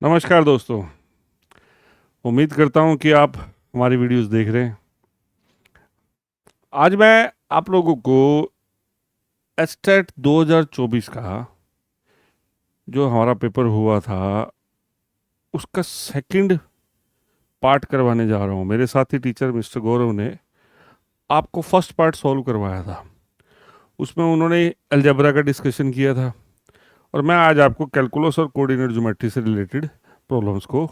नमस्कार दोस्तों। उम्मीद करता हूँ कि आप हमारी वीडियोस देख रहे हैं। आज मैं आप लोगों को एस्टेट 2024 का जो हमारा पेपर हुआ था उसका सेकंड पार्ट करवाने जा रहा हूँ। मेरे साथी टीचर मिस्टर गौरव ने आपको फर्स्ट पार्ट सॉल्व करवाया था। उसमें उन्होंने अलजेब्रा का डिस्कशन किया था और मैं आज आपको कैलकुलस और कोऑर्डिनेट ज्योमेट्री से रिलेटेड प्रॉब्लम्स को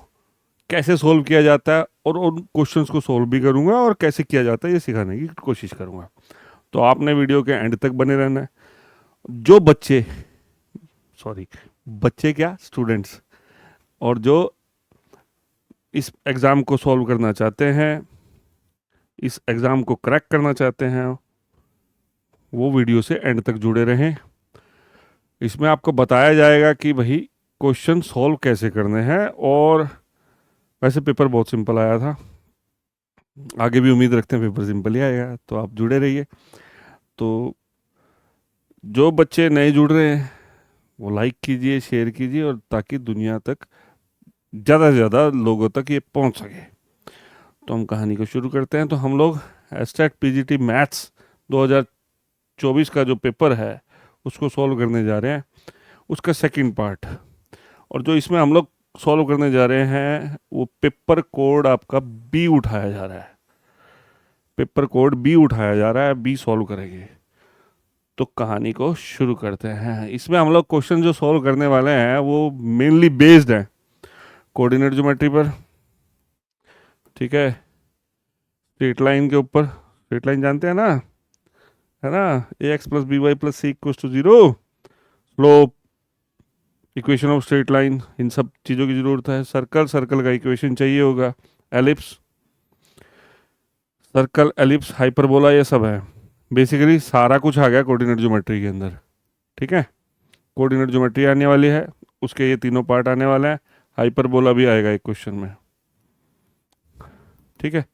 कैसे सोल्व किया जाता है और उन क्वेश्चंस को सोल्व भी करूंगा और कैसे किया जाता है ये सिखाने की कोशिश करूंगा। तो आपने वीडियो के एंड तक बने रहना है। जो बच्चे बच्चे क्या स्टूडेंट्स और जो इस एग्ज़ाम को सॉल्व करना चाहते हैं, इस एग्ज़ाम को क्रैक करना चाहते हैं, वो वीडियो से एंड तक जुड़े रहें। इसमें आपको बताया जाएगा कि भाई क्वेश्चन सॉल्व कैसे करने हैं। और वैसे पेपर बहुत सिंपल आया था, आगे भी उम्मीद रखते हैं पेपर सिंपल ही आएगा, तो आप जुड़े रहिए। तो जो बच्चे नए जुड़ रहे हैं वो लाइक कीजिए, शेयर कीजिए, और ताकि दुनिया तक ज़्यादा से ज़्यादा लोगों तक ये पहुंच सके। तो हम कहानी को शुरू करते हैं। तो हम लोग एस्टेट पीजीटी मैथ्स 2024 का जो पेपर है उसको सॉल्व करने जा रहे हैं, उसका सेकंड पार्ट। और जो इसमें हम लोग सॉल्व करने जा रहे हैं वो पेपर कोड आपका बी उठाया जा रहा है। पेपर कोड बी उठाया जा रहा है, बी सॉल्व करेंगे। तो कहानी को शुरू करते हैं। इसमें हम लोग क्वेश्चन जो सॉल्व करने वाले हैं वो मेनली बेस्ड हैं कोऑर्डिनेट ज्योमेट्री पर, ठीक है। स्ट्रेट लाइन के ऊपर, स्ट्रेट लाइन जानते हैं ना, है ना, A X plus B Y plus C equals to zero, slope, equation of straight line, इन सब चीज़ों की ज़रूरत है। सर्कल, सर्कल का इक्वेशन चाहिए होगा, एलिप्स, सर्कल, एलिप्स, हाइपरबोला, ये सब है। बेसिकली सारा कुछ आ गया कोऑर्डिनेट ज्योमेट्री के अंदर, ठीक है। कोऑर्डिनेट ज्योमेट्री आने वाली है, उसके ये तीनों पार्ट आने वाले हैं। हाइपरबोला भी आएगा एक क्वेश्चन में, ठीक है।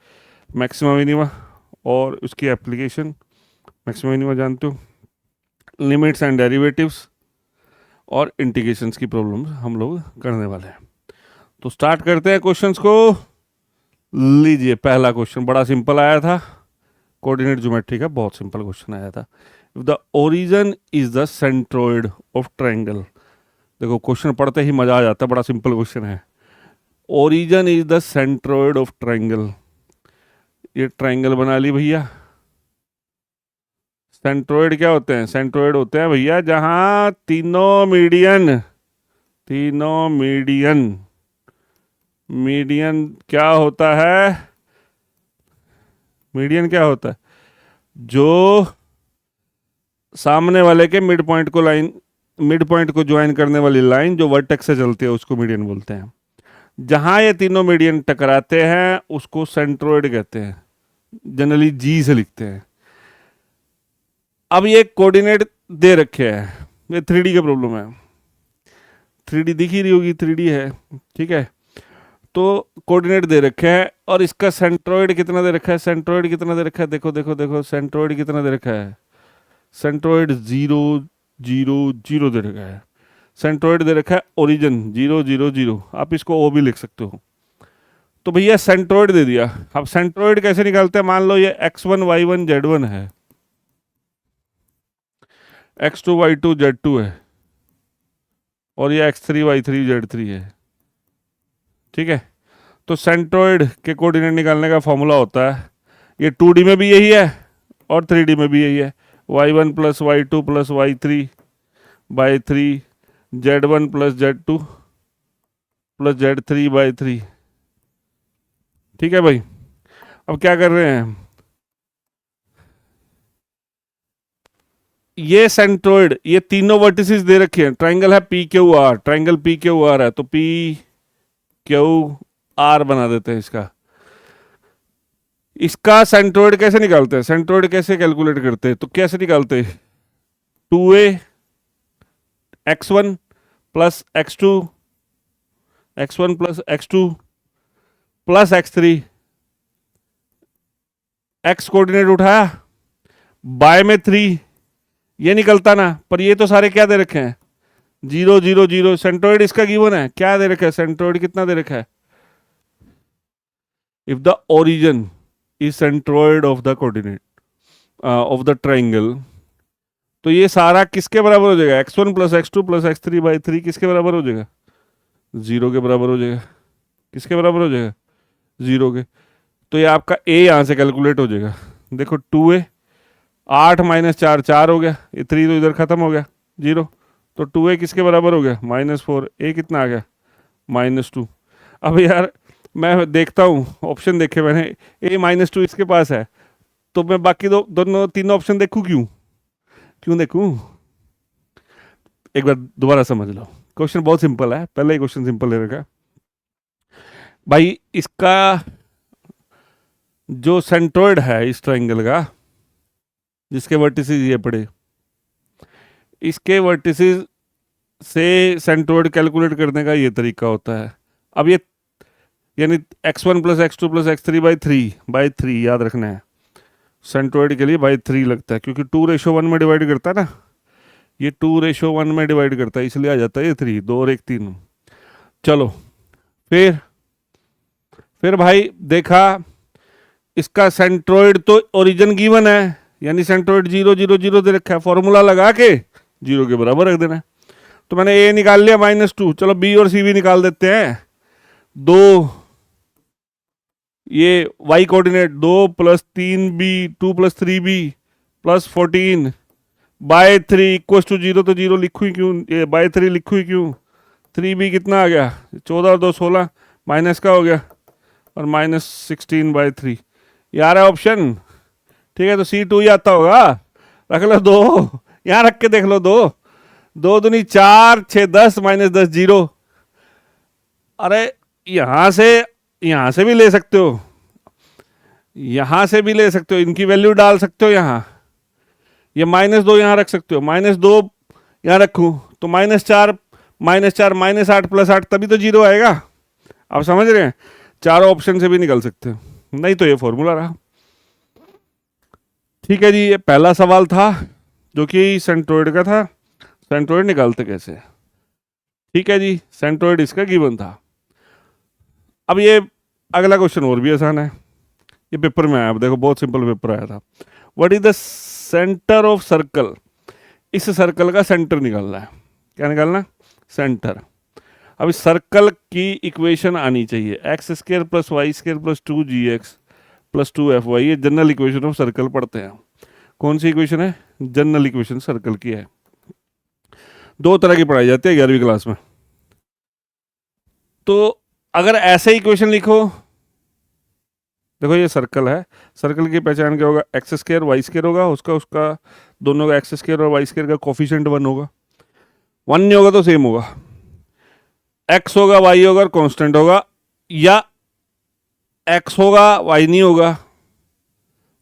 मैक्सिमा मिनिमा और उसकी एप्लीकेशन, मैक्सिमा मिनिमा जानते हो, लिमिट्स एंड डेरिवेटिव्स और इंटीग्रेशंस की प्रॉब्लम्स हम लोग करने वाले हैं। तो स्टार्ट करते हैं क्वेश्चंस को। लीजिए, पहला क्वेश्चन बड़ा सिंपल आया था, कोऑर्डिनेट ज्योमेट्री का बहुत सिंपल क्वेश्चन आया था। If the origin is the centroid of triangle. देखो क्वेश्चन पढ़ते ही मजा आ जाता है, बड़ा सिंपल क्वेश्चन है। Origin is the centroid of triangle. ये ट्रायंगल बना ली भैया। सेंट्रोइड क्या होते हैं? सेंट्रोइड होते हैं भैया जहां तीनों मीडियन, तीनों मीडियन, मीडियन क्या होता है? मीडियन क्या होता है? जो सामने वाले के मिड पॉइंट को लाइन, मिड पॉइंट को ज्वाइन करने वाली लाइन जो वर्टेक्स से चलती है उसको मीडियन बोलते हैं। जहां ये तीनों मीडियन टकराते हैं उसको सेंट्रोइड कहते हैं, जनरली जी से लिखते हैं। अब ये कोऑर्डिनेट दे रखे हैं, ये 3D का प्रॉब्लम है। 3D दिख ही रही होगी, 3D है, ठीक है। तो कोऑर्डिनेट दे रखे हैं और इसका सेंट्रोइड कितना दे रखा है? सेंट्रोइड कितना दे रखा है? देखो देखो देखो, सेंट्रोइड कितना दे रखा है? सेंट्रोइड 0 0 0 दे रखा है। सेंट्रोइड दे रखा है ओरिजिन 0 0 0, आप इसको ओ भी लिख सकते हो। तो भैया सेंट्रोइड दे दिया। अब सेंट्रोइड कैसे निकालते हैं? मान लो ये x1 y1 z1 है, x2 y2 z2 है, और ये x3 y3 z3 है, ठीक है। तो सेंट्रोइड के कोऑर्डिनेट निकालने का फॉर्मूला होता है, ये 2D में भी यही है और 3D में भी यही है, y1 plus y2 plus y3 by 3, z1 plus z2 plus z3 by 3, ठीक है भाई। अब क्या कर रहे हैं? ये सेंट्रोइड, ये तीनों वर्टिसेस दे रखे हैं। ट्राइंगल है P Q R, triangle P Q R है, तो पी क्यू आर बना देते हैं इसका। इसका सेंट्रोइड कैसे निकालते हैं? सेंट्रोइड कैसे कैलकुलेट करते हैं? तो कैसे निकालते हैं? 2a x1 plus x2, x1 plus x2 plus x3, x coordinate उठाया, बाय में 3, ये निकलता ना, पर ये तो सारे क्या दे रखे हैं? जीरो जीरो जीरो, सेंट्रोइड इसका गिवन है, क्या दे रखा है, सेंट्रोइड कितना दे रखा है, if the origin is centroid of the coordinate of the triangle, तो ये सारा किसके बराबर हो जाएगा, x1 plus x2 plus x3 by 3 किसके बराबर हो जाएगा, जीरो के बराबर हो जाएगा। किसके बराबर हो जाएगा, जीरो के। तो ये आपका a यहाँ से कैलकुलेट हो जाएगा। देखो 2a, 8 माइनस 4 4 हो गया, ये 3 तो इधर खत्म हो गया, जीरो। तो 2a किसके बराबर हो गया, -4, a कितना आ गया, -2। अब यार मैं देखता हूँ ऑप्शन देखे मैंने, a -2 इसके पास है, तो मैं बाकी दोनों तीनों ऑप्शन देखूँ क्यों, क्यों देखूँ। एक बार दोबारा समझ लो, क्वेश्चन बहुत सिंपल है, पहले ही क्वेश्चन सिंपल ले रखा भाई। इसका जो सेंट्रोइड है इस ट्राइंगल का, जिसके वर्टिसेस ये पड़े, इसके वर्टिसेस से सेंट्रोइड कैलकुलेट करने का ये तरीका होता है। अब ये यानी x1 plus x2 plus x3 by three याद रखना है, सेंट्रोइड के लिए बाई 3 लगता है, क्योंकि 2:1 में डिवाइड करता है ना, ये 2:1 में डिवाइड करता है, इसलिए आ जाता है ये 3, 2 और 1 3। चलो फिर भाई देखा, इसका सेंट्रोइड तो ओरिजिन गिवन है, यानी सेंट्रोइड 0 0 0 दे रखा है, फॉर्मूला लगा के 0 के बराबर रख देना है। तो मैंने a निकाल लिया -2, चलो b और c भी निकाल देते हैं। 2 ये y coordinate 2 + 3b 2 + 3b + 14 by 3 equal to 0, तो 0 लिखूँ ही क्यों, ये बाय 3 लिखूँ ही क्यों, 3b कितना आ गया, 14 और 2 16, माइनस का हो गया, और -16 बाय 3 ये आ रहा है ऑप्शन। ठीक है, तो C2 ही आता होगा, रख लो 2, यहाँ रख के देख लो, 2 2 दूनी 4 6 10 -10 0। अरे यहाँ से भी ले सकते हो, यहाँ से भी ले सकते हो, इनकी वैल्यू डाल सकते हो यहाँ, ये -2 यहाँ रख सकते हो, -2 यहाँ रखूँ तो -4 -8 + 8 तभी तो 0 आएगा। आप समझ रहे हैं, चारों ऑप्शन से भी निकल सकते हो, नहीं तो ये फॉर्मूला रहा। ठीक है जी, ये पहला सवाल था जो कि सेंट्रोइड का था, सेंट्रोइड निकालते कैसे। ठीक है जी, सेंट्रोइड इसका गिवन था। अब ये अगला क्वेश्चन और भी आसान है, ये पेपर में आया, अब देखो बहुत सिंपल पेपर आया था। What is the centre of circle, इस सर्कल का सेंटर निकालना है, क्या निकालना, सेंटर। अब इस सर्कल की इक्वेशन आनी चाहिए, x² + y² + 2gx + 2fy, ये जनरल इक्वेशन ऑफ सर्कल पढ़ते हैं। कौन सी इक्वेशन है, जनरल इक्वेशन सर्कल की है, 2 तरह की पढ़ाई जाती है 11वीं क्लास में। तो अगर ऐसे इक्वेशन लिखो, देखो ये सर्कल है, सर्कल की पहचान क्या होगा, x² y² होगा, उसका दोनों का x² और y² का कोफिशिएंट 1 होगा, 1 नहीं होगा तो सेम होगा, x होगा y होगा और कांस्टेंट होगा, या x होगा y नहीं होगा,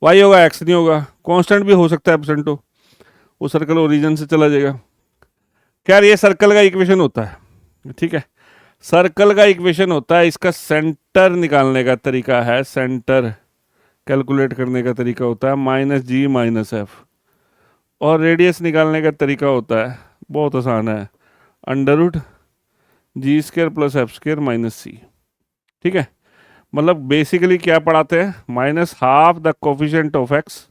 y होगा x नहीं होगा, कांस्टेंट भी हो सकता है एब्सेंट हो, वो सर्कल ओरिजिन से चला जाएगा। खैर ये सर्कल का इक्वेशन होता है, ठीक है, सर्कल का इक्वेशन होता है, इसका सेंटर निकालने का तरीका है, सेंटर कैलकुलेट करने का तरीका होता है -g - f, और रेडियस निकालने का तरीका होता है, बहुत आसान है, √g² + f² - c। ठीक है, मतलब बेसिकली क्या पढ़ाते हैं, -½ द कोफिशिएंट ऑफ x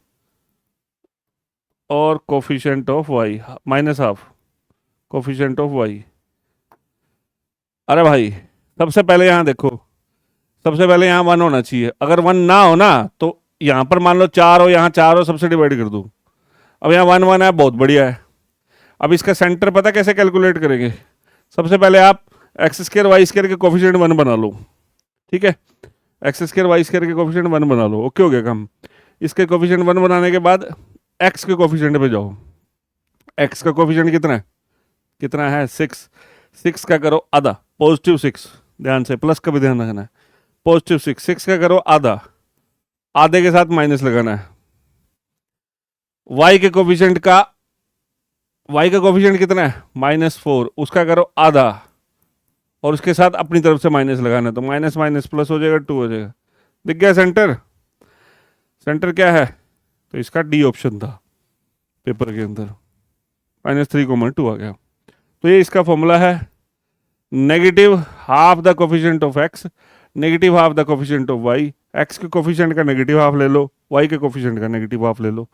और coefficient of y, -½ coefficient of y। अरे भाई सबसे पहले यहाँ देखो, सबसे पहले यहाँ 1 होना चाहिए, अगर 1 ना हो ना तो यहाँ पर मान लो 4 हो, यहाँ 4 हो, सबसे डिवाइड कर दूँ। अब यहाँ 1 1 है, बहुत बढ़िया है। अब इसका सेंटर पता कैसे कैलकुलेट करेंगे, सबसे पहले आप x² y² के कोफिशिएंट 1 बना लो, ठीक है, x² y² के कोफिशिएंट 1 बना लो, ओके हो गया काम। इसके कोफिशिएंट 1 बनाने के बाद x के कोफिशिएंट पे जाओ, x का कोफिशिएंट कितना है 6, 6 का करो आधा, +6, ध्यान से प्लस का भी ध्यान रखना है, +6, 6 का करो आधा, आधे के साथ माइनस लगाना है, y का कोफिशिएंट कितना है -4, उसका करो आधा, और उसके साथ अपनी तरफ से माइनस लगाना है, तो माइनस माइनस प्लस हो जाएगा, 2 हो जाएगा। दिख गया सेंटर, सेंटर क्या है, तो इसका डी ऑप्शन था पेपर के अंदर, -3, 2 आ गया। तो ये इसका फॉर्मूला है, negative half the coefficient of x, negative half the coefficient of y. X के कोफिशिएंट का नेगेटिव हाफ ले लो, वाई के कोफिशिएंट का नेगेटिव हाफ ले लो,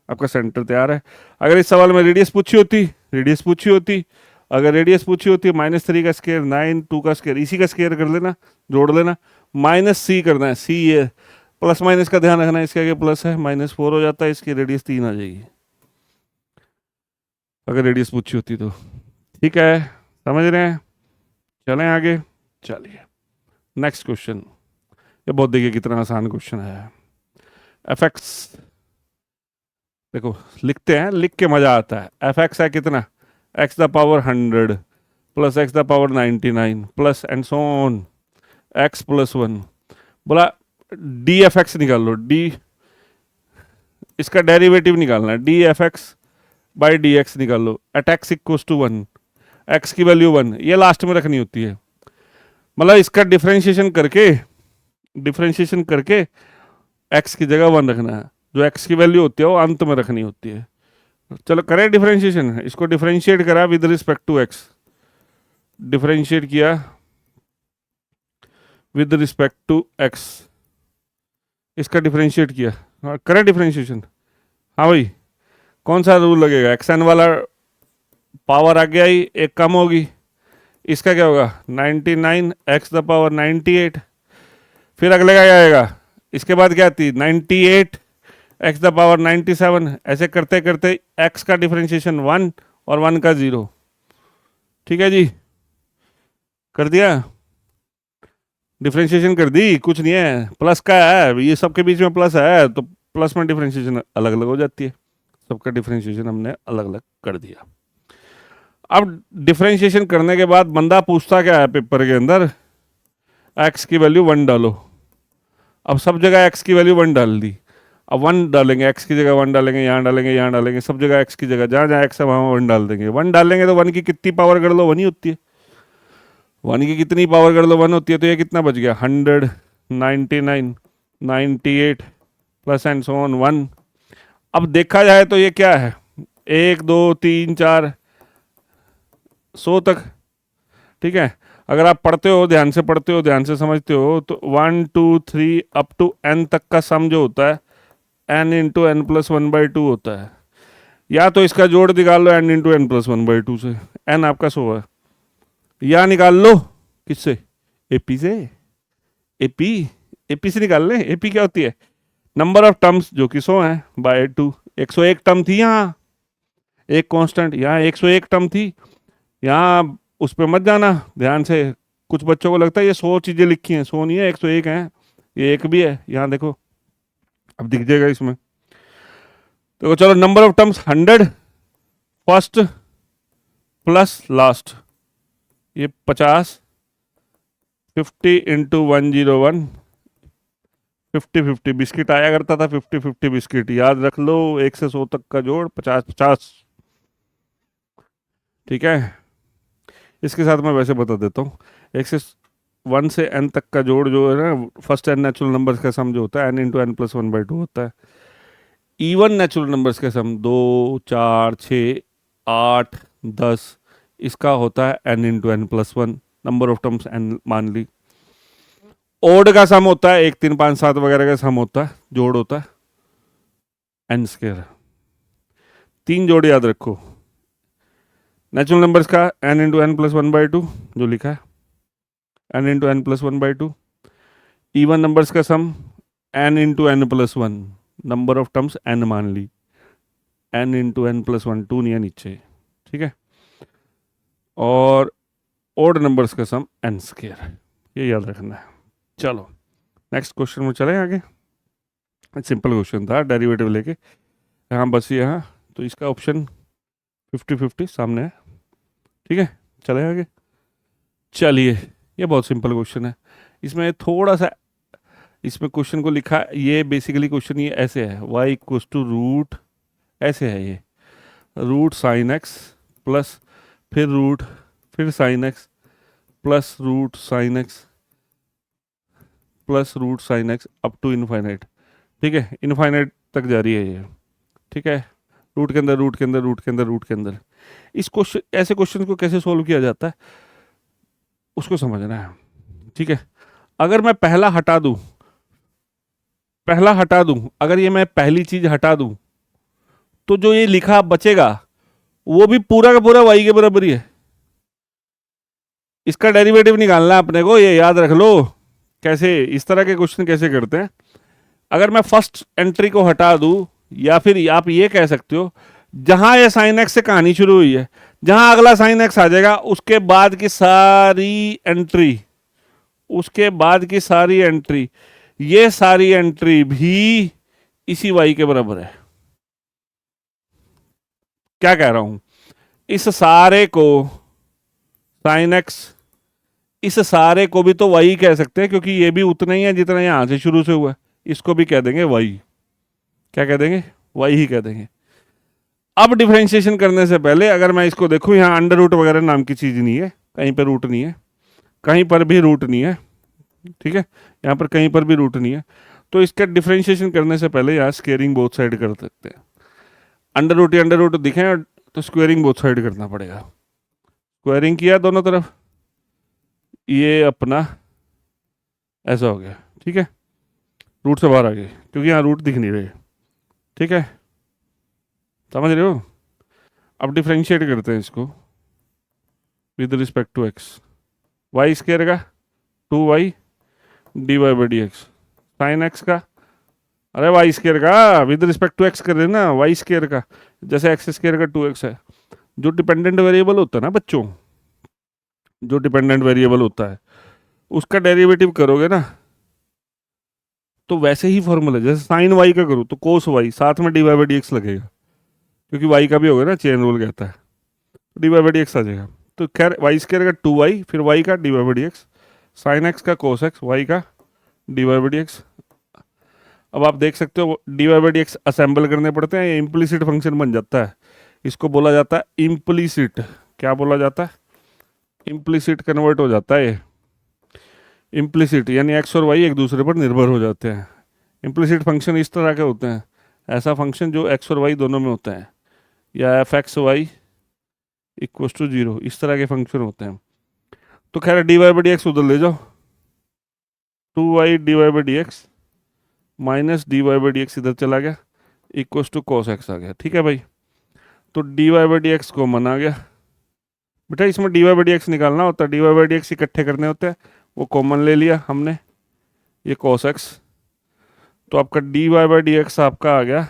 आपका सेंटर तैयार है। अगर इस सवाल में रेडियस पूछी होती, रेडियस पूछी होती, अगर रेडियस पूछी होती है -3 का स्क्वायर 9, 2 का स्क्वायर, इसी का स्क्वायर कर लेना, जोड़ लेना, -c करना है, सी ये प्लस माइनस का ध्यान रखना है, इसके आगे प्लस है, -4 हो जाता है, इसकी रेडियस 3 आ जाएगी अगर रेडियस पूछी होती तो। ठीक है, समझ रहे हैं? चलें आगे, चलिए नेक्स्ट क्वेश्चन। ये बहुत देखिए कितना आसान क्वेश्चन है। एफ एक्स, देखो लिखते हैं, लिख के मजा आता है। एफ एक्स है कितना, x the power 100 plus x the power 99 plus and so on x plus 1। बोला डी एफ एक्स निकाल लो, डी इसका डेरिवेटिव निकालना है, D F X by D X निकाल लो, at X equals to 1, X की वैल्यू 1, ये लास्ट में रखनी होती है। मतलब इसका डिफरेंशिएशन करके एक्स की जगह 1 रखना है, जो एक्स की वैल्यू होती है वो अंत में रखनी होती है। चलो करें डिफरेंशिएशन, इसको डिफरेंशिएट करा with respect to x, differentiate किया विद रिस्पेक्ट टू एक्स, इसका डिफरेंशिएट किया, हाँ करें डिफरेंशिएशन। हाँ भाई, कौन सा रूल लगेगा, एक्स एन वाला पावर आगे आई, एक कम होगी, इसका क्या होगा 99 एक्स द पावर 98, फिर अगले का क्या आएगा, इसके बाद क्या आती 98 एक्स द पावर 97, ऐसे करते करते एक्स का डिफरेंशिएशन 1 और 1 का 0। ठीक है जी, कर दिया, डिफरेंशिएशन कर दी, कुछ नहीं है, प्लस का है, ये सबके बीच में प्लस है तो प्लस में डिफरेंशिएशन अलग अलग हो जाती है, सबका डिफरेंशिएशन हमने अलग अलग कर दिया। अब डिफरेंशिएशन करने के बाद बंदा पूछता क्या है पेपर के अंदर, एक्स की वैल्यू 1 डालो। अब सब जगह एक्स की वैल्यू 1 डाल दी, अब 1 डालेंगे, एक्स की जगह 1 डालेंगे, यहाँ डालेंगे, यहाँ डालेंगे, सब जगह एक्स की जगह जहाँ जहाँ एक्स है वहाँ 1 डाल देंगे। 1 डालेंगे तो 1 की कितनी पावर कर लो 1 ही होती है, 1 की कितनी पावर कर लो 1 होती है, तो ये कितना बच गया 100, 99, 98 प्लस एंड सो ऑन 1। अब देखा जाए तो ये क्या है, 1 2 3 4 100 तक। ठीक है, अगर आप पढ़ते हो, ध्यान से पढ़ते हो, ध्यान से समझते हो, तो 1 2 3 अप टू n तक का सम जो होता है n इंटू एन प्लस 1/2 होता है। या तो इसका जोड़ निकाल लो n इंटू एन प्लस 1/2 से, n आपका 100 है, या निकाल लो किससे, एपी से, एपी से निकाल लें। एपी क्या होती है, नंबर ऑफ टर्म्स जो कि 100 है बाय 2। 101 टर्म थी यहाँ, एक कांस्टेंट, यहाँ 101 टर्म थी, यहाँ उस पर मत जाना ध्यान से, कुछ बच्चों को लगता है ये 100 चीज़ें लिखी हैं, 100 नहीं है, 101 है, ये एक भी है, यहाँ देखो अब दिख जाएगा इसमें। तो चलो number of terms 100 first plus last, ये 50, 50 इंटू 101, 50-50 बिस्किट आया करता था, 50-50 बिस्किट याद रख लो, 1 से 100 तक का जोड़ 50-50। ठीक है, इसके साथ मैं वैसे बता देता हूँ, 1 से n तक का जोड़ जो है ना, फर्स्ट n नेचुरल नंबर्स का सम जो होता है n इंटू एन प्लस 1/2 होता है। इवन नेचुरल नंबर्स का सम 2 4 6 8 10, इसका होता है n into n plus 1, number of terms n मान ली। ओड का सम होता है 1 3 5 7 वगैरह का सम होता है, जोड़ होता है n स्क्वायर। 3 जोड़ याद रखो, नेचुरल नंबर्स का n इंटू एन प्लस 1/2 जो लिखा है, n into n plus 1/2। Even numbers का sum n into n plus 1, number of terms n मान ली, n इंटू एन प्लस 1, 2 नहीं है नीचे। ठीक है, और ओड नंबर्स का सम n स्क्वायर, ये याद रखना है। चलो नेक्स्ट क्वेश्चन में चले आगे, सिंपल क्वेश्चन था, डेरिवेटिव लेके यहाँ बस यहाँ, तो इसका ऑप्शन 50-50 सामने है। ठीक है, चले आगे, चलिए ये बहुत सिंपल क्वेश्चन है, इसमें थोड़ा सा, इसमें क्वेश्चन को लिखा, ये बेसिकली क्वेश्चन ये ऐसे है, y इक्वल्स टू रूट, ऐसे है ये, रूट साइन एक्स प्लस फिर रूट फिर sine x plus root sine x plus root sine x up to infinite. ठीक है, इनफाइनाइट तक जा रही है ये। ठीक है, रूट के अंदर, रूट के अंदर, रूट के अंदर, रूट के अंदर। इस क्वेश्चन, ऐसे क्वेश्चन को कैसे सोल्व किया जाता है उसको समझना है, ठीक है। अगर मैं पहला हटा दूं, अगर ये मैं पहली चीज हटा दूं, तो जो ये लिखा बचेगा वो भी पूरा का पूरा y के बराबर ही है। इसका डेरिवेटिव निकालना है अपने को, ये याद रख लो। कैसे, इस तरह के क्वेश्चन कैसे करते हैं। अगर मैं फर्स्ट एंट्री को हटा दूं, या फिर आप ये कह सकते हो, जहां ये साइन एक्स से कहानी शुरू हुई है, जहां अगला साइन एक्स आ जाएगा, उसके बाद की सारी एंट्री, उसके बाद की सारी एंट्री, ये सारी एंट्री भी इसी y के बराबर है। क्या कह रहा हूं, इस सारे को साइन एक्स, इस सारे को भी तो y कह सकते हैं, क्योंकि ये भी उतना ही है जितना यहां से शुरू से हुआ है। इसको भी कह देंगे y। क्या कह देंगे, y ही कह देंगे। अब डिफरेंशिएशन करने से पहले अगर मैं इसको देखूं, यहां अंडर रूट वगैरह नाम की चीज नहीं है, कहीं पर रूट नहीं है, कहीं पर भी रूट नहीं है, ठीक है, यहाँ पर कहीं पर भी रूट नहीं है। तो इसका डिफरेंशिएशन करने से पहले यहाँ स्क्वेयरिंग बोथ साइड कर सकते हैं। अंडर रूट दिखे तो स्क्वेयरिंग बोथ साइड करना पड़ेगा। स्क्वेयरिंग किया दोनों तरफ, ये अपना ऐसा हो गया, ठीक है, रूट से बाहर आ गए क्योंकि यहाँ रूट दिख नहीं रहे, ठीक है, समझ रहे हो। अब डिफरेंशिएट करते हैं इसको with respect to x. Y square का 2y dy by D x, sine x का, अरे वाई स्क्वेयर का विद रिस्पेक्ट टू एक्स कर रहे ना, वाई स्क्वेयर का, जैसे एक्स स्क्वेयर का 2x है। जो डिपेंडेंट वेरिएबल होता है ना बच्चों, जो डिपेंडेंट वेरिएबल होता है उसका डेरिवेटिव करोगे ना, तो वैसे ही फॉर्मूला, जैसे साइन वाई का करूँ तो कोस वाई, साथ में d Y by D x लगेगा, क्योंकि वाई का भी होगा ना, चेन रूल कहता है, तो D Y by D X आ जाएगा। तो खैर वाई स्क्वेयर का 2y, फिर वाई का d Y by D x, sine x का कोस एक्स, वाई का d Y by D x. अब आप देख सकते हो d Y by D x assemble करने पड़ते हैं, ये इम्प्लीसिट फंक्शन बन जाता है। इसको बोला जाता है इम्प्लीसिट। क्या बोला जाता है, इम्प्लीसिट कन्वर्ट हो जाता है ये। इम्प्लीसिट यानी एक्स और वाई एक दूसरे पर निर्भर हो जाते हैं। इम्प्लीसिट फंक्शन इस तरह के होते हैं, ऐसा फंक्शन जो एक्स और वाई दोनों में होता है, या एफ एक्स वाई इक्व टू 0, इस तरह के फंक्शन होते हैं। तो खैर D Y by D X उधर ले जाओ, 2y D Y by D X minus D Y by D X इधर चला गया, इक्व टू कॉस एक्स आ गया, ठीक है भाई। तो D Y by D X common आ गया बेटा, इसमें D Y by D X निकालना होता है, D Y by D x इकट्ठे करने होते हैं, वो कॉमन ले लिया हमने, ये कॉस एक्स। तो आपका d Y by D x आपका आ गया,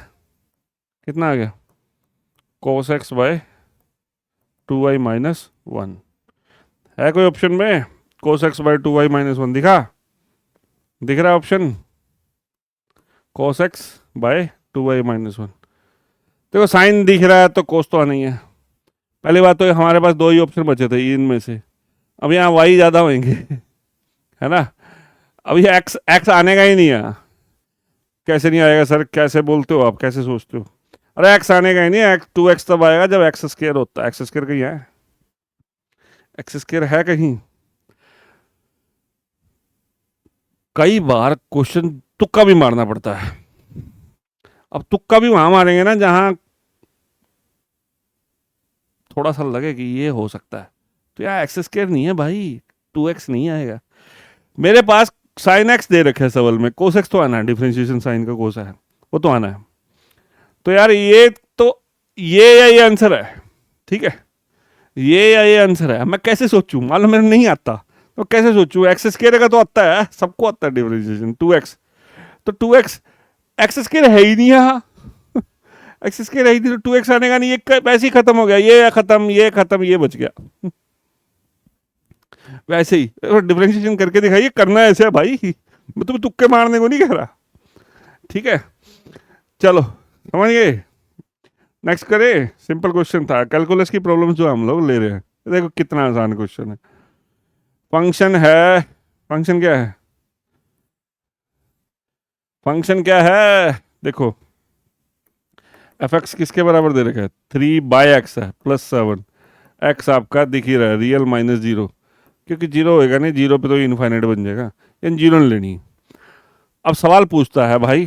कितना आ गया, cos x bye 2y minus 1। है कोई ऑप्शन में cos x by 2y minus 1 दिख रहा है option, cos x by 2y minus 1। देखो साइन दिख रहा है तो cos तो आना ही है। पहली बात तो हमारे पास दो ही ऑप्शन बचे थे इनमें से, अब यहाँ y ज़्यादा होंगे है ना। अब ये x आने का ही नहीं है। कैसे नहीं आएगा सर, कैसे बोलते हो आप, कैसे सोचते हो, अरे x आने का ही नहीं है, 2x तब आएगा जब x स्क्वायर होता है। x स्क्वायर कहीं है, एक्स स्क्वायर है कहीं। कई बार क्वेश्चन तुक्का भी मारना पड़ता है। अब तुक्का भी वहां मारेंगे ना जहां थोड़ा सा लगे कि ये हो सकता है, तो यार एक्स स्क्वायर नहीं है भाई, 2x नहीं आएगा। मेरे पास साइन एक्स दे रखे है सवाल में, कोस एक्स तो आना है, डिफरेंशिएशन साइन का कोस है वो तो आना है। तो यार ये तो ये या ये आंसर है, ठीक है, ये या ये आंसर है। मैं कैसे सोचूं, मालूम मेरे नहीं आता तो कैसे सोचूं। एक्स स्क्वायर का तो आता है, सबको आता है डिफरेंशिएशन, 2x, तो 2x एक्स स्क्वायर है ही नहीं यहाँ एक्स स्क्वायर है ही नहीं, तो 2x आने का नहीं, ये वैसे ही खत्म हो गया, ये खत्म, ये खत्म, ये बच गया वैसे ही डिफरेंशिएशन करके दिखाइए, करना ऐसे है भाई, मैं तुम्हें तुक्के मारने को नहीं कह रहा, ठीक है। चलो समझ गए, नेक्स्ट करें। सिंपल क्वेश्चन था, कैलकुलस की प्रॉब्लम जो हम लोग ले रहे हैं, देखो कितना आसान क्वेश्चन है। फंक्शन है, फंक्शन क्या है, फंक्शन क्या है, देखो एफ एक्स किसके बराबर दे रखा है, 3/x है प्लस 7, एक्स आपका दिख ही रहा है रियल माइनस 0, क्योंकि 0 होएगा नहीं, 0 पे तो इनफाइनाइट बन जाएगा, यानी 0 नहीं लेनी। अब सवाल पूछता है भाई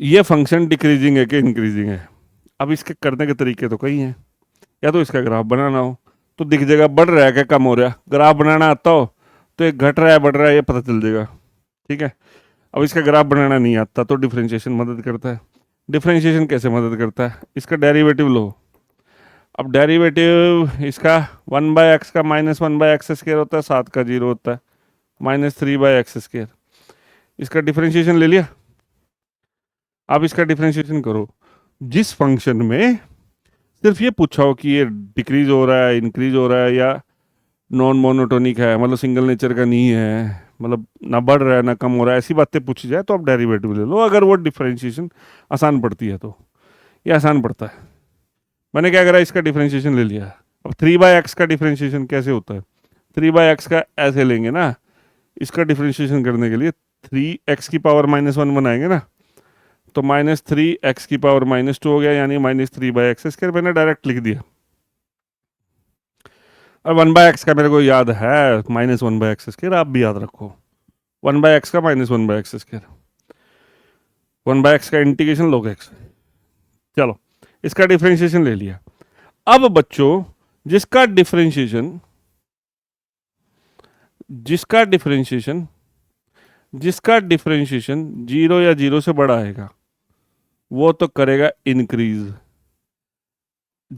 ये फंक्शन डिक्रीजिंग है कि इंक्रीजिंग है। अब इसके करने के तरीके तो कई हैं। या तो इसका ग्राफ बनाना हो तो दिख जाएगा बढ़ रहा है कि कम हो रहा है। ग्राफ बनाना आता हो तो एक घट रहा है बढ़ रहा है ये पता चल जाएगा। ठीक है। अब इसका ग्राफ बनाना नहीं आता तो डिफ्रेंशिएशन मदद करता है। डिफ्रेंशिएशन कैसे मदद करता है? इसका डेरिवेटिव लो। अब डेरिवेटिव इसका 1/x का -1/x² होता है, 7 का 0 होता है, -3/x²। इसका डिफ्रेंशिएशन ले लिया। अब इसका डिफ्रेंशिएशन करो। जिस फंक्शन में सिर्फ ये पूछा हो कि ये डिक्रीज हो रहा है, इंक्रीज हो रहा है, या नॉन मोनोटोनिक है, मतलब सिंगल नेचर का नहीं है, मतलब ना बढ़ रहा है ना कम हो रहा है, ऐसी बातें पूछी जाए तो आप डेरिवेटिव ले लो। अगर वो डिफ्रेंशिएशन आसान पड़ती है तो ये आसान पड़ता है। मैंने क्या करा, इसका डिफ्रेंशिएशन ले लिया। अब 3/x का डिफ्रेंशिएशन कैसे होता है? 3/x का ऐसे लेंगे ना, इसका डिफ्रेंशिएशन करने के लिए 3x⁻1 बनाएंगे ना, तो -3x⁻2 हो गया, यानी -3/x²। मैंने डायरेक्ट लिख दिया। और 1/x का मेरे को याद है -1/x², आप भी याद रखो। 1/x का -1/x², 1/x का इंटीग्रेशन log x। चलो, इसका डिफ्रेंशिएशन ले लिया। अब बच्चों जिसका डिफ्रेंशिएशन जिसका डिफ्रेंशिएशन 0 या 0 से बड़ा आएगा वो तो करेगा इंक्रीज।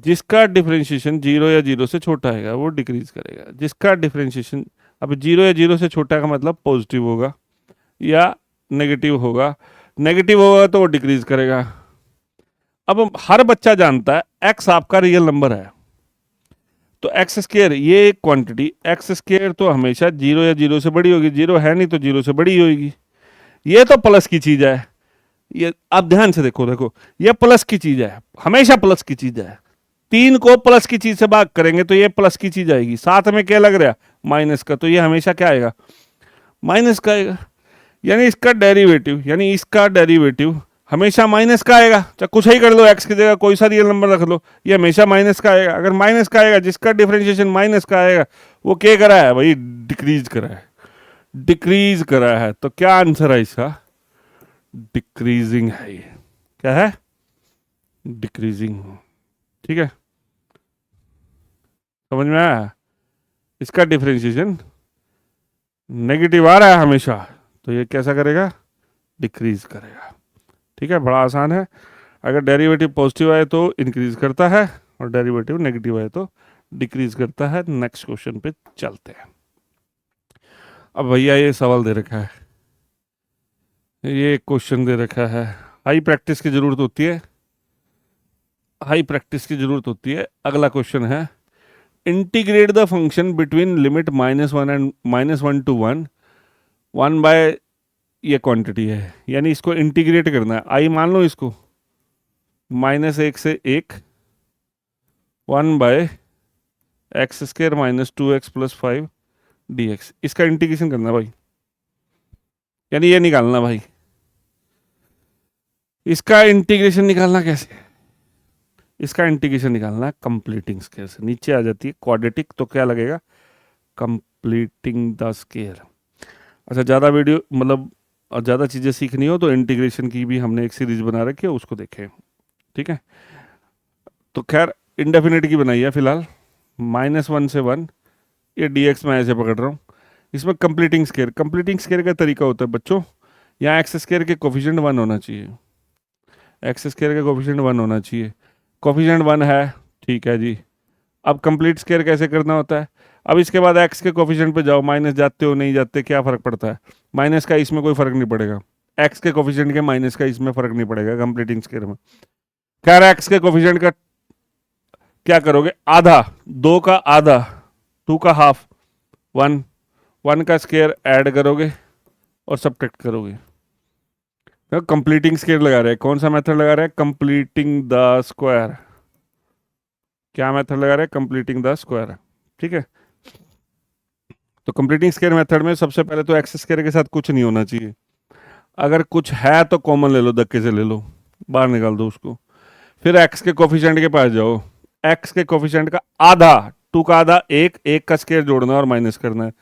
जिसका डिफ्रेंशिएशन 0 या 0 से छोटा आएगा वो डिक्रीज करेगा। जिसका डिफ्रेंशिएशन, अब 0 या 0 से छोटा का मतलब पॉजिटिव होगा या नेगेटिव होगा। नेगेटिव होगा तो वो डिक्रीज करेगा। अब हर बच्चा जानता है x आपका रियल नंबर है, तो x² ये एक क्वांटिटी x² तो हमेशा 0 या 0 से बड़ी होगी। 0 है नहीं तो 0 से बड़ी होगी। ये तो प्लस की चीज है। ये आप ध्यान से देखो, ये प्लस की चीज है, हमेशा प्लस की चीज है। 3 को प्लस की चीज से भाग करेंगे तो ये प्लस की चीज आएगी। साथ में क्या लग रहा है? माइनस का, तो ये हमेशा क्या आएगा? माइनस का आएगा। यानी इसका डेरिवेटिव हमेशा माइनस का आएगा। चाहे कुछ ही कर लो, एक्स की जगह कोई सा रियल नंबर रख लो, ये हमेशा माइनस का आएगा। अगर माइनस का आएगा, जिसका डिफरेंशिएशन माइनस का आएगा वो क्या करा है भाई? डिक्रीज करा है। डिक्रीज करा है तो क्या आंसर है इसका? डिक्रीजिंग है। ये क्या है? डिक्रीजिंग। ठीक है, समझ में आया? इसका डिफरेंशिएशन नेगेटिव आ रहा है हमेशा, तो ये कैसा करेगा? डिक्रीज करेगा। ठीक है, बड़ा आसान है। अगर डेरिवेटिव पॉजिटिव आए तो इंक्रीज करता है और डेरिवेटिव नेगेटिव आए तो डिक्रीज करता है। नेक्स्ट क्वेश्चन पे चलते हैं। अब भैया ये सवाल दे रखा है, ये क्वेश्चन दे रखा है, हाई प्रैक्टिस की जरूरत होती है, हाई प्रैक्टिस की जरूरत होती है। अगला क्वेश्चन है, integrate the function between limit -1 and -1 to 1 by, ये क्वांटिटी है, यानी इसको इंटीग्रेट करना है। आई मान लो इसको -1 से 1, 1/x² -2x + 5 dx। इसका इंटीग्रेशन करना भाई, यानी ये निकालना भाई। इसका इंटीग्रेशन निकालना कैसे? इसका इंटीग्रेशन निकालना है कंप्लीटिंग स्केयर से। नीचे आ जाती है क्वाड्रेटिक, तो क्या लगेगा? Completing the square. अच्छा, ज़्यादा वीडियो मतलब और ज़्यादा चीज़ें सीखनी हो तो इंटीग्रेशन की भी हमने एक सीरीज बना रखी है, उसको देखें। ठीक है, तो खैर इंडेफिनिट की बनाई है फिलहाल। -1 से 1, ये dx मैं ऐसे पकड़ रहा हूँ। इसमें कंप्लीटिंग स्केयर का तरीका होता है बच्चों, यहाँ x² के कोफिशिएंट 1 होना चाहिए। x² का कोफिशिएंट 1 होना चाहिए। कोफिशिएंट 1 है, ठीक है जी। अब कंप्लीट स्केयर कैसे करना होता है? अब इसके बाद x के कोफिशिएंट पे जाओ, माइनस जाते हो नहीं जाते क्या फ़र्क पड़ता है? माइनस का इसमें कोई फ़र्क नहीं पड़ेगा, x के कोफिशिएंट के माइनस का इसमें फ़र्क नहीं पड़ेगा कंप्लीटिंग स्केयर में। खैर x के कोफिशिएंट का क्या करोगे? आधा, 2 का आधा, 2 का हाफ, 1, 1 का स्केयर ऐड करोगे और सब्ट्रैक्ट करोगे। तो कंप्लीटिंग स्केयर लगा रहे हैं। कौन सा मेथड लगा रहे हैं? Completing the square. क्या मेथड लगा रहे हैं? Completing the square. ठीक है, तो कंप्लीटिंग स्केयर मेथड में सबसे पहले तो एक्स स्केयर के साथ कुछ नहीं होना चाहिए। अगर कुछ है तो कॉमन ले लो, धक्के से ले लो, बाहर निकाल दो उसको। फिर एक्स के कोफिशिएंट के पास जाओ, एक्स के कोफिशिएंट का आधा, 2 का आधा 1, 1 का स्केयर जोड़ना है और माइनस करना है।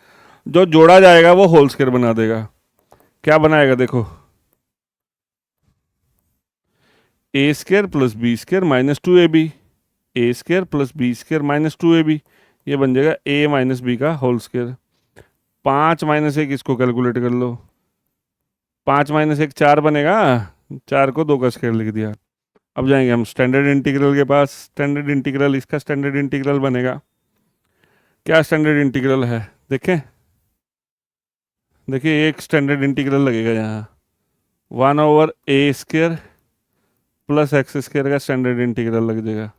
जो जोड़ा जाएगा वो होल स्केयर बना देगा। क्या बनाएगा देखो, A square plus B square minus 2ab, A square plus B square minus 2ab, ये बन जाएगा a माइनस बी का होल स्क्र। 5 - 1 इसको कैलकुलेट कर लो, 5 - 1 4 बनेगा, 4 को 2 का स्क्वायर लिख दिया। अब जाएंगे हम स्टैंडर्ड इंटीग्रल के पास। स्टैंडर्ड इंटीग्रल, इसका स्टैंडर्ड इंटीग्रल बनेगा, क्या स्टैंडर्ड इंटीग्रल है देखें, देखिए एक स्टैंडर्ड इंटीग्रल लगेगा यहाँ, 1/a² प्लस x² का स्टैंडर्ड इंटीग्रल लग जाएगा।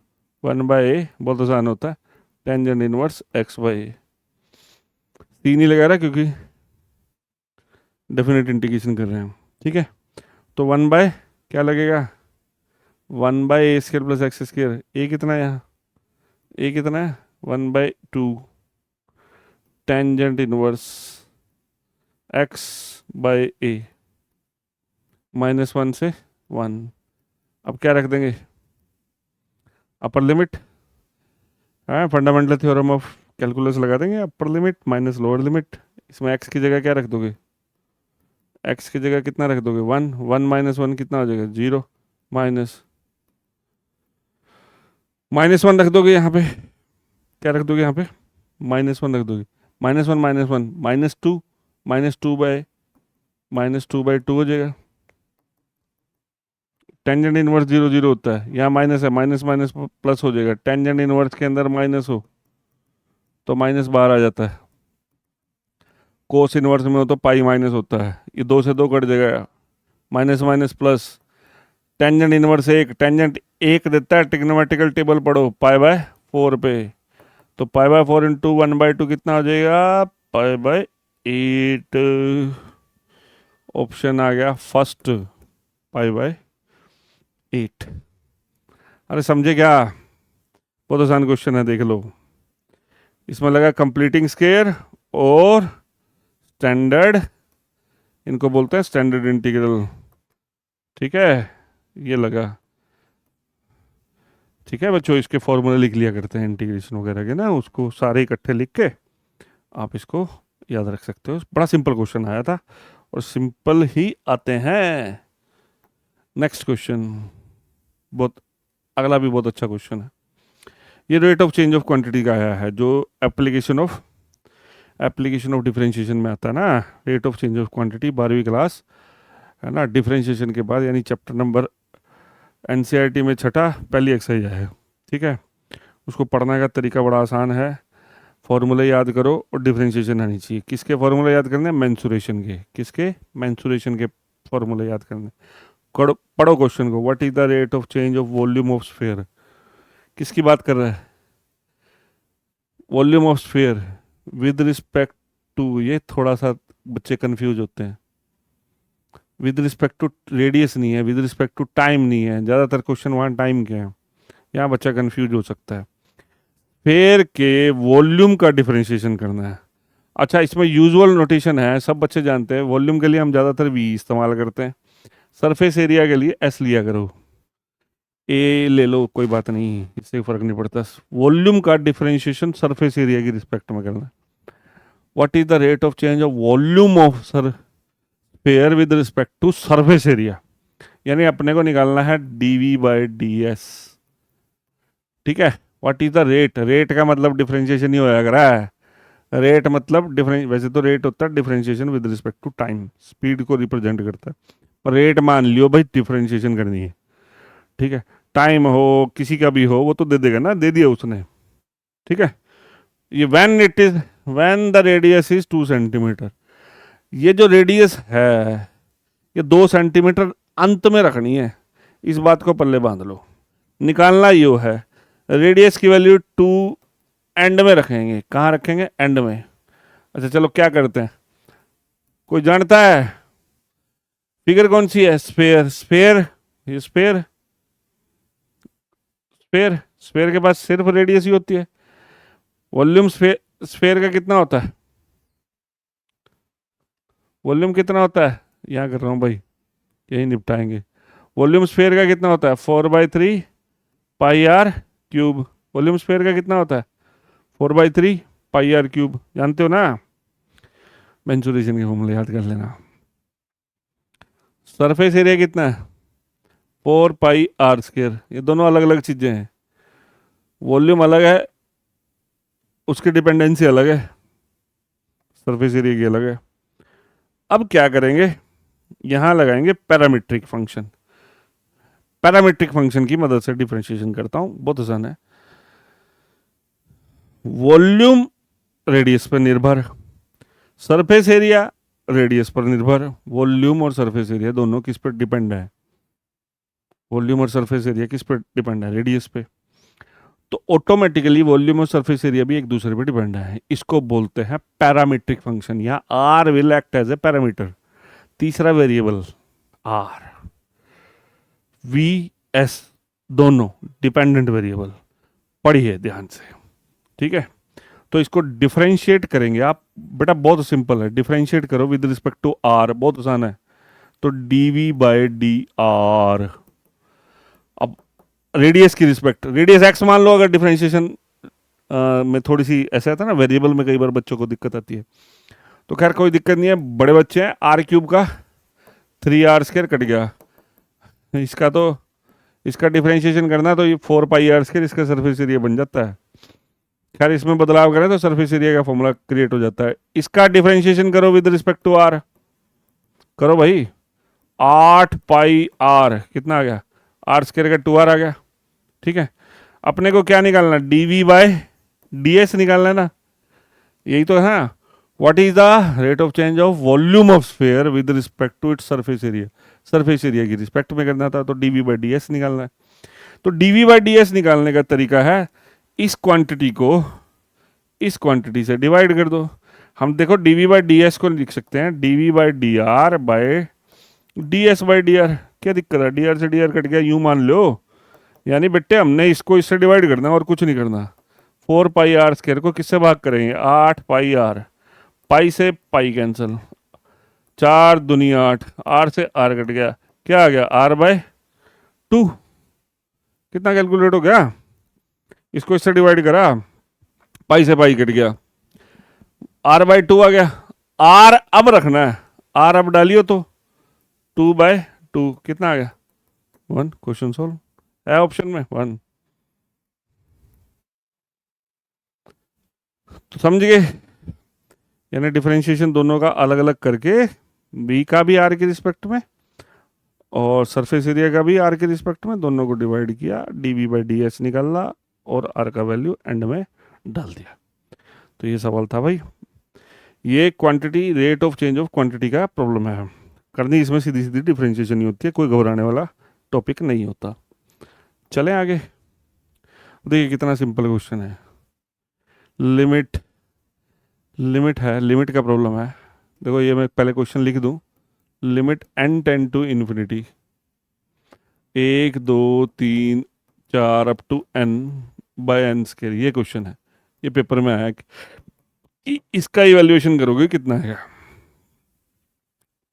1/a बहुत आसान होता है, टेंजेंट इनवर्स x/a। तीन ही लगा रहा क्योंकि डेफिनेट इंटीग्रेशन कर रहे हैं हम, ठीक है। तो 1 बाय क्या लगेगा, 1/a² प्लस x²। ए कितना है यहाँ, ए कितना है 1/2 टेंजेंट इनवर्स x/a, -1 से 1। अब क्या रख देंगे, अपर लिमिट, हाँ फंडामेंटल थ्योरम ऑफ कैलकुलस लगा देंगे, upper limit minus lower limit. इसमें x की जगह क्या रख दोगे, x की जगह कितना रख दोगे 1, 1 - 1 कितना हो जाएगा 0, -1 रख दोगे यहाँ पे, क्या रख दोगे यहाँ पे -1 रख दोगे, -1 - 1 -2, -2/2 हो जाएगा। टेंजेंट इनवर्स 0 0 होता है, यहाँ माइनस है, माइनस माइनस प्लस हो जाएगा, टेंजेंट इनवर्स के अंदर माइनस हो तो माइनस बाहर आ जाता है, कोस इनवर्स में हो तो पाई माइनस होता है, ये 2 से 2 कट जाएगा, minus minus plus. Tangent inverse 1, tangent 1 देता है, ट्रिग्नोमेट्रिकल टेबल पढ़ो π/4 पे, तो π/4 इंटू 1/2 कितना हो जाएगा π/8। ऑप्शन आ गया फर्स्ट π/8। अरे समझे क्या, बहुत आसान क्वेश्चन है, देख लो। इसमें लगा कंप्लीटिंग स्क्वायर और स्टैंडर्ड, इनको बोलते हैं स्टैंडर्ड इंटीग्रल, ठीक है, ये लगा, ठीक है बच्चों। इसके फॉर्मूले लिख लिया करते हैं इंटीग्रेशन वगैरह के ना, उसको सारे इकट्ठे लिख के आप इसको याद रख सकते हो। बड़ा सिंपल क्वेश्चन आया था और सिंपल ही आते हैं। नेक्स्ट क्वेश्चन, बहुत अगला भी बहुत अच्छा क्वेश्चन है। ये rate of change of quantity का आया है, जो एप्लीकेशन ऑफ डिफरेंशिएशन में आता है ना, rate of change of quantity 12वीं क्लास है ना, डिफरेंशिएशन के बाद, यानी चैप्टर नंबर एनसीईआरटी में छठा पहली एक्सरसाइज है, ठीक है। उसको पढ़ने का तरीका बड़ा आसान है, फॉर्मूले याद करो और डिफरेंशिएशन आनी चाहिए। किसके फॉर्मूले याद करने हैं, मेंसुरेशन के, किसके, मेंसुरेशन के फॉर्मूले याद करने। पढ़ो क्वेश्चन को, what is the rate of change of volume of sphere, किसकी बात कर रहा है, volume of sphere with respect to, ये थोड़ा सा बच्चे कंफ्यूज होते हैं, विद रिस्पेक्ट टू रेडियस नहीं है, विद रिस्पेक्ट टू टाइम नहीं है, ज़्यादातर क्वेश्चन वहाँ टाइम के हैं, यहाँ बच्चा कंफ्यूज हो सकता है। स्फीयर के वॉल्यूम का डिफरेंशिएशन करना है। अच्छा, इसमें यूजुअल नोटेशन है, सब बच्चे जानते हैं, वॉल्यूम के लिए हम ज़्यादातर v इस्तेमाल करते हैं, सरफेस एरिया के लिए s लिया करो, a ले लो कोई बात नहीं, इससे फर्क नहीं पड़ता। वॉल्यूम का डिफरेंशिएशन सरफेस एरिया की रिस्पेक्ट में करना है। What is the rate of change of volume of sphere with respect to surface area, यानी अपने को निकालना है dv/ds, ठीक है। What is the rate, rate का मतलब डिफरेंशिएशन ही होया करा है, रेट मतलब डिफरेंस, वैसे तो रेट होता है differentiation with respect to time, speed को रिप्रेजेंट करता है, पर रेट मान लियो भाई डिफरेंशिएशन करनी है, ठीक है। टाइम हो किसी का भी हो वो तो दे देगा ना, दे दिया उसने, ठीक है। ये when the radius is 2 centimetre, ये जो रेडियस है ये 2 सेंटीमीटर अंत में रखनी है, इस बात को पल्ले बांध लो। निकालना यो है, रेडियस की वैल्यू 2 एंड में रखेंगे, कहाँ रखेंगे, एंड में। अच्छा चलो क्या करते हैं, कोई जानता है फिगर कौन सी है, स्फीयर, स्फीयर, ये स्फीयर, स्फीयर, स्फीयर के पास सिर्फ रेडियस ही होती है। वॉल्यूम स्फीयर का कितना होता है, वॉल्यूम कितना होता है, यहाँ कर रहा हूँ भाई, यही निपटाएंगे। वॉल्यूम स्फीयर का कितना होता है 4/3 πr³। वॉल्यूम स्फीयर का कितना होता है 4/3 πr³, जानते हो ना, मेंसुरेशन के फॉर्मूले याद कर लेना। सरफेस एरिया कितना है 4πr²। ये दोनों अलग अलग चीज़ें हैं, वॉल्यूम अलग है, उसकी डिपेंडेंसी अलग है, सरफेस एरिया की अलग है। अब क्या करेंगे, यहाँ लगाएंगे पैरामीट्रिक फंक्शन। पैरामीट्रिक फंक्शन की मदद से डिफरेंशिएशन करता हूँ, बहुत आसान है। वॉल्यूम रेडियस पर निर्भर, सरफेस एरिया रेडियस पर निर्भर। वॉल्यूम और सरफेस एरिया दोनों किस पर डिपेंड है? वॉल्यूम और सरफेस एरिया किस पर डिपेंड है? रेडियस पे। तो ऑटोमेटिकली वॉल्यूम और सरफेस एरिया भी एक दूसरे पर डिपेंड है। इसको बोलते हैं पैरामीट्रिक फंक्शन, या r will act as a parameter. तीसरा वेरिएबल आर, वी एस दोनों डिपेंडेंट वेरिएबल, पढ़िए ध्यान से, ठीक है। तो इसको डिफरेंशिएट करेंगे आप, बेटा बहुत सिंपल है, डिफरेंशिएट करो विद रिस्पेक्ट टू आर, बहुत आसान है। तो dv बाय डी आर। अब रेडियस की रिस्पेक्ट, रेडियस एक्स मान लो, अगर डिफरेंशिएशन में थोड़ी सी ऐसा आता है ना, वेरिएबल में कई बार बच्चों को दिक्कत आती है, तो खैर कोई दिक्कत नहीं है, बड़े बच्चे हैं। r³ का 3r² कट गया, इसका तो इसका डिफरेंशिएशन करना तो ये 4πr², इसका सरफेस एरिया बन जाता है। खैर इसमें बदलाव करें तो सरफेस एरिया का फॉर्मूला क्रिएट हो जाता है। इसका डिफरेंशिएशन करो विद रिस्पेक्ट टू आर, करो भाई, 8πr कितना आ गया, r² का 2r आ गया, ठीक है। अपने को क्या निकालना, dv बाय ds निकालना है ना, यही तो है। What is the rate of change of volume of sphere with respect to its surface area, surface area की रिस्पेक्ट में करना था, तो dv बाय ds निकालना है। तो dv बाय ds निकालने का तरीका है, इस क्वांटिटी को इस क्वांटिटी से डिवाइड कर दो। हम देखो dv बाय ds को लिख सकते हैं dv by dr by ds by dr। क्या दिक्कत है, dr से dr कट गया, यूं मान लो, यानी बेटे हमने इसको इससे डिवाइड करना और कुछ नहीं करना। 4πr² को किससे भाग करेंगे, 8πr, पाई से पाई कैंसिल, 4 दूनी 8, r से r कट गया, क्या आ गया, r/2। कितना कैलकुलेट हो गया, इसको इससे डिवाइड करा, पाई से पाई कट गया, r/2 आ गया। r अब रखना है, r अब डालियो तो 2/2 कितना आ गया, 1। क्वेश्चन सोल्व है, ऑप्शन में 1। तो समझ गए, यानी डिफरेंशिएशन दोनों का अलग अलग करके, b का भी r के रिस्पेक्ट में और सरफेस एरिया का भी r के रिस्पेक्ट में, दोनों को डिवाइड किया, dv बाई ds निकाला और r का वैल्यू एंड में डाल दिया। तो ये सवाल था भाई, ये quantity, rate of change of quantity का प्रॉब्लम है करनी, इसमें सीधी सीधी डिफरेंशिएशन नहीं होती है, कोई घबराने वाला टॉपिक नहीं होता। चलें आगे, देखिए कितना सिंपल क्वेश्चन है। लिमिट है, लिमिट का प्रॉब्लम है। देखो ये मैं पहले क्वेश्चन लिख दूं, limit n tend to infinity 1 2 3 4 up to n by n², ये क्वेश्चन है, ये पेपर में आया कि इसका इवैल्यूएशन करोगे कितना है,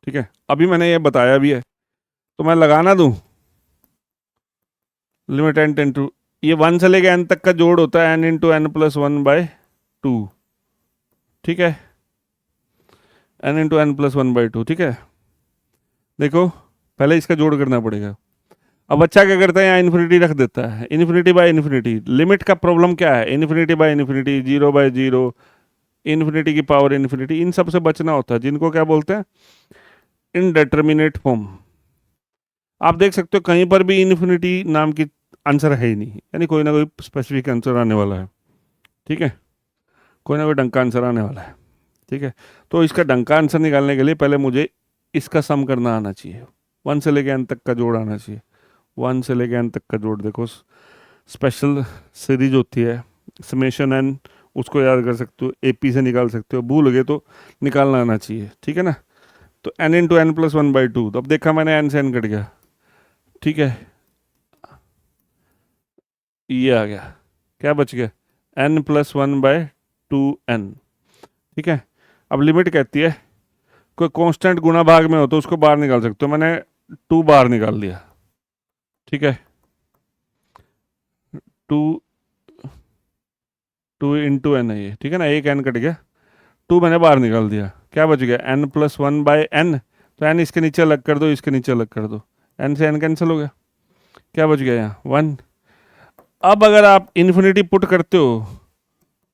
ठीक है। अभी मैंने ये बताया भी है, तो मैं लगाना दूं, लिमिट n टेंड टू, ये 1 से लेके n तक का जोड़ होता है, n इंटू n प्लस 1/2, ठीक है, n इंटू n प्लस 1/2, ठीक है। देखो पहले इसका जोड़ करना पड़ेगा। अब बच्चा क्या करता है, यहाँ इन्फिनिटी रख देता है, इन्फिनिटी बाय इन्फिनिटी। लिमिट का प्रॉब्लम क्या है, इन्फिनिटी बाय इन्फिनिटी, 0/0, इन्फिनिटी की पावर इन्फिनिटी, इन सब से बचना होता है, जिनको क्या बोलते हैं, इनडेटर्मिनेट फॉर्म। आप देख सकते हो कहीं पर भी इन्फिनिटी नाम की आंसर है ही नहीं, यानी कोई ना कोई स्पेसिफिक आंसर आने वाला है, ठीक है, कोई ना कोई डंका आंसर आने वाला है, ठीक है। तो इसका डंका आंसर निकालने के लिए पहले मुझे इसका सम करना आना चाहिए, 1 से लेके n तक का जोड़ आना चाहिए। 1 से लेके n तक का जोड़, देखो स्पेशल सीरीज होती है, समेशन n, उसको याद कर सकते हो, AP से निकाल सकते हो, भूल गए तो निकालना आना चाहिए, ठीक है ना। तो n इंटू n प्लस 1/2, तो अब देखा मैंने n से n कट गया, ठीक है, ये आ गया, क्या बच गया, n प्लस 1/2n, ठीक है। अब लिमिट कहती है कोई कांस्टेंट गुणा भाग में हो तो उसको बाहर निकाल सकते हो, मैंने 2 बाहर निकाल दिया, ठीक है, 2 इंटू n है ये, ठीक है ना, एक n कट गया, 2 मैंने बाहर निकाल दिया, क्या बच गया, n प्लस 1/n, तो n इसके नीचे अलग कर दो, इसके नीचे अलग कर दो, n से n कैंसिल हो गया, क्या बच गया यहाँ 1। अब अगर आप इन्फिनिटी पुट करते हो,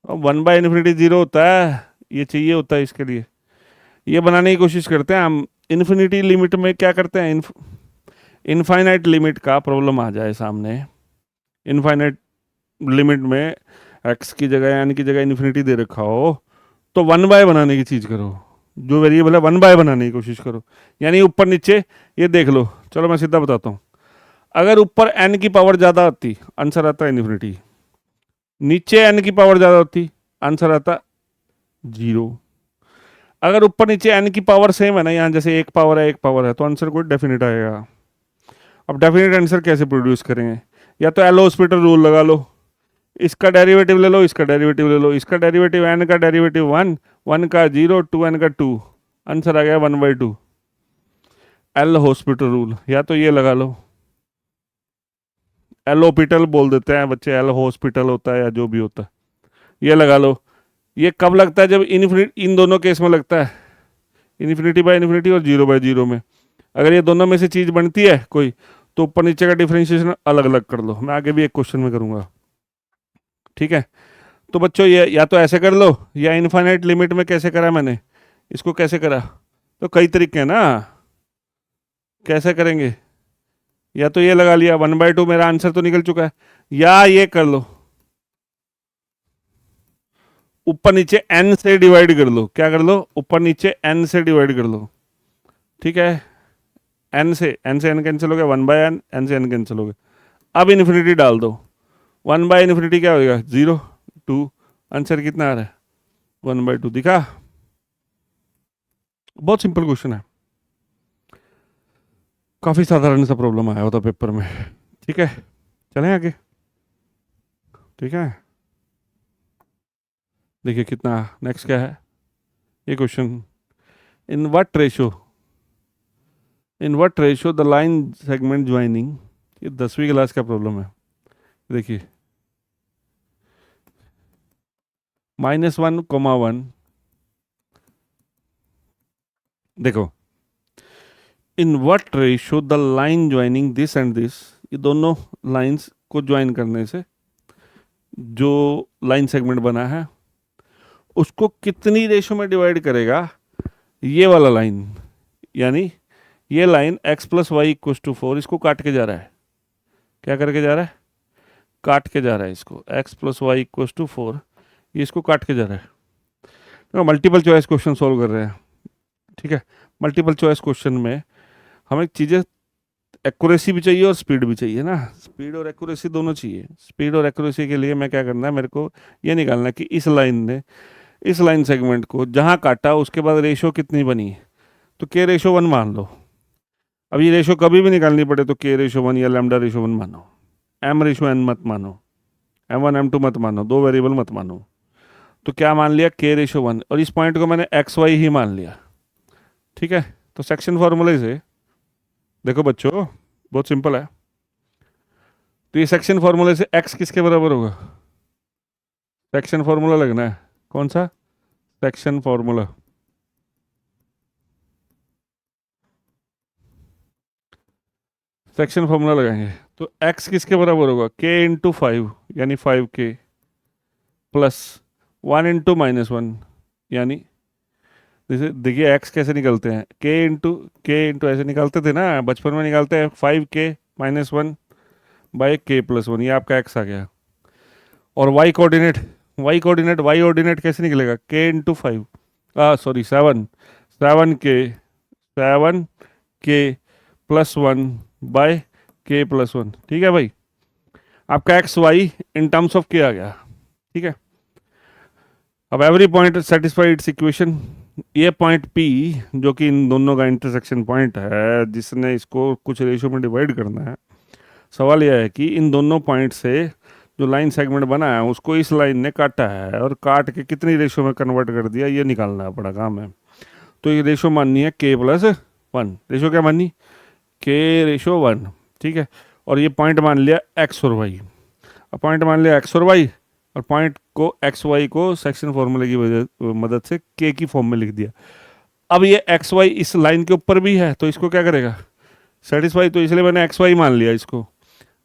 अब 1/∞ 0 होता है, ये चाहिए होता है इसके लिए, ये बनाने की कोशिश करते हैं हम। इन्फिनिटी लिमिट में क्या करते हैं, इनफाइनाइट लिमिट का प्रॉब्लम आ जाए सामने, इनफाइनाइट लिमिट में एक्स की जगह एन की जगह इन्फिनिटी दे रखा हो, तो 1/, बनाने की चीज़ करो, जो वेरिएबल है 1/, बनाने की कोशिश करो, यानी ऊपर नीचे ये देख लो। चलो मैं सीधा बताता हूँ, अगर ऊपर एन की पावर ज़्यादा होती आंसर आता है इन्फिनिटी, नीचे एन की पावर ज़्यादा होती आंसर आता 0। अगर ऊपर नीचे एन की पावर सेम है ना, यहाँ जैसे एक पावर है तो आंसर कोई डेफिनेट आएगा। अब डेफिनेट आंसर कैसे प्रोड्यूस करेंगे, या तो एल हॉस्पिटल रूल लगा लो, इसका डेरिवेटिव ले लो, इसका डेरिवेटिव ले लो, इसका डेरिवेटिव एन का डेरिवेटिव 1, 1 का 0, 2n का 2, आंसर आ गया 1/2। एल हॉस्पिटल रूल, या तो ये लगा लो, एल हॉस्पिटल बोल देते हैं बच्चे, एल हॉस्पिटल होता है या जो भी होता है, ये लगा लो। ये कब लगता है, जब इन्फिनिटी, इन दोनों केस में लगता है, इन्फिनिटी/इन्फिनिटी और 0/0 में। अगर ये दोनों में से चीज़ बनती है कोई, तो ऊपर नीचे का डिफरेंशिएशन अलग अलग कर लो, मैं आगे भी एक क्वेश्चन में करूँगा, ठीक है। तो बच्चों ये या तो ऐसे कर लो, या इनफाइनाइट लिमिट में कैसे करा मैंने, इसको कैसे करा, तो कई तरीके हैं ना, कैसे करेंगे, या तो ये लगा लिया 1/2, मेरा आंसर तो निकल चुका है, या ये कर लो, ऊपर नीचे n से डिवाइड कर लो, क्या कर लो, ऊपर नीचे n से डिवाइड कर लो, ठीक है। n से n कैंसिल हो गया, 1/n, n से n कैंसिल हो गया। अब इन्फिनिटी डाल दो, 1/∞ क्या होगा 0, 2, आंसर कितना आ रहा है 1/2। दिखा, बहुत सिंपल क्वेश्चन है, काफी साधारण सा प्रॉब्लम आया होता पेपर में, ठीक है। चलें आगे, ठीक है। देखिए कितना, नेक्स्ट क्या है ये question, in what ratio the line segment joining, ये 10वीं क्लास का प्रॉब्लम है। देखिए -1, 1, देखो in what ratio the line joining this and this, ये दोनों लाइंस को ज्वाइन करने से जो लाइन सेगमेंट बना है उसको कितनी रेशो में डिवाइड करेगा ये वाला लाइन, यानी ये लाइन x+y=4, इसको काट के जा रहा है, क्या करके जा रहा है, काट के जा रहा है इसको, x+y=4, ये इसको काट के जा रहा है। तो मल्टीपल चॉइस क्वेश्चन सॉल्व कर रहे हैं, ठीक है। मल्टीपल चॉइस क्वेश्चन में हमें चीज़ें, एक्यूरेसी भी चाहिए और स्पीड भी चाहिए ना, स्पीड और एक्यूरेसी दोनों चाहिए। स्पीड और एक्यूरेसी के लिए मैं क्या करना है, मेरे को ये निकालना है कि इस लाइन ने इस लाइन सेगमेंट को जहाँ काटा उसके बाद रेशो कितनी बनी, तो k/1 मान लो। अब ये रेशो कभी भी निकालनी पड़े तो k/1 या λ/1 मानो, m/n मत मानो, m1 m2 मत मानो, दो वेरिएबल मत मानो। तो क्या मान लिया, k/1, और इस पॉइंट को मैंने xy ही मान लिया, ठीक है। तो सेक्शन फॉर्मूले से देखो बच्चों, बहुत सिंपल है। तो ये सेक्शन फॉर्मूले से x किसके बराबर होगा, सेक्शन फॉर्मूला लगना है, कौन सा, सेक्शन फॉर्मूला, सेक्शन फॉर्मूला लगाएंगे। तो x किसके बराबर होगा, k × 5 यानी 5k प्लस 1 × -1, यानी जैसे देखिए x कैसे निकलते हैं, k × ऐसे निकालते थे ना बचपन में, निकालते हैं 5k - 1/k+1, ये आपका x आ गया। और y ऑर्डिनेट कैसे निकलेगा, k × 5, सॉरी 7k + 1/k+1, ठीक है भाई। आपका x y in terms of k आ गया, ठीक है। अब every point satisfied its equation, ये पॉइंट P जो कि इन दोनों का इंटरसेक्शन पॉइंट है, जिसने इसको कुछ रेशो में डिवाइड करना है। सवाल यह है कि इन दोनों पॉइंट से जो लाइन सेगमेंट बना है उसको इस लाइन ने काटा है, और काट के कितनी रेशो में कन्वर्ट कर दिया, ये निकालना बड़ा काम है। तो ये रेशो माननी है k+1, रेशो क्या माननी, k/1, ठीक है। और ये पॉइंट मान लिया x और y, अब पॉइंट मान लिया x और y, और पॉइंट को xy को सेक्शन फॉर्मूले की मदद से k की फॉर्म में लिख दिया। अब ये xy इस लाइन के ऊपर भी है, तो इसको क्या करेगा, सेटिस्फाई, तो इसलिए मैंने xy मान लिया इसको।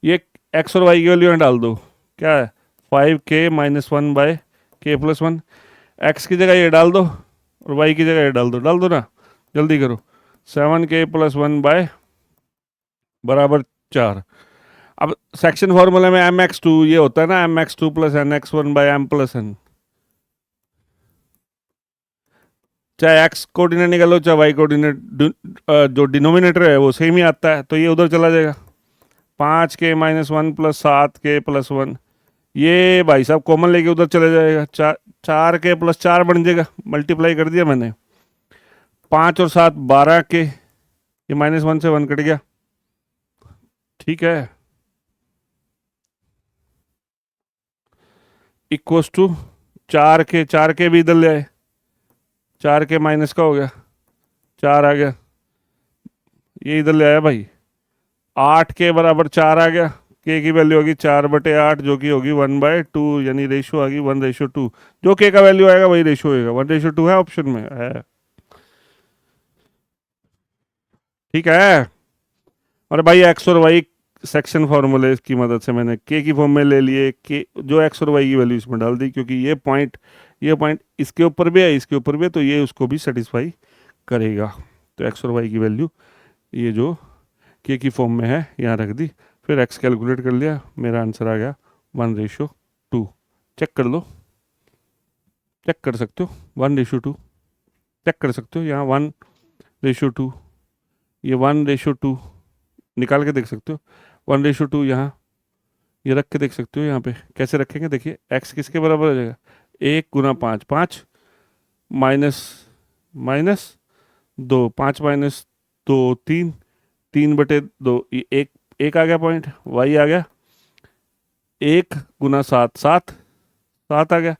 ये एक्स और वाई की वैल्यू में डाल दो, क्या है 5k-1/k+1। एक्स की जगह ये डाल दो और वाई की जगह ये डाल दो ना, जल्दी करो। 7k+1 बराबर 4। अब सेक्शन फॉर्मूला में mx2 ये होता है ना, mx2 + nx1/m+n। चाहे x कोऑर्डिनेट निकालो चाहे y कोऑर्डिनेट, जो डिनोमिनेटर है वो सेम ही आता है, तो ये उधर चला जाएगा। 5k-1 + 7k+1, ये भाई साहब कॉमन लेके उधर चले जाएगा। 4k+4 बन जाएगा, मल्टीप्लाई कर दिया मैंने। 5 और 7 12k, ये -1 से 1 कट गया, ठीक है। इक्वस टू 4k भी इधर ले आए, 4k माइनस का हो गया, 4 आ गया, ये इधर ले आया भाई। 8k बराबर 4 आ गया, k की वैल्यू होगी 4/8 जो कि होगी 1/2, यानी रेशियो आ गई 1:2। जो k का वैल्यू आएगा वही रेशियो होएगा, 1:2 है ऑप्शन में है, ठीक है। और भाई एक्स और वाई सेक्शन फार्मूले की मदद से मैंने के की फॉर्म में ले लिए, के जो एक्स और वाई की वैल्यू इसमें डाल दी, क्योंकि ये पॉइंट इसके ऊपर भी है इसके ऊपर भी है, तो ये उसको भी सेटिस्फाई करेगा। तो एक्स और वाई की वैल्यू ये जो के की फॉर्म में है यहाँ रख दी, फिर एक्स कैलकुलेट कर लिया, मेरा आंसर आ गया 1:2। चेक कर लो, चेक कर सकते हो 1:2, चेक कर सकते हो यहाँ 1:2, ये 1:2 निकाल के देख सकते हो। 1:2 यहाँ ये रख के देख सकते हो। यहाँ पे कैसे रखेंगे, देखिए एक्स किसके बराबर हो जाएगा, 1 × 5, 5 माइनस माइनस 2, 5 माइनस 2 3, 3/2, ये एक आ गया पॉइंट, वाई आ गया 1 × 7, 7 7 आ गया,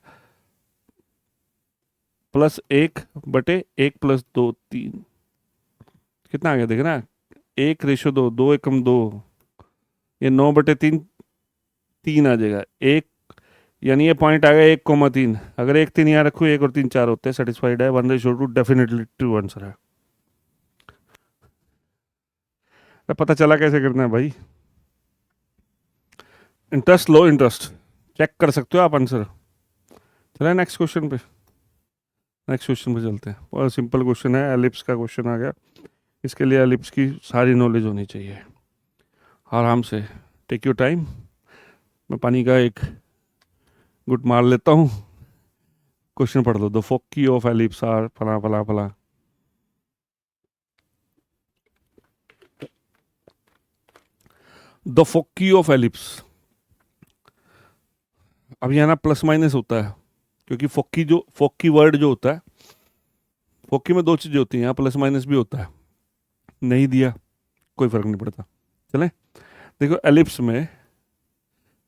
+1/1 + 2 3, कितना आ गया देख ना, 1:2, 2 एकम 2, ये 9/3 3 आ जाएगा, एक यानी ये पॉइंट आ गया 1,3। अगर 1 3 यहाँ रखूँ, 1 और 3 4 होते हैं, सेटिस्फाइड है, 1:2 डेफिनेटली ट्रू आंसर है। तो पता चला कैसे करना है भाई, इंटरेस्ट लो, इंटरेस्ट चेक कर सकते हो आप आंसर। चले नेक्स्ट क्वेश्चन पे, नेक्स्ट क्वेश्चन पे चलते हैं। बहुत सिंपल क्वेश्चन है, एलिप्स का क्वेश्चन आ गया। इसके लिए एलिप्स की सारी नॉलेज होनी चाहिए, आराम से, टेक योर टाइम। मैं पानी का एक गुट मार लेता हूँ, क्वेश्चन पढ़ दो। The foci of ellipse are फला फला फला। द फोकी ऑफ एलिप्स, अब यहाँ ना प्लस माइनस होता है, क्योंकि फोकी वर्ड जो होता है, फोकी में 2 चीज़ें होती हैं, यहाँ प्लस माइनस भी होता है। नहीं दिया कोई फर्क नहीं पड़ता। चलें, देखो एलिप्स में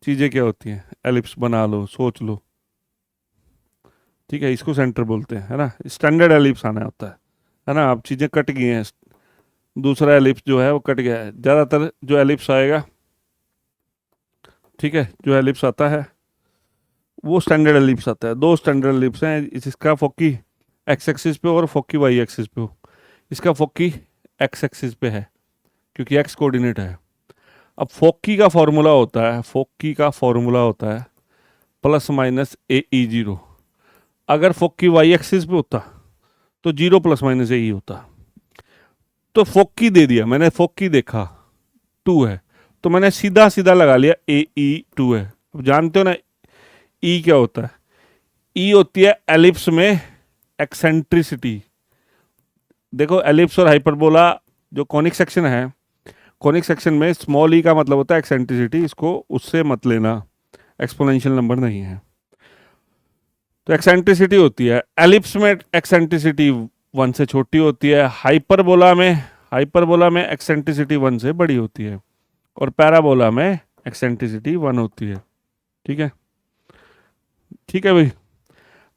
चीज़ें क्या होती हैं, एलिप्स बना लो, सोच लो, ठीक है, इसको सेंटर बोलते हैं, है ना। स्टैंडर्ड एलिप्स आना होता है ना। अब चीज़ें कट गई हैं, दूसरा एलिप्स जो है वो कट गया है। ज़्यादातर जो एलिप्स आएगा, ठीक है, जो एलिप्स आता है वो स्टैंडर्ड एलिप्स आता है। 2 स्टैंडर्ड एलिप्स हैं, इसका फोकी एक्स एक्सिस पे और फोकी वाई एक्सिस पे हो। इसका फोकी एक्स एक्सिस पे है क्योंकि एक्स कोऑर्डिनेट है। अब फोकी का फॉर्मूला होता है, फोकी का फॉर्मूला होता है ±AE0। अगर फोकी वाई एक्सिस पे होता तो 0 ± AE होता। तो फोकी दे दिया मैंने, फोकी देखा 2 है, तो मैंने सीधा सीधा लगा लिया AE2 है। अब जानते हो ना ई क्या होता है, ई होती है एलिप्स में एक्सेंट्रिसिटी। देखो एलिप्स और हाइपरबोला जो कॉनिक सेक्शन है, कॉनिक सेक्शन में स्मॉल ई का मतलब होता है एक्सेंट्रिसिटी, इसको उससे मत लेना, एक्सपोनेंशियल नंबर नहीं है। तो एक्सेंट्रिसिटी होती है एलिप्स में, एक्सेंट्रिसिटी 1 से छोटी होती है। हाइपरबोला में एक्सेंट्रिसिटी 1 से बड़ी होती है, और पैराबोला में एक्सेंट्रिसिटी 1 होती है। ठीक है, ठीक है भाई।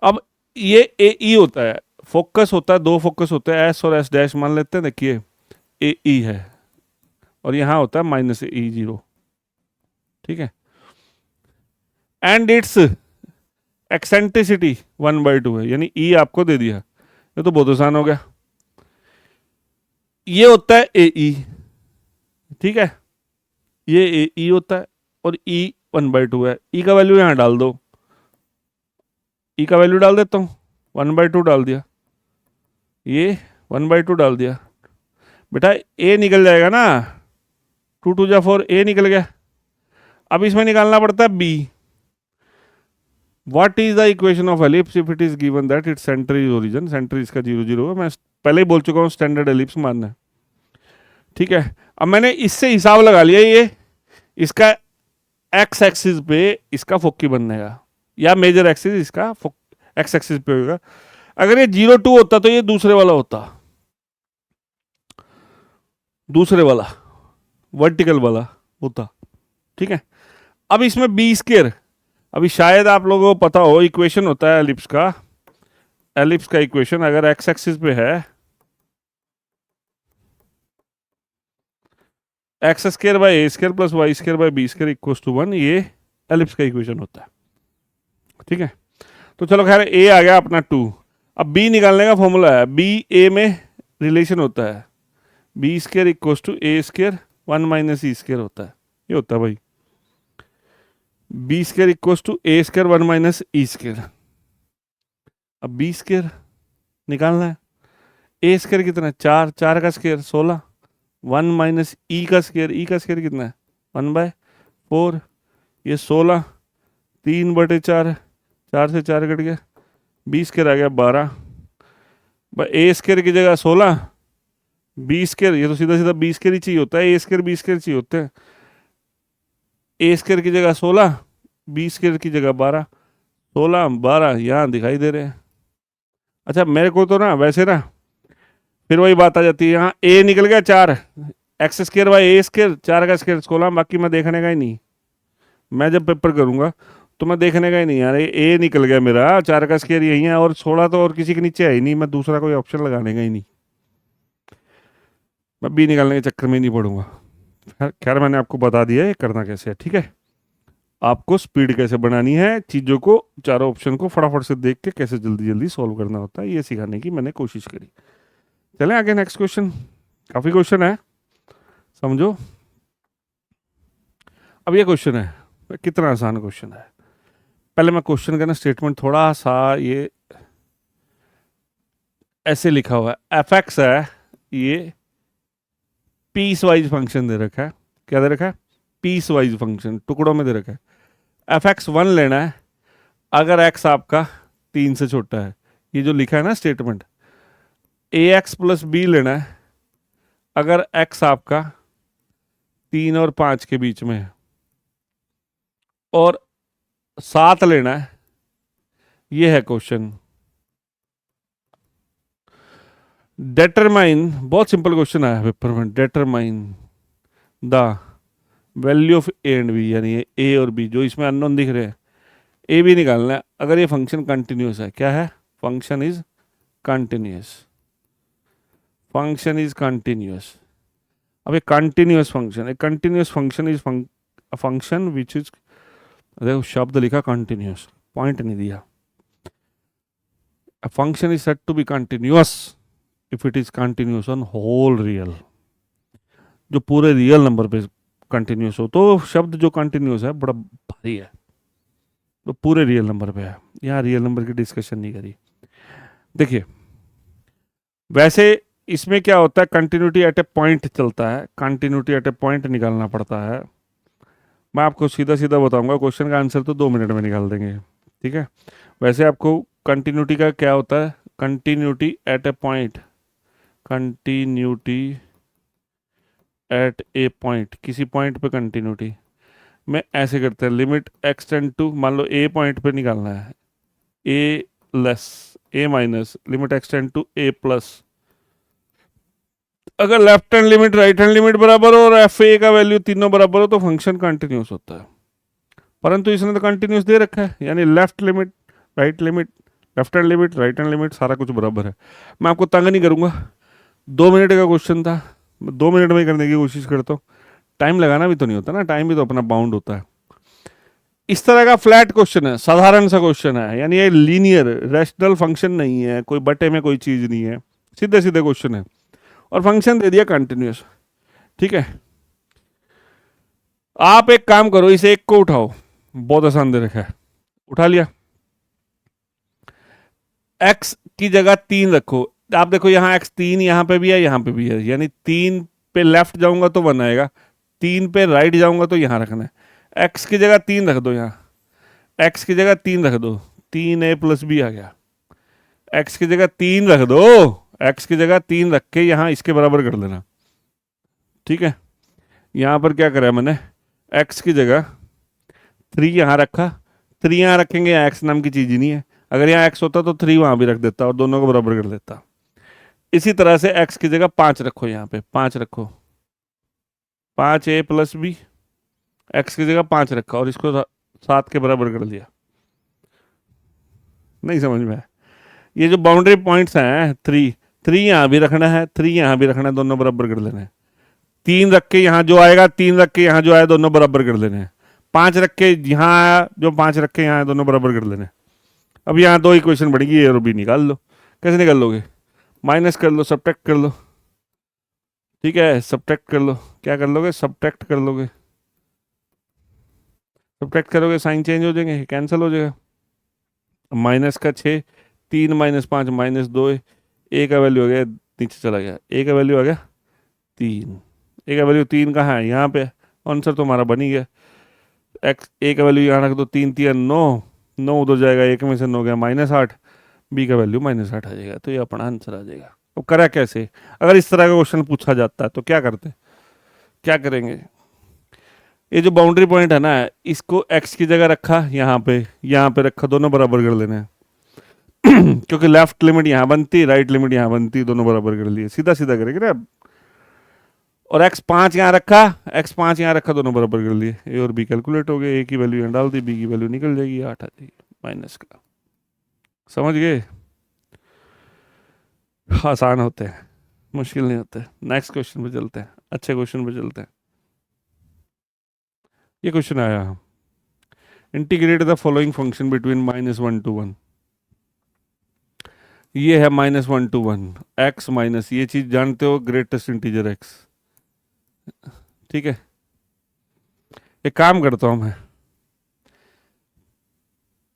अब ये ए ई होता है, फोकस होता है, 2 फोकस होते हैं, एस और एस डैश मान लेते हैं। देखिए ए ई है और यहाँ होता है -AE0, ठीक है। एंड इट्स एक्सेंट्रिसिटी 1/2 है, यानी ई आपको दे दिया, ये तो बहुत आसान हो गया। ये होता है ए ई, ठीक है, ये ई होता है और ई 1/2 है। ई का वैल्यू यहाँ डाल दो, ई का वैल्यू डाल देता हूँ, 1/2 डाल दिया, ये 1/2 डाल दिया। बेटा ए निकल जाएगा ना, 2 2 जा 4, ए निकल गया। अब इसमें निकालना पड़ता है b. What is the equation of ellipse if it is given that its centre is origin, centre इसका 0 0 है। मैं पहले ही बोल चुका हूँ स्टैंडर्ड एलिप्स मानना है, ठीक है। अब मैंने इससे हिसाब लगा लिया, ये इसका एक्स एक्सिस पे इसका फोकी बनने का, या मेजर एक्सिस इसका एक्स एक्सिस पे होगा। अगर ये 0 2 होता तो ये दूसरे वाला होता, दूसरे वाला वर्टिकल वाला होता, ठीक है। अब इसमें बी स्क्वायर, अभी शायद आप लोगों को पता हो इक्वेशन होता है एलिप्स का, एलिप्स का इक्वेशन अगर एक्स एक्सिस पे है x square by a square plus y square by b square equals to 1, ये एलिप्स का इक्वेशन होता है, ठीक है। तो चलो खैर ए आ गया अपना 2। अब बी निकालने का फॉर्मूला है, बी ए में रिलेशन होता है, b square equals to a square 1 minus e square होता है, ये होता है भाई, b square equals to a square 1 minus e square. अब बी स्क्वायर निकालना है, ए स्क्वायर कितना है 4, 4 का स्क्वायर 16, 1 माइनस ई का स्क्वायर, ई का स्क्वायर कितना है 1/4, ये 16, 3/4, 4 से 4 कट गया, बी स्क्वायर आ गया 12, ए स्क्वायर की जगह 16, बी स्क्वायर, ये तो सीधा सीधा बी स्क्वायर ही चाहिए होता है, ए स्क्वायर बी स्क्वायर चाहिए होते हैं, ए स्क्वायर की जगह 16, बी स्क्वायर की जगह 12, 16 12 यहाँ दिखाई दे रहे हैं। अच्छा मेरे को तो ना वैसे ना फिर वही बात आ जाती है, यहाँ ए निकल गया 4, x square by a square, 4 का स्क्वायर 16, बाकी मैं देखने का ही नहीं, मैं जब पेपर करूँगा तो मैं देखने का ही नहीं यार, ए निकल गया मेरा, 4 का स्क्वायर यही है और 16 तो और किसी के नीचे है ही नहीं, मैं दूसरा कोई ऑप्शन लगाने का ही नहीं, मैं बी निकालने के चक्कर में नहीं पड़ूंगा। खैर मैंने आपको बता दिया है करना कैसे है, ठीक है। आपको स्पीड कैसे बनानी है, चीज़ों को चारों ऑप्शन को फटाफट से देख के कैसे जल्दी जल्दी सॉल्व करना होता है, ये सिखाने की मैंने कोशिश करी। चलें आगे नेक्स्ट क्वेश्चन, काफ़ी क्वेश्चन है समझो। अब ये क्वेश्चन है, कितना आसान क्वेश्चन है, पहले मैं क्वेश्चन का ना स्टेटमेंट थोड़ा सा, ये ऐसे लिखा हुआ है, एफ एक्स है, ये पीस वाइज फंक्शन दे रखा है, क्या दे रखा है पीस वाइज फंक्शन, टुकड़ों में दे रखा है। एफ एक्स 1 लेना है अगर एक्स आपका 3 से छोटा है, ये जो लिखा है ना स्टेटमेंट, ए एक्स प्लस बी लेना है अगर एक्स आपका 3 और 5 के बीच में है, और 7 लेना है, ये है क्वेश्चन। डेटरमाइन, बहुत सिंपल क्वेश्चन आया पेपर में, determine the value of a and b, यानी ए और बी जो इसमें अननोन दिख रहे हैं, ए बी निकालना है अगर ये फंक्शन कंटिन्यूस है। क्या है, function is continuous, function is continuous. अब ये continuous function, a continuous function is function which is, देखो शब्द लिखा कंटिन्यूस, पॉइंट नहीं दिया। A function is said to be continuous if it is continuous on whole real, जो पूरे real number पे कंटिन्यूस हो, तो शब्द जो कंटिन्यूस है बड़ा भारी है, तो पूरे रियल नंबर पे है, यहाँ रियल नंबर की डिस्कशन नहीं करी। देखिए वैसे इसमें क्या होता है, कंटिन्यूटी एट ए पॉइंट चलता है, कंटिन्यूटी एट ए पॉइंट निकालना पड़ता है। मैं आपको सीधा सीधा बताऊंगा, क्वेश्चन का आंसर तो 2 मिनट में निकाल देंगे, ठीक है। वैसे आपको कंटिन्यूटी का क्या होता है, continuity at A point, continuity at A point, किसी पॉइंट पे कंटिन्यूटी में ऐसे करते हैं, लिमिट एक्सटेंड टू, मान लो ए पॉइंट पे निकालना है, A less A minus, limit X tends to A plus, अगर left hand limit right hand limit बराबर हो और एफ ए का वैल्यू तीनों बराबर हो तो फंक्शन कंटिन्यूस होता है। परंतु इसने तो कंटिन्यूस दे रखा है, यानी left limit right limit, left hand limit right hand limit सारा कुछ बराबर है। मैं आपको तंग नहीं करूंगा, 2 मिनट का क्वेश्चन था, 2 मिनट में ही करने की कोशिश करता हूँ, टाइम लगाना भी तो नहीं होता ना, टाइम भी तो अपना बाउंड होता है। इस तरह का फ्लैट क्वेश्चन है, साधारण सा क्वेश्चन है, यानी ये लीनियर रैशनल फंक्शन नहीं है, कोई बटे में कोई चीज़ नहीं है, सीधे सीधे क्वेश्चन है, और फंक्शन दे दिया कंटिन्यूस, ठीक है। आप एक काम करो, इसे एक को उठाओ, बहुत आसान दे रखा है, उठा लिया। x की जगह 3 रखो। आप देखो यहाँ x3 यहाँ पे भी है, यहाँ पे भी है, यानी 3 पे लेफ्ट जाऊंगा तो 1 आएगा, 3 पे राइट जाऊंगा तो यहाँ रखना है। x की जगह 3 रख दो, यहाँ x की जगह 3 रख दो, 3a प्लस b आ गया। x की जगह 3 रख दो, x की जगह 3 रख के यहाँ इसके बराबर कर देना। ठीक है, यहाँ पर क्या करा मैंने, x की जगह 3 यहाँ रखा, 3 यहाँ रखेंगे, यहाँ x नाम की चीज़ ही नहीं है। अगर यहाँ x होता तो 3 वहाँ भी रख देता और दोनों को बराबर कर देता। इसी तरह से x की जगह 5 रखो, यहाँ पे 5 रखो, 5a प्लस b, x की जगह 5 रखा और इसको 7 के बराबर कर दिया। नहीं समझ में आया? ये जो बाउंड्री पॉइंट्स हैं, 3 यहाँ भी रखना है, 3 यहाँ भी रखना है, दोनों बराबर कर लेने हैं। 3 रख के यहाँ जो आएगा, 3 रख के यहाँ जो आया, दोनों बराबर कर लेने हैं। 5 रख के यहाँ आया, जो 5 रख के यहाँ आया, दोनों बराबर कर लेने हैं। अब यहाँ 2 इक्वेशन बढ़ेगी, ए और बी निकाल लो। कैसे निकाल लोगे? माइनस कर लो, सब्ट्रैक्ट कर लो। ठीक है, सब्ट्रैक्ट कर लो। क्या कर लोगे? सब्ट्रैक्ट कर लोगे। सब्ट्रैक्ट करोगे साइन चेंज हो जाएंगे, कैंसिल हो जाएगा। माइनस का 6, 3 माइनस 5 माइनस 2, ए का वैल्यू हो गया, नीचे चला गया, ए का वैल्यू आ गया 3। ए का वैल्यू 3 कहाँ है? यहाँ पे। आंसर तो हमारा बन ही गया। एक्स ए का वैल्यू यहाँ रख दो, 3 3 9, 9 उधर जाएगा, एक में से 9 गया -8, बी का वैल्यू -8 आ जाएगा। तो ये अपना आंसर आ जाएगा। अब करा कैसे? अगर इस तरह का क्वेश्चन पूछा जाता है तो क्या करते, क्या करेंगे? ये जो बाउंड्री पॉइंट है ना, इसको x की जगह रखा, यहाँ पे रखा, दोनों बराबर कर लेने हैं। क्योंकि लेफ्ट लिमिट यहाँ बनती, राइट लिमिट यहाँ बनती, दोनों बराबर कर लिए, सीधा सीधा करेंगे ना। और x5 यहाँ रखा, x5 यहाँ रखा, दोनों बराबर कर लिए, ए और बी कैलकुलेट हो गए। ए की वैल्यू यहाँ डाल दी, बी की वैल्यू निकल जाएगी, 8 आ जाएगी माइनस का। समझ गए? आसान होते हैं, मुश्किल नहीं होते। नेक्स्ट क्वेश्चन पे चलते हैं, अच्छे क्वेश्चन पे चलते हैं। ये क्वेश्चन आया, integrate the following function between -1 to 1। ये है -1 to 1, x माइनस, ये चीज जानते हो, ग्रेटेस्ट इंटीजर x। ठीक है, एक काम करता हूं मैं,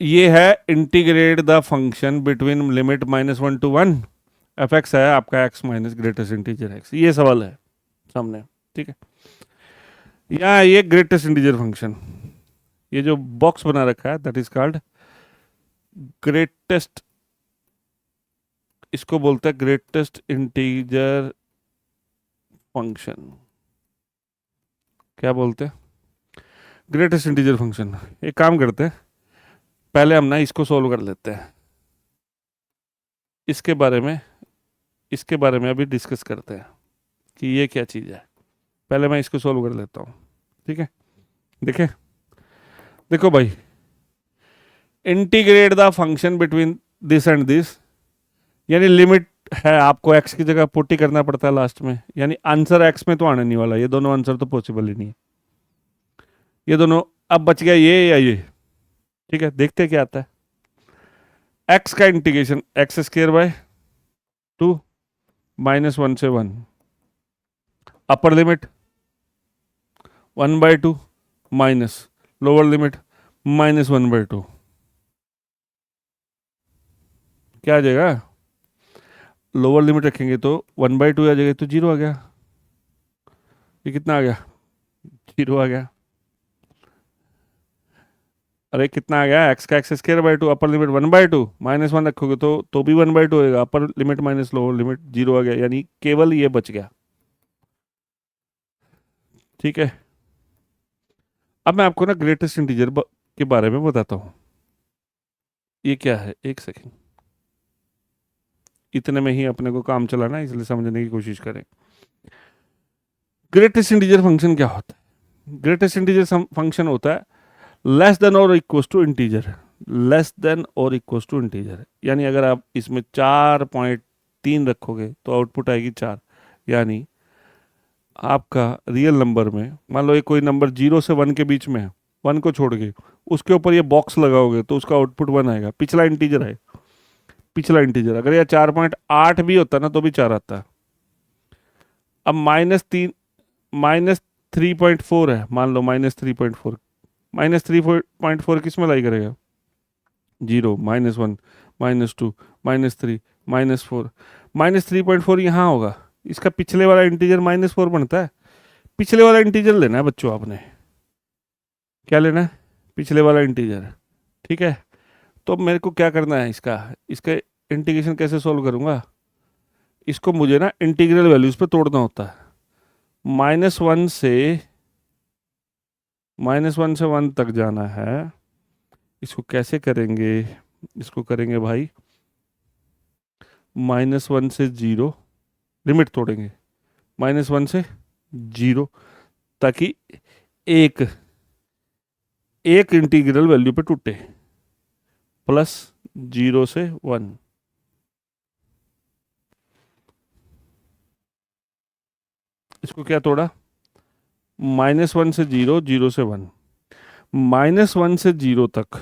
ये है integrate the function between limit -1 to 1 F x है आपका x minus greatest integer x। ये सवाल है सामने। ठीक है, यहाँ ये ग्रेटेस्ट इंटीजर फंक्शन, ये जो बॉक्स बना रखा है दैट इज कॉल्ड ग्रेटेस्ट, इसको बोलते हैं ग्रेटेस्ट इंटीजर फंक्शन। क्या बोलते हैं? Greatest integer function. एक काम करते हैं, पहले हम ना इसको सोल्व कर लेते हैं, इसके बारे में अभी डिस्कस करते हैं कि ये क्या चीज़ है। पहले मैं इसको सोल्व कर लेता हूँ। ठीक है, देखें, देखो भाई, integrate the function between this and this, यानी लिमिट है, आपको x की जगह पुट ही करना पड़ता है लास्ट में, यानी आंसर x में तो आने नहीं वाला, ये दोनों आंसर तो पॉसिबल ही नहीं है, ये दोनों। अब बच गया ये या ये। ठीक है, देखते हैं क्या आता है। x का इंटीग्रेशन x²/2 -1 से 1, upper limit 1/2 minus lower limit -1/2, क्या आ जाएगा? लोअर लिमिट रखेंगे तो 1/2 आ जाएगा, तो 0 आ गया। ये कितना आ गया? 0 आ गया। अरे कितना आ गया? x का x²/2, अपर लिमिट 1/2, -1 रखोगे तो भी 1/2 होएगा, upper limit minus lower limit 0 आ गया, यानी केवल ये बच गया। ठीक है, अब मैं आपको ना ग्रेटेस्ट इंटीजर के बारे में बताता हूँ। ये क्या है, एक सेकेंड, इतने में ही अपने को काम चलाना है, इसलिए समझने की कोशिश करें। ग्रेटेस्ट इंटीजर फंक्शन क्या होता है? ग्रेटेस्ट इंटीजर फंक्शन होता है लेस देन और equals to integer, less than और इक्वल्स टू इंटीजर। यानी अगर आप इसमें 4.3 रखोगे तो आउटपुट आएगी 4, यानी आपका रियल नंबर में, मान लो ये कोई नंबर 0 से 1 के बीच में है, 1 को छोड़ के उसके ऊपर ये बॉक्स लगाओगे तो उसका आउटपुट 1 आएगा, पिछला इंटीजर है, पिछला इंटीजर। अगर यह 4.8 भी होता ना तो भी 4 आता है। अब -3 3.4 है, मान लो -3.4, -3.4 किस में लाई करेगा? 0, -1, -2, -3, -4, -3.4 यहाँ होगा। इसका पिछले वाला इंटीजर -4 बनता है। पिछले वाला इंटीजर लेना है बच्चों आपने। क्या लेना है? पिछले वाला इंटीजर। ठीक है, तो मेरे को क्या करना है, इसका इसका इंटीग्रेशन कैसे सॉल्व करूंगा? इसको मुझे ना इंटीग्रल वैल्यूज पे तोड़ना होता है। -1 से -1 तक जाना है। इसको कैसे करेंगे? इसको करेंगे भाई -1 से 0, लिमिट तोड़ेंगे -1 से 0, ताकि एक एक इंटीग्रल वैल्यू पे टूटे, +0 से 1। इसको क्या तोड़ा? -1 से 0, 0 से 1, -1 से 0 तक।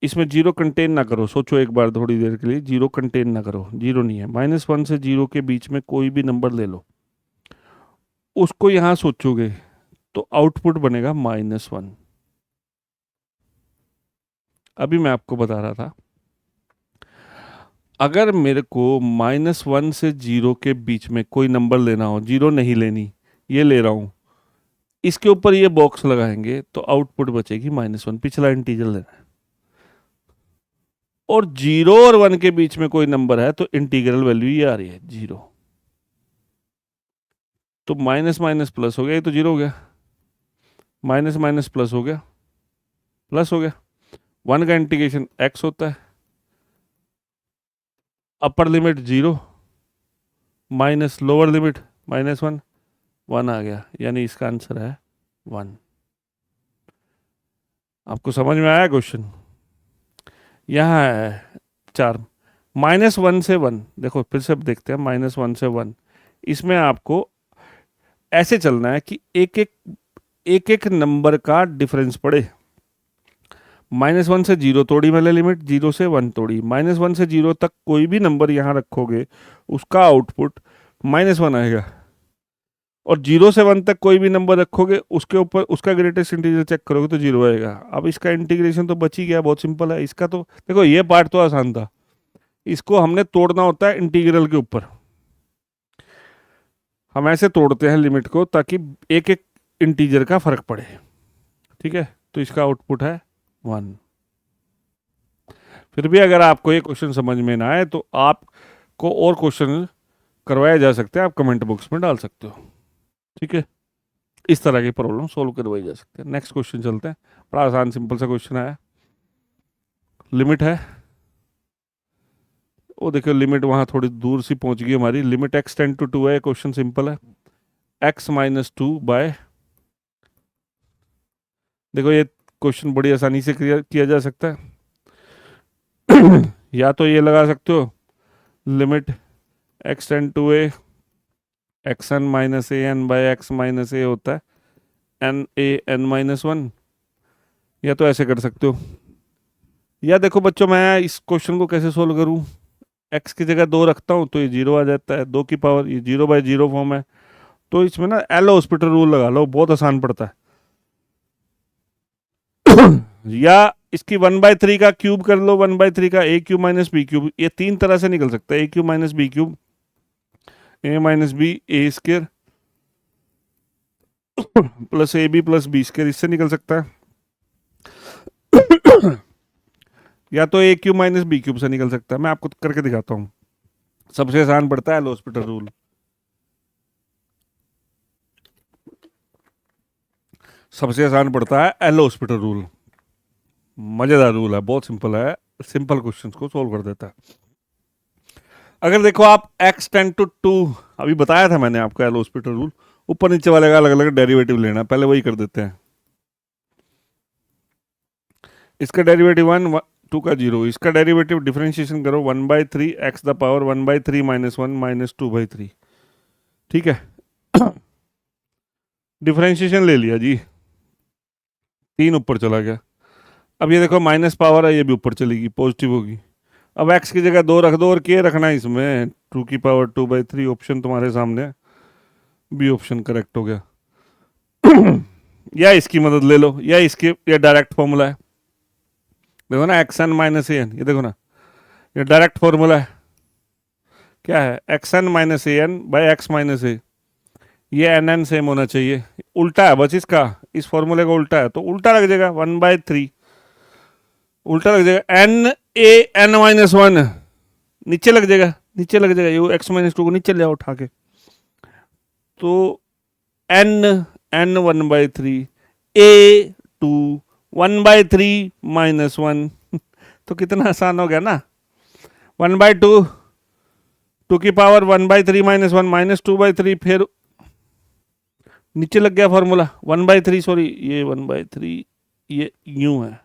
इसमें 0 कंटेन ना करो, सोचो एक बार थोड़ी देर के लिए, 0 कंटेन ना करो, 0 नहीं है। -1 से 0 के बीच में कोई भी नंबर ले लो, उसको यहां सोचोगे तो आउटपुट बनेगा -1। अभी मैं आपको बता रहा था, अगर मेरे को -1 से 0 के बीच में कोई नंबर लेना हो, 0 नहीं लेनी, ये ले रहा हूं, इसके ऊपर ये बॉक्स लगाएंगे तो आउटपुट बचेगी -1, पिछला इंटीजर लेना है। और 0 और 1 के बीच में कोई नंबर है तो इंटीग्रल वैल्यू ये आ रही है 0। तो माइनस माइनस प्लस हो गया, ये तो 0 हो गया, माइनस माइनस प्लस हो गया, प्लस हो गया। 1 का इंटीग्रेशन x होता है, upper limit 0 minus lower limit -1, 1 आ गया, यानी इसका आंसर है 1। आपको समझ में आया क्वेश्चन? यहाँ है 4, -1 से 1, देखो फिर से देखते हैं, -1 से 1, इसमें आपको ऐसे चलना है कि एक नंबर का डिफरेंस पड़े। -1 से 0 तोड़ी मैंने लिमिट, 0 से 1 तोड़ी, -1 से 0 तक कोई भी नंबर यहाँ रखोगे उसका आउटपुट -1 आएगा, और 0 से 1 तक कोई भी नंबर रखोगे उसके ऊपर उसका ग्रेटेस्ट इंटीजर चेक करोगे तो 0 आएगा। अब इसका इंटीग्रेशन तो बच ही गया, बहुत सिंपल है। इसका तो देखो ये पार्ट तो आसान था, इसको हमने तोड़ना होता है इंटीग्रल के ऊपर। हम ऐसे तोड़ते हैं लिमिट को ताकि एक एक इंटीजर का फर्क पड़े। ठीक है, तो इसका आउटपुट है 1। फिर भी अगर आपको ये क्वेश्चन समझ में ना आए तो आपको और क्वेश्चन करवाए जा सकते हैं, आप कमेंट बॉक्स में डाल सकते हो। ठीक है, इस तरह की प्रॉब्लम सोल्व करवाई जा सकती है। नेक्स्ट क्वेश्चन चलते हैं, बड़ा आसान सिंपल सा क्वेश्चन आया। लिमिट है, वो देखो लिमिट वहां थोड़ी दूर सी पहुंच गई हमारी, लिमिट x टेंड टू 2 है। क्वेश्चन सिंपल है, x -2 बाय, देखो ये क्वेश्चन बड़ी आसानी से किया जा सकता है। या तो ये लगा सकते हो, limit x tend to a xn minus A N by x minus A होता है n a n -1, या तो ऐसे कर सकते हो। या देखो बच्चों, मैं इस क्वेश्चन को कैसे सोल्व करूं, x की जगह 2 रखता हूं तो ये 0 आ जाता है, 2 की पावर, ये 0/0 फॉर्म है, तो इसमें ना एल हॉस्पिटल रूल लगा लो, बहुत आसान पड़ता है। या इसकी 1/3 का क्यूब कर लो, 1/3 का a cube minus b cube, ये 3 तरह से निकल सकता है, a cube minus b cube, a minus b a square plus a b plus B square, इससे निकल सकता है। या तो a cube minus b cube से निकल सकता है। मैं आपको करके दिखाता हूं, सबसे आसान पड़ता है एल हॉस्पिटल रूल। सबसे आसान पड़ता है एल हॉस्पिटल रूल, मजेदार रूल है, बहुत सिंपल है, सिंपल क्वेश्चंस को सोल्व कर देता है। अगर देखो आप x टेंड टू 2, अभी बताया था मैंने आपको एल हॉस्पिटल रूल, ऊपर नीचे वाले का अलग अलग डेरिवेटिव लेना, पहले वही कर देते हैं। इसका डेरिवेटिव 1, 2 का 0, इसका डेरिवेटिव डिफरेंशिएशन करो 1/3 x द पावर 1/3 -1 -2/3। ठीक है, डिफरेंशिएशन ले लिया जी, 3 ऊपर चला गया। अब ये देखो माइनस पावर है, ये भी ऊपर चलेगी, पॉजिटिव होगी। अब x की जगह 2 रख दो, और क्या रखना है इसमें, 2 की पावर 2/3, ऑप्शन तुम्हारे सामने है। बी ऑप्शन करेक्ट हो गया। या इसकी मदद ले लो, या इसके, ये डायरेक्ट फॉर्मूला है, देखो ना, एक्स एन माइनस ए एन, ये देखो ना, ये डायरेक्ट फॉर्मूला है। क्या है? X n minus A n by x minus a, ये एन एन सेम होना चाहिए। उल्टा है बस इसका, इस फॉर्मूले का उल्टा है, तो उल्टा लग जाएगा 1/3, उल्टा लग जाएगा। N a n minus one नीचे लग जाएगा, नीचे लग जाएगा, ये एक्स माइनस टू को नीचे ले आओ उठा के, तो n n 1/3 a to 1/3 minus one. तो कितना आसान हो गया ना, 1/2 टू की पावर 1/3 माइनस वन माइनस 2/3, फिर नीचे लग गया फॉर्मूला 1/3, सॉरी ये 1/3, ये यूं है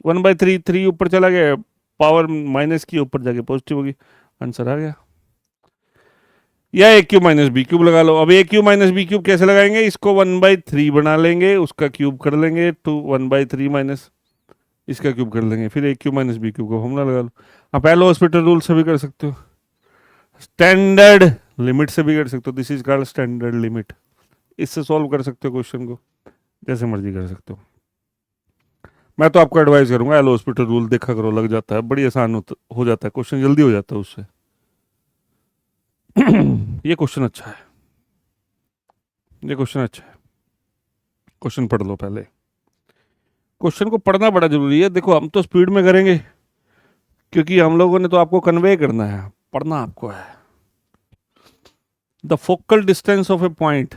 1/3, 3 ऊपर चला गया, पावर माइनस की ऊपर जाके पॉजिटिव होगी, आंसर आ गया। या ए क्यूब माइनस बी क्यूब लगा लो। अब ए क्यूब माइनस बी क्यूब कैसे लगाएंगे? इसको 1/3 बना लेंगे, उसका क्यूब कर लेंगे, टू 1/3 माइनस इसका क्यूब कर लेंगे, फिर ए क्यूब माइनस बी क्यूब का फॉर्मूला लगा लो। आप एल हॉस्पिटल रूल से भी कर सकते हो, स्टैंडर्ड लिमिट से भी कर सकते हो, this is called standard limit. इससे सॉल्व कर सकते हो क्वेश्चन को, जैसे मर्जी कर सकते हो। मैं तो आपको एडवाइस करूंगा एल हॉस्पिटल रूल देखा करो, लग जाता है, बड़ी आसान हो जाता है क्वेश्चन, जल्दी हो जाता है उससे। ये क्वेश्चन अच्छा है, ये क्वेश्चन अच्छा है, क्वेश्चन पढ़ लो पहले। क्वेश्चन को पढ़ना बड़ा जरूरी है। देखो हम तो स्पीड में करेंगे, क्योंकि हम लोगों ने तो आपको कन्वे करना है, पढ़ना आपको है। The focal distance of a point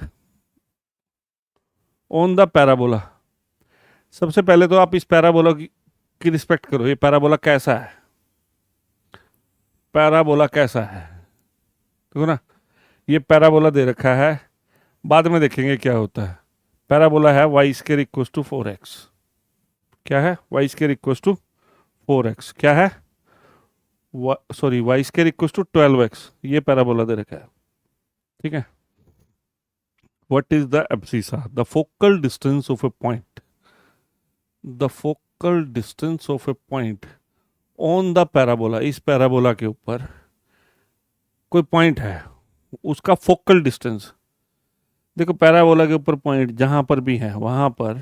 on the parabola. सबसे पहले तो आप इस पैराबोला की रिस्पेक्ट करो, ये पैराबोला कैसा है, पैराबोला कैसा है, देखो ना, ये पैराबोला दे रखा है, बाद में देखेंगे क्या होता है। पैराबोला है Y square equals to 4x, क्या है? Y square equals to 4x, क्या है? Sorry, y square equals to 12x, ये पैराबोला दे रखा है, ठीक है। What is the abscissa? The focal distance of a point, the focal distance of a point on the parabola, इस parabola के ऊपर कोई पॉइंट है, उसका फोकल डिस्टेंस। देखो पैराबोला के ऊपर पॉइंट जहां पर भी है वहां पर,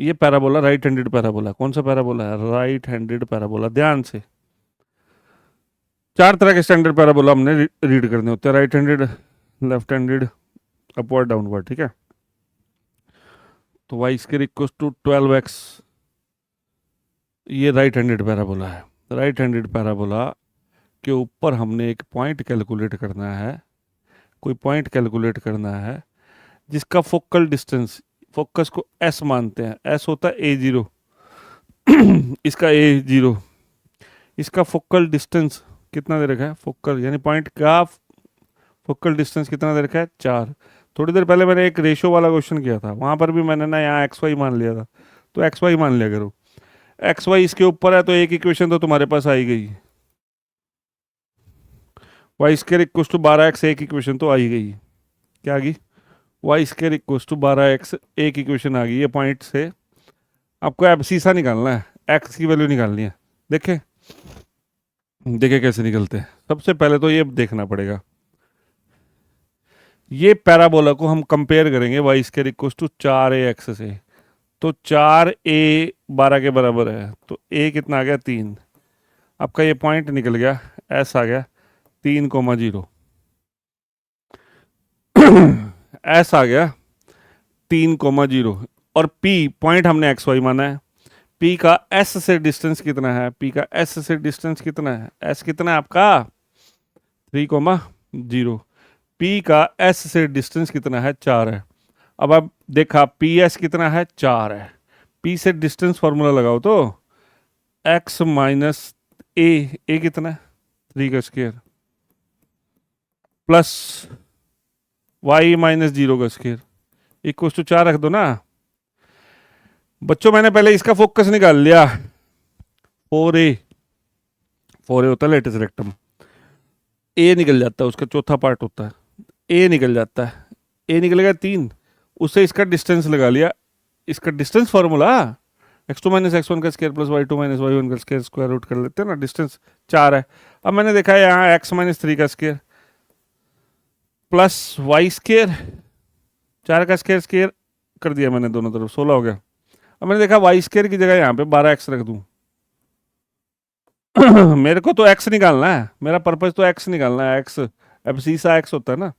ये पैराबोला राइट हैंडेड पैराबोला, कौन सा पैराबोला है? Right handed parabola. ध्यान से, चार तरह के स्टैंडर्ड पैराबोला हमने रीड करने होते हैं, right handed, left handed, upward, downward, ठीक है। तो y square equals to 12x, ये राइट हैंडेड पैराबोला है। राइट हैंडेड पैराबोला के ऊपर हमने एक पॉइंट कैलकुलेट करना है, कोई पॉइंट कैलकुलेट करना है जिसका फोकल डिस्टेंस, फोकस को s मानते हैं, s होता है a0, इसका a0, इसका फोकल डिस्टेंस कितना दे रखा है? फोकल यानी पॉइंट का फोकल डिस्टेंस कितना दे रखा है? 4। थोड़ी देर पहले मैंने एक रेशियो वाला क्वेश्चन किया था, वहां पर भी मैंने ना यहाँ एक्स वाई मान लिया था, तो एक्स वाई मान लिया करो। एक्स वाई इसके ऊपर है तो एक इक्वेशन तो तुम्हारे पास आई गई, Y square equals to 12x, एक इक्वेशन तो आई गई, क्या आ गई? Y square equals to 12x, एक इक्वेशन आ गई। ये पॉइंट से आपको एब्सिसा निकालना है, एक्स की वैल्यू निकालनी है। देखे देखे कैसे निकलते हैं? सबसे पहले तो ये देखना पड़ेगा, ये पैराबोला को हम कंपेयर करेंगे Y square equals to 4ax से, तो 4a 12 के बराबर है, तो a कितना आ गया? 3। आपका ये पॉइंट निकल गया, s आ गया 3,0, s आ गया 3,0, और p पॉइंट हमने एक्स वाई माना है, p का s से डिस्टेंस कितना है? p का s से डिस्टेंस कितना है? s कितना है आपका? 3,0। p का s से डिस्टेंस कितना है? 4 है। अब आप देखा ps कितना है? 4 है। p से डिस्टेंस फॉर्मूला लगाओ तो x माइनस a कितना है? 3 का स्क्वायर प्लस y माइनस 0 का स्क्वायर इक्वल टू 4 रख दो ना बच्चों। मैंने पहले इसका फोकस निकाल लिया, 4a होता है लेटेस्ट रेक्टम, a निकल जाता है, उसका चौथा पार्ट होता है, a निकल जाता है, a निकलेगा 3, उससे इसका डिस्टेंस लगा लिया, इसका distance formula x2 minus x1 का square plus y2 minus y1 का स्क्वायर, स्क्वायर रूट कर लेते हैं ना, डिस्टेंस 4 है। अब मैंने देखा है यहाँ x माइनस 3 का स्क्वायर, प्लस वाई स्केयर, 4 का स्केयर स्केयर कर दिया मैंने दोनों तरफ, 16 हो गया। अब मैंने देखा वाई स्केयर की जगह यहाँ पे 12x रख दूँ। मेरे को तो x निकालना है, मेरा पर्पज तो x निकालना है, x अब सीसा x होता है ना,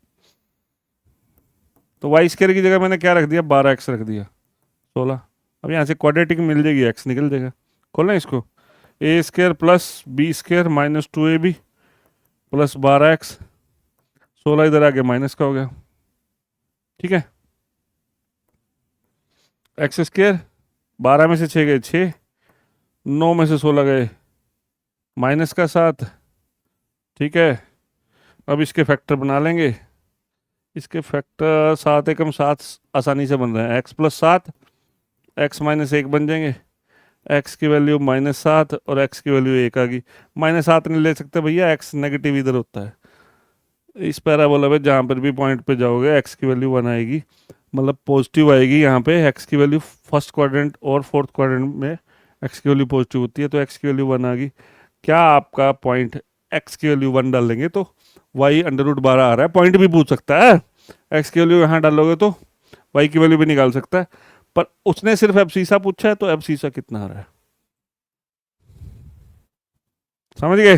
तो वाई स्केयर की जगह मैंने क्या रख दिया, 12x रख दिया, 16। अब यहाँ से क्वाड्रेटिक मिल जाएगी, x निकल जाएगा। खोलें इसको, a square plus b square minus 2ab plus 12x, 16 इधर आके माइनस का हो गया, ठीक है। एक्स स्केयर 12 में से 6 गए 6, 9 में से 16 गए माइनस का 7, ठीक है। अब इसके फैक्टर बना लेंगे, इसके फैक्टर 7 एकम 7 आसानी से बन रहे हैं, x प्लस 7 x माइनस 1 बन जाएंगे, x की वैल्यू -7 और x की वैल्यू 1 आ गई। -7 नहीं ले सकते भैया, x नेगेटिव इधर होता है इस पैराबोला में, जहाँ पर भी पॉइंट पे जाओगे x की वैल्यू 1 आएगी, मतलब पॉजिटिव आएगी। यहाँ पे x की वैल्यू फर्स्ट क्वाड्रेंट और फोर्थ क्वाड्रेंट में x की वैल्यू पॉजिटिव होती है, तो x की वैल्यू 1 आ गई। क्या आपका पॉइंट x की वैल्यू 1 डाल देंगे तो y √12 आ रहा है, पॉइंट भी पूछ सकता है, x की वैल्यू यहाँ डालोगे तो y की वैल्यू भी निकाल सकता है, पर उसने सिर्फ एब्सीसा पूछा है, तो एब्सीसा कितना आ रहा है, समझ गए।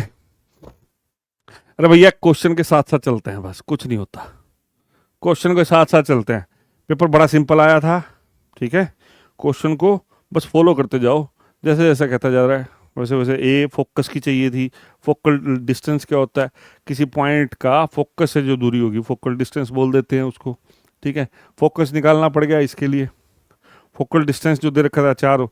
अरे भैया क्वेश्चन के साथ साथ चलते हैं, बस कुछ नहीं होता, क्वेश्चन के साथ साथ चलते हैं। पेपर बड़ा सिंपल आया था, ठीक है, क्वेश्चन को बस फॉलो करते जाओ, जैसे जैसे कहता जा रहा है वैसे वैसे। ए फोकस की चाहिए थी, फोकल डिस्टेंस क्या होता है, किसी पॉइंट का फोकस से जो दूरी होगी फोकल डिस्टेंस बोल देते हैं उसको, ठीक है। फोकस निकालना पड़ गया, इसके लिए फोकल डिस्टेंस जो दे रखा था 4,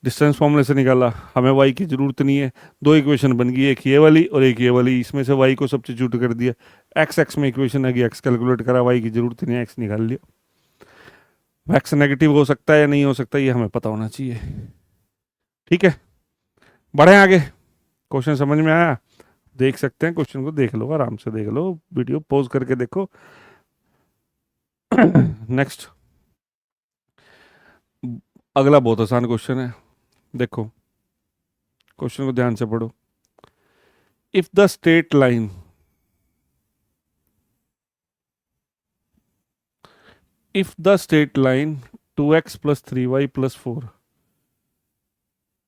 डिस्टेंस फॉर्मूले से निकाला, हमें वाई की ज़रूरत नहीं है, 2 इक्वेशन बन गई, एक ये वाली और एक ये वाली, इसमें से वाई को सब्स्टिट्यूट कर दिया, एक्स एक्स में इक्वेशन है कि एक्स कैलकुलेट करा, वाई की ज़रूरत नहीं है, एक्स निकाल लिया। एक्स नेगेटिव हो सकता है या नहीं हो सकता, ये हमें पता होना चाहिए, ठीक है। बढ़े आगे, क्वेश्चन समझ में आया, देख सकते हैं क्वेश्चन को, देख लो आराम से, देख लो वीडियो पॉज करके देखो। नेक्स्ट, अगला बहुत आसान क्वेश्चन है, देखो क्वेश्चन को ध्यान से पढ़ो। If the straight line if the straight line 2x plus 3y plus 4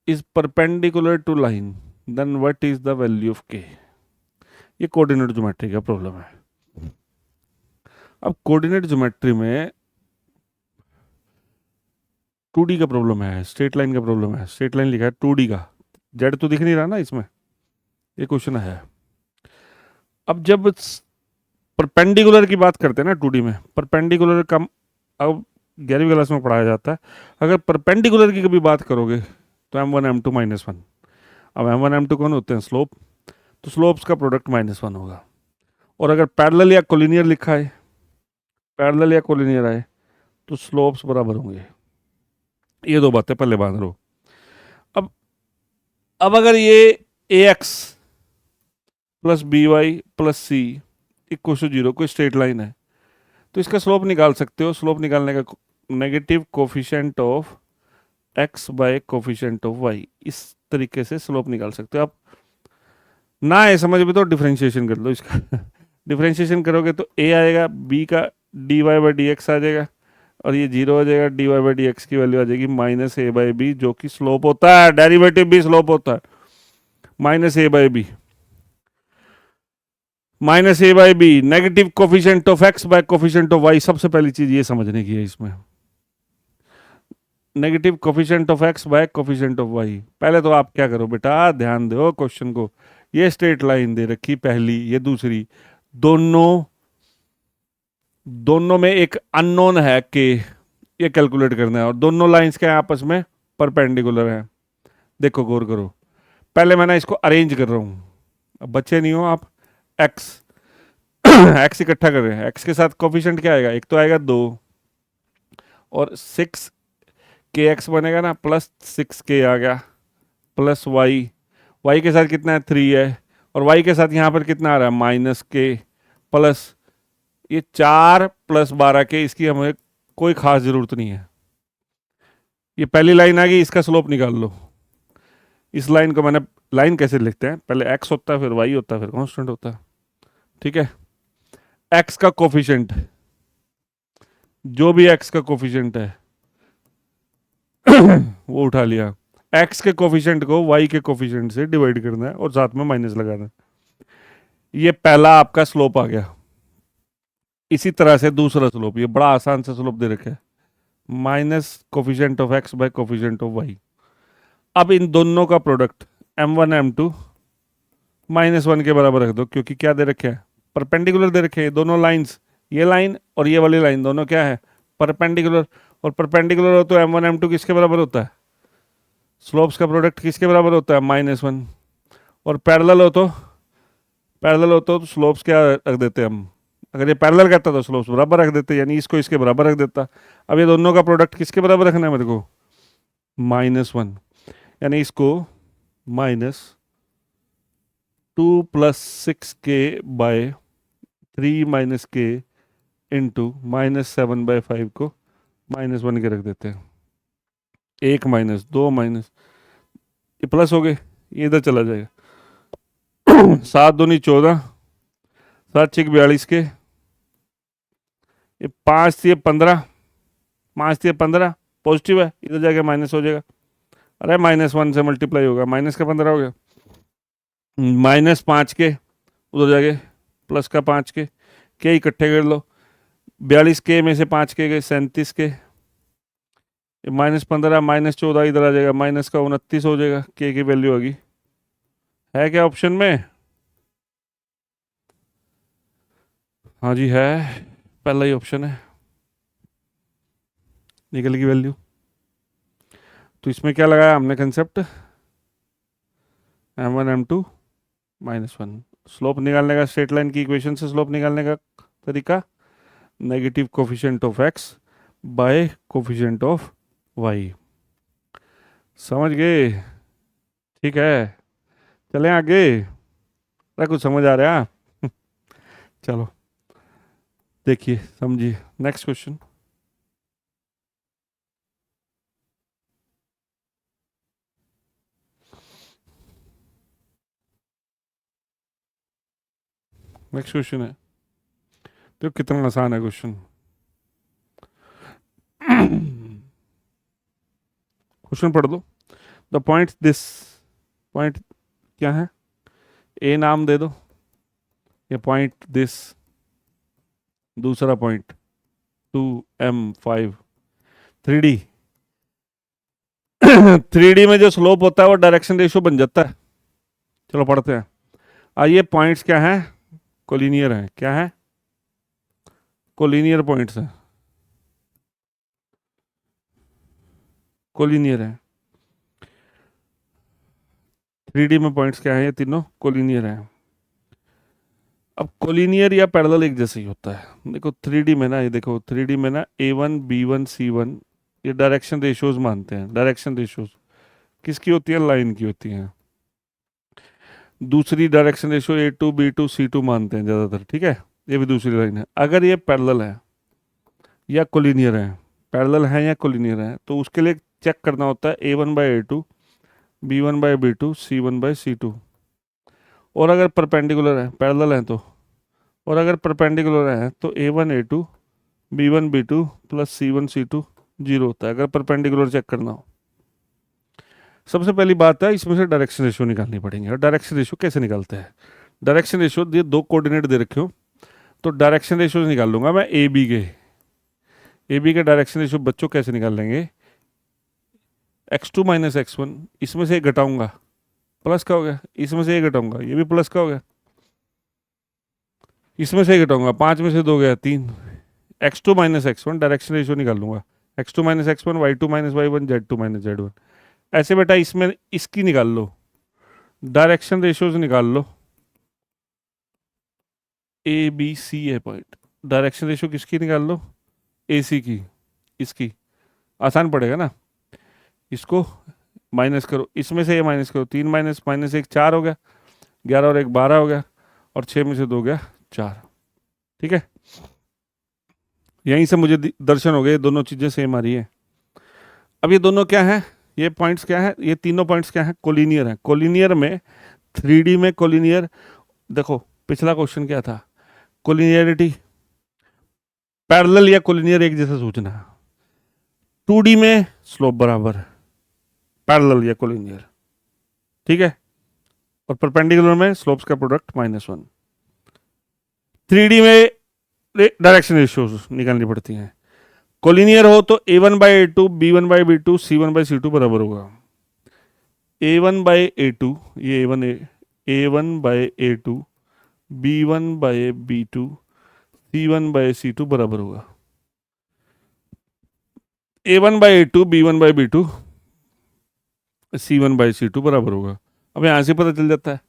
is perpendicular to line, then what is the value of k? ये कोऑर्डिनेट ज्योमेट्री का प्रॉब्लम है। अब कोऑर्डिनेट ज्योमेट्री में 2D का प्रॉब्लम है, स्ट्रेट लाइन का problem है, straight line लिखा है 2D का, जेड तो दिख नहीं रहा ना इसमें, ये क्वेश्चन है। अब जब परपेंडिकुलर की बात करते हैं ना 2D में, परपेंडिकुलर का अब 11वीं क्लास में पढ़ाया जाता है, अगर परपेंडिकुलर की कभी बात करोगे तो m1 m2 -1, अब m1 m2 कौन होते हैं, स्लोप, तो स्लोप्स का प्रोडक्ट -1 होगा। और अगर पैरेलल या कोलिनियर लिखा है, पैरेलल या कोलिनियर आए तो स्लोप्स बराबर होंगे, ये 2 बातें पहले बांध लो। अब अगर ये ax plus by plus c equal to 0 कोई स्ट्रेट लाइन है, तो इसका स्लोप निकाल सकते हो। स्लोप निकालने का negative coefficient of x bye coefficient of y, इस तरीके से स्लोप निकाल सकते हो आप। ना है समझ में तो डिफरेंशिएशन कर लो इसका। डिफरेंशिएशन करोगे तो a आएगा, b का dy बाई डी एक्स आ जाएगा, और ये 0 हो जाएगा, dy बाई डी एक्स की वैल्यू आ जाएगी -a बाई b, जो कि स्लोप होता है, डेरिवेटिव भी स्लोप होता है, -a by b, -a by b, negative coefficient of x bye coefficient of y। सबसे पहली चीज ये समझने की है इसमें, negative coefficient of x bye coefficient of y। पहले तो आप क्या करो बेटा, ध्यान दो क्वेश्चन को, ये स्ट्रेट लाइन दे रखी पहली, ये दूसरी, दोनों में एक अननोन है के, ये कैलकुलेट करना है, और दोनों लाइंस के आपस में परपेंडिकुलर हैं। देखो गौर करो, पहले मैं ना इसको अरेंज कर रहा हूँ, अब बच्चे नहीं हो आप, x x इकट्ठा कर रहे हैं, x के साथ कोफिशिएंट क्या आएगा, एक तो आएगा 2 और 6 के एक्स बनेगा ना, प्लस 6k आ गया, प्लस y के साथ कितना है 3 है, और y के साथ यहाँ पर कितना आ रहा है -k, प्लस ये 4 + 12k, इसकी हमें कोई खास जरूरत नहीं है। ये पहली लाइन आ गई, इसका स्लोप निकाल लो। इस लाइन को मैंने, लाइन कैसे लिखते हैं, पहले x होता है फिर y होता है फिर कांस्टेंट होता है, ठीक है। एक्स का कोफिशिएंट, जो भी एक्स का कोफिशिएंट है वो उठा लिया। एक्स के कोफिशिएंट को वाई के कोफिशिएंट से डिवाइड करना है और साथ में माइनस लगाना है। ये पहला आपका स्लोप आ गया। इसी तरह से दूसरा स्लोप, ये बड़ा आसान सा स्लोप दे रखा है, minus coefficient of x by coefficient of y. अब इन दोनों का प्रोडक्ट m1 m2 -1 के बराबर रख दो, क्योंकि क्या दे रखे हैं, परपेंडिकुलर दे रखे हैं दोनों लाइंस। ये लाइन और ये वाली लाइन दोनों क्या है, परपेंडिकुलर। और परपेंडिकुलर हो तो m1 m2 किसके बराबर होता है, स्लोप्स का प्रोडक्ट किसके बराबर होता है, -1। और पैरेलल हो तो स्लोप्स क्या रख देते हैं हम, अगर ये पैरेलल कहता तो स्लोप्स बराबर रख देते, यानी इसको इसके बराबर रख देता। अब ये दोनों का प्रोडक्ट किसके बराबर रखना है मेरे को, -1, यानी इसको -2 + 6k बाय 3 - k इंटू -7/5 को -1 के रख देते हैं। एक माइनस, दो माइनस, ये प्लस हो गए, ये इधर चला जाएगा। 7 दूनी 14, 7 6 42 के, ये 5 थी 15, 5 थी 15 पॉजिटिव है, इधर जाके माइनस हो जाएगा। अरे -1 से मल्टीप्लाई होगा, माइनस का 15 हो गया, -5 के उधर जाके प्लस का 5 के इकट्ठे कर लो। 42 के में से 5 के गए 37 के, -15 -14 इधर आ जाएगा, माइनस का 29 हो जाएगा, के की वैल्यू होगी। है क्या ऑप्शन में, हाँ जी है, पहला ही ऑप्शन है, निकल की वैल्यू। तो इसमें क्या लगाया हमने कंसेप्ट, m1 m2 -1। स्लोप निकालने का, स्ट्रेट लाइन की इक्वेशन से स्लोप निकालने का तरीका, negative coefficient of x bye coefficient of y। समझ गए, ठीक है, चलें आगे, अरे कुछ समझ आ रहा है चलो देखिए समझिए, नेक्स्ट क्वेश्चन। नेक्स्ट क्वेश्चन है, तो कितना आसान है क्वेश्चन। क्वेश्चन पढ़ दो। द पॉइंट दिस, पॉइंट क्या है, ए नाम दे दो, ये पॉइंट दिस, दूसरा पॉइंट 2m5, 3D 3D में जो स्लोप होता है वो डायरेक्शन रेशियो बन जाता है। चलो पढ़ते हैं। आइए, पॉइंट्स क्या हैं, कोलिनियर हैं, क्या है, कोलिनियर पॉइंट्स हैं, कोलिनियर है। 3D में पॉइंट्स क्या है, ये तीनों कोलिनियर हैं। अब कोलिनियर या पैरेलल एक जैसे ही होता है। देखो 3D में ना, ये देखो 3D में ना A1 B1 C1 ये डायरेक्शन रेशियोज मानते हैं। डायरेक्शन रेशियोज किसकी होती है, लाइन की होती हैं। दूसरी direction ratio A2 B2 C2 मानते हैं ज़्यादातर, ठीक है, ये भी दूसरी लाइन है। अगर ये पैरेलल है या कोलिनियर है, पैरेलल है या कोलिनियर है, तो उसके लिए चेक करना होता है A1/A2 B1/B2 C1/C2। और अगर परपेंडिकुलर है, पैरेलल है तो, और अगर परपेंडिकुलर है तो A1A2 B1B2 plus C1C2 zero होता है, अगर परपेंडिकुलर चेक करना हो। सबसे पहली बात है, इसमें से डायरेक्शन रेशियो निकालनी पड़ेंगे। और डायरेक्शन रेशियो कैसे निकालते हैं, डायरेक्शन रेशियो ये दो कोऑर्डिनेट दे रखे हो तो डायरेक्शन रेशियो निकाल लूंगा मैं ए बी के डायरेक्शन रेशियो बच्चों कैसे निकाल लेंगे, x2 - x1, इसमें से एक घटाऊंगा प्लस का हो गया, इसमें से एक घटाऊंगा ये भी प्लस का हो गया, इसमें से एक घटाऊंगा 5 में से 2 गया 3, x2 - x1 डायरेक्शन रेशियो निकाल लूंगा, x2 - x1 y2 - y1 z2 - z1। ऐसे बेटा इसमें इसकी निकाल लो, डायरेक्शन रेशियोज निकाल लो, ए बी सी है पॉइंट, डायरेक्शन रेशियो किसकी निकाल लो, ए सी की, इसकी आसान पड़ेगा ना। इसको माइनस करो, इसमें से ये माइनस करो, 3 माइनस माइनस 1 4 हो गया, 11 और 1 12 हो गया, और 6 में से 2 गया 4, ठीक है। यहीं से मुझे दर्शन हो गए दोनों चीज़ें सेम आ रही है। अब ये दोनों क्या है, ये पॉइंट्स क्या है, ये तीनों पॉइंट्स क्या है, कोलिनियर है। कोलिनियर में 3D में कोलिनियर, देखो पिछला क्वेश्चन क्या था, कोलिनियरिटी, पैरेलल या कोलिनियर एक जैसा सोचना है। 2D में स्लोप बराबर, पैरेलल या कोलिनियर, ठीक है, और परपेंडिकुलर में स्लोप्स का प्रोडक्ट -1। 3D में डायरेक्शन रेशियोज निकालनी पड़ती हैं। कोलिनियर हो तो A1/A2 B1/B2 C1/C2 बराबर होगा। A1/A2, ये A1/A2 B1/B2 C1/C2 बराबर होगा A1/A2 B1/B2 C1/C2 बराबर होगा। अब यहां से पता चल जाता है,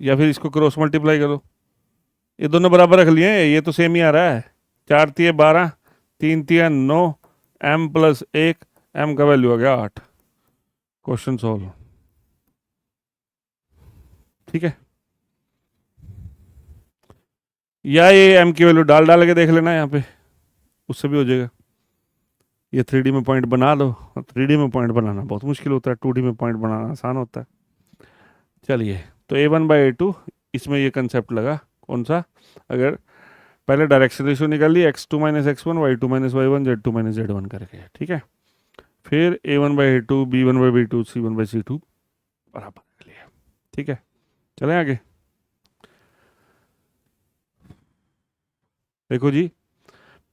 या फिर इसको क्रॉस मल्टीप्लाई करो, ये दोनों बराबर रख लिए, ये तो सेम ही आ रहा है। 4 तिया 12, 3 तिया 9, m + 1, m का वैल्यू आ गया 8। क्वेश्चन सॉल्व, ठीक है। या ये m की वैल्यू डाल डाल के देख लेना यहाँ पे, उससे भी हो जाएगा। ये 3D में पॉइंट बना लो। 3D में पॉइंट बनाना बहुत मुश्किल होता है, 2D में पॉइंट बनाना आसान होता है। चलिए, तो A1/A2, इसमें ये कंसेप्ट लगा कौन सा, अगर पहले डायरेक्शन रेशियो निकाल ली x2 - x1 y2 - y1 z2 - z1 करके, ठीक है। फिर A1/A2 B1/B2 C1/C2 बराबर कर लिया, ठीक है। चलें आगे। देखो जी,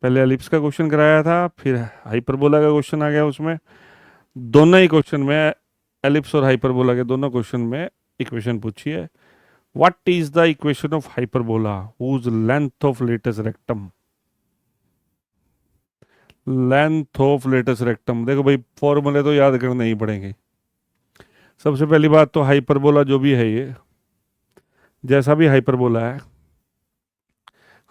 पहले एलिप्स का क्वेश्चन कराया था, फिर हाइपरबोला का क्वेश्चन आ गया। उसमें दोनों ही क्वेश्चन में, एलिप्स और हाइपरबोला के दोनों क्वेश्चन में इक्वेशन पूछी है। What is the equation of hyperbola whose length of latus rectum. Length of latus rectum, देखो भाई फॉर्मूले तो याद करने ही पड़ेंगे। सबसे पहली बात तो हाइपरबोला जो भी है, ये जैसा भी हाइपरबोला है,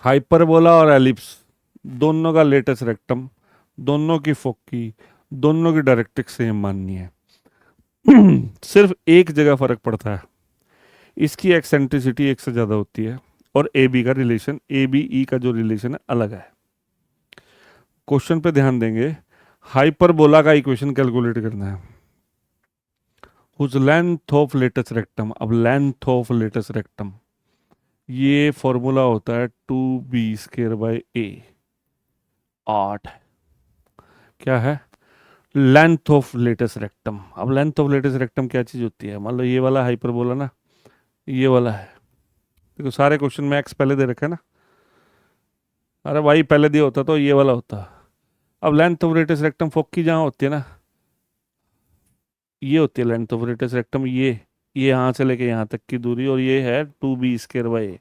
हाइपरबोला और एलिप्स दोनों का लेटस रेक्टम, दोनों की फोकी, दोनों की डायरेक्ट्रिक्स सेम माननी है। सिर्फ एक जगह फर्क पड़ता है, इसकी एक्सेंट्रिसिटी एक से ज्यादा होती है, और ए बी का रिलेशन, ए बी ई का जो रिलेशन है अलग है। क्वेश्चन पे ध्यान देंगे, हाइपरबोला का इक्वेशन कैलकुलेट करना है, whose length of latus rectum. अब लेंथ ऑफ लेटस रेक्टम, ये फॉर्मूला होता है 2b² a, 8। क्या है? Length of latus rectum. अब लेंथ ऑफ लेटस रेक्टम क्या चीज होती है? मान लो ये वाला हाइपरबोला ना, ये वाला है, देखो सारे क्वेश्चन में एक्स पहले दे रखा है ना, अरे वाई पहले दिया होता तो ये वाला होता। अब लेंथ ऑफ लेटस रेक्टम फोकी जहाँ होती है ना, ये होती है लेंथ ऑफ लेटस रेक्टम, ये यहाँ से लेके यहाँ तक की दूरी, और ये है 2b² a।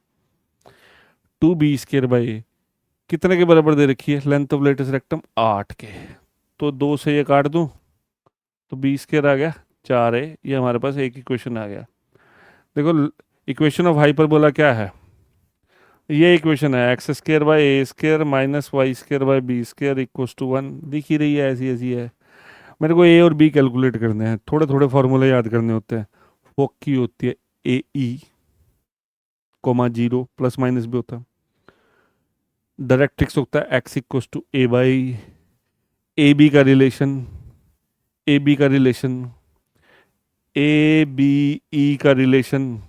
2b² कितने के बराबर दे रखी है लेंथ ऑफ लेटस रेक्टम? 8 के। तो 2 से ये काट दूं तो b² आ गया 4a, ये हमारे पास एक इक्वेशन आ गया। देखो इक्वेशन ऑफ हाइपरबोला क्या है, ये इक्वेशन है x² - y² b² = 1। दिख ही रही है, ऐसी ऐसी है। मेरे को ए और बी कैलकुलेट करने हैं, थोड़े थोड़े फॉर्मूले याद करने होते हैं। फोकी होती है ए ई, 0 ± भी होता है। डायरेक्ट्रिक्स होता है x = a/, ए बी का रिलेशन, ए बी का रिलेशन, ए बी ई का रिलेशन।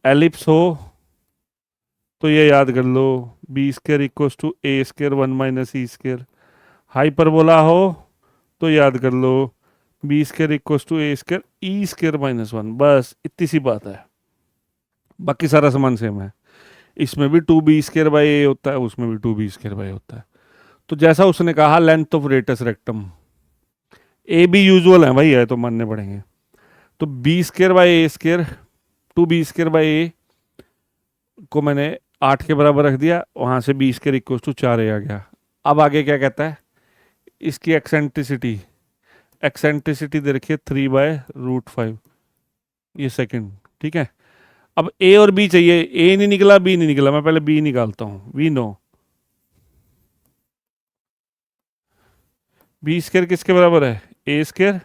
एलिप्स हो तो ये याद कर लो, b² = a² 1 - e²। हाइपरबोला हो तो याद कर लो, b² = a² e² - 1। बस इतनी सी बात है, बाकी सारा सामान सेम है। इसमें भी 2b² a होता है, उसमें भी 2b² a होता है। तो जैसा उसने कहा length of latus rectum, a b usual है भाई, है तो मानने पड़ेंगे। तो b² a², 2b² a को मैंने 8 के बराबर रख दिया, वहां से b² = 4a आ गया। अब आगे क्या कहता है, इसकी एक्सेंट्रिसिटी, एक्सेंट्रिसिटी दे रखी है 3/√5, ये सेकंड, ठीक है। अब ए और बी चाहिए, ए नहीं निकला, बी नहीं निकला, मैं पहले बी निकालता हूं। वी नो b² किसके बराबर है? a²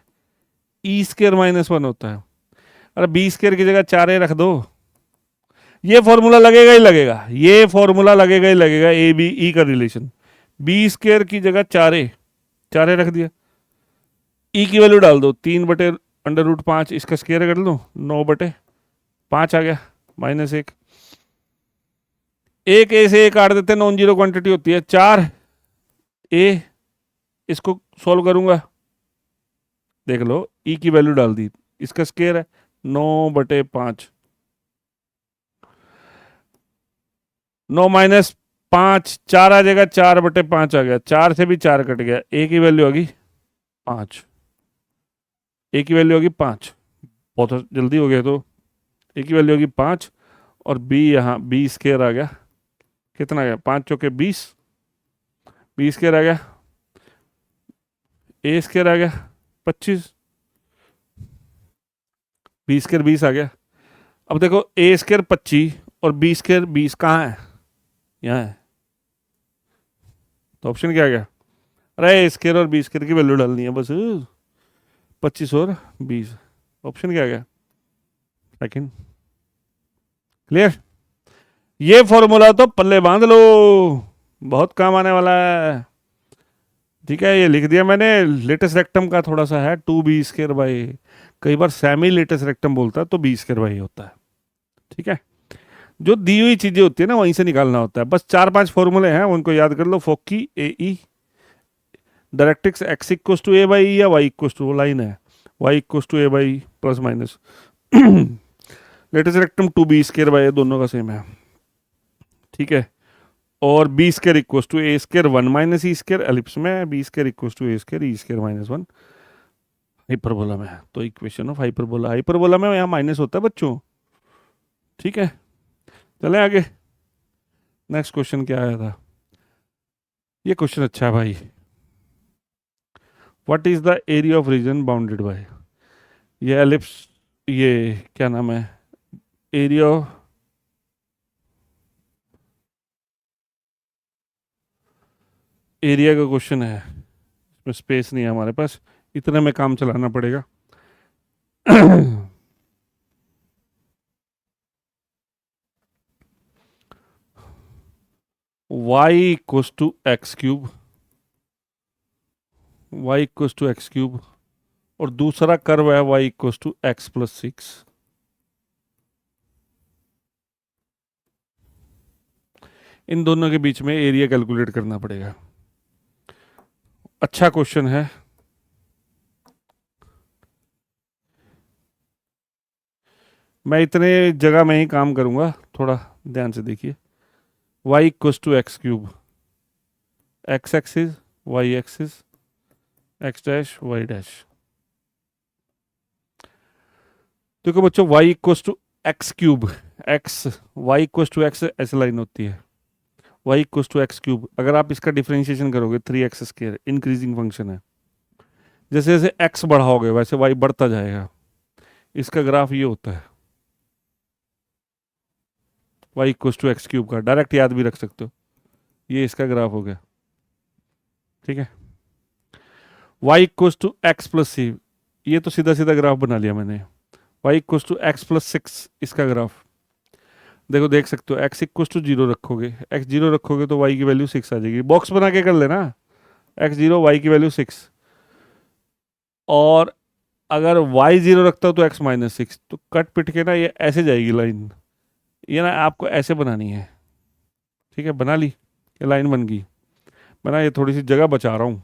e² - 1 होता है। अरे b² की जगह 4a रख दो, ये फॉर्मूला लगेगा ही लगेगा, ये फॉर्मूला लगेगा ही लगेगा, ए बी ई का रिलेशन। b² की जगह 4a रख दिया, ई की वैल्यू डाल दो, 3/√5, इसका स्क्वायर कर लो, 9/5 आ गया -1। एक ए से ए काट देते हैं, नॉन जीरो क्वांटिटी होती है 4 ए। इसको सॉल्व करूंगा, देख लो ई की वैल्यू डाल दी, इसका स्केयर है 9/5, 9 - 5, 4 आ जाएगा, 4/5 आ गया, 4 से भी 4 कट गया, ए की वैल्यू होगी 5, ए की वैल्यू होगी 5, बहुत जल्दी हो गया। तो ए की वैल्यू होगी 5 और बी यहाँ बी स्केयर आ गया, कितना आ गया 5 चौके 20, बी स्केयर आ गया, ए स्केयर आ गया 25, बी स्केयर 20 आ गया। अब देखो ए स्केयर 25 और बी स्केयर 20 कहाँ है, यहाँ है, तो ऑप्शन क्या आ गया, अरे ए स्केयर और बी स्केयर की वैल्यू डालनी है बस, 25 और 20, ऑप्शन क्या आ गया सेकंड। क्लियर, ये फॉर्मूला तो पल्ले बांध लो, बहुत काम आने वाला है। ठीक है, ये लिख दिया मैंने, लेटेस्ट रेक्टम का थोड़ा सा है 2b²/, कई बार सेमी लेटेस्ट रेक्टम बोलता है तो b² होता है। ठीक है, जो दी हुई चीजें होती है ना वहीं से निकालना होता है, बस 4-5 फॉर्मूले हैं उनको याद कर लो। फोकी ए ई, डायरेक्ट्रिक्स x=a/e या y= लाइन है y=a/e plus minus, latus rectum 2b²/, दोनों का सेम है। ठीक है, और b²=a², 1 - e², एलिप्स में b²=a², e²-1 हाइपरबोला में है, तो इक्वेशन ऑफ हाइपरबोला, हाइपरबोला में यहाँ माइनस होता है बच्चों। ठीक है, चलें आगे। नेक्स्ट क्वेश्चन क्या आया था, ये क्वेश्चन अच्छा है भाई। What is the area of reason bounded by, ये एलिप्स, ये क्या नाम है, एरिया, एरिया का क्वेश्चन है, इसमें स्पेस नहीं है हमारे पास, इतने में काम चलाना पड़ेगा। y=x³, y=x³ और दूसरा कर्व है y=x+6। इन दोनों के बीच में एरिया कैलकुलेट करना पड़ेगा। अच्छा क्वेश्चन है, मैं इतने जगह में ही काम करूंगा, थोड़ा ध्यान से देखिए। y=x³, x axis, y axis, x dash, y dash. देखो बच्चों y=x³, x, y=x ऐसे लाइन होती है, y=x³। अगर आप इसका डिफरेंशिएशन करोगे 3x², इंक्रीजिंग फंक्शन है, जैसे जैसे x बढ़ाओगे वैसे y बढ़ता जाएगा, इसका ग्राफ ये होता है y=x³ का, डायरेक्ट याद भी रख सकते हो, ये इसका ग्राफ हो गया। ठीक है, y=x+c, ये तो सीधा सीधा ग्राफ बना लिया मैंने, y=x+6 इसका ग्राफ देखो, देख सकते हो x=0 रखोगे, x0 रखोगे तो y की वैल्यू 6 आ जाएगी, बॉक्स बना के कर लेना, x0 y की वैल्यू 6, और अगर y0 रखता हो तो x-6, तो कट पिट के ना ये ऐसे जाएगी लाइन, ये ना आपको ऐसे बनानी है। ठीक है, बना ली, ये लाइन बन गई, मैं ना ये थोड़ी सी जगह बचा रहा हूँ,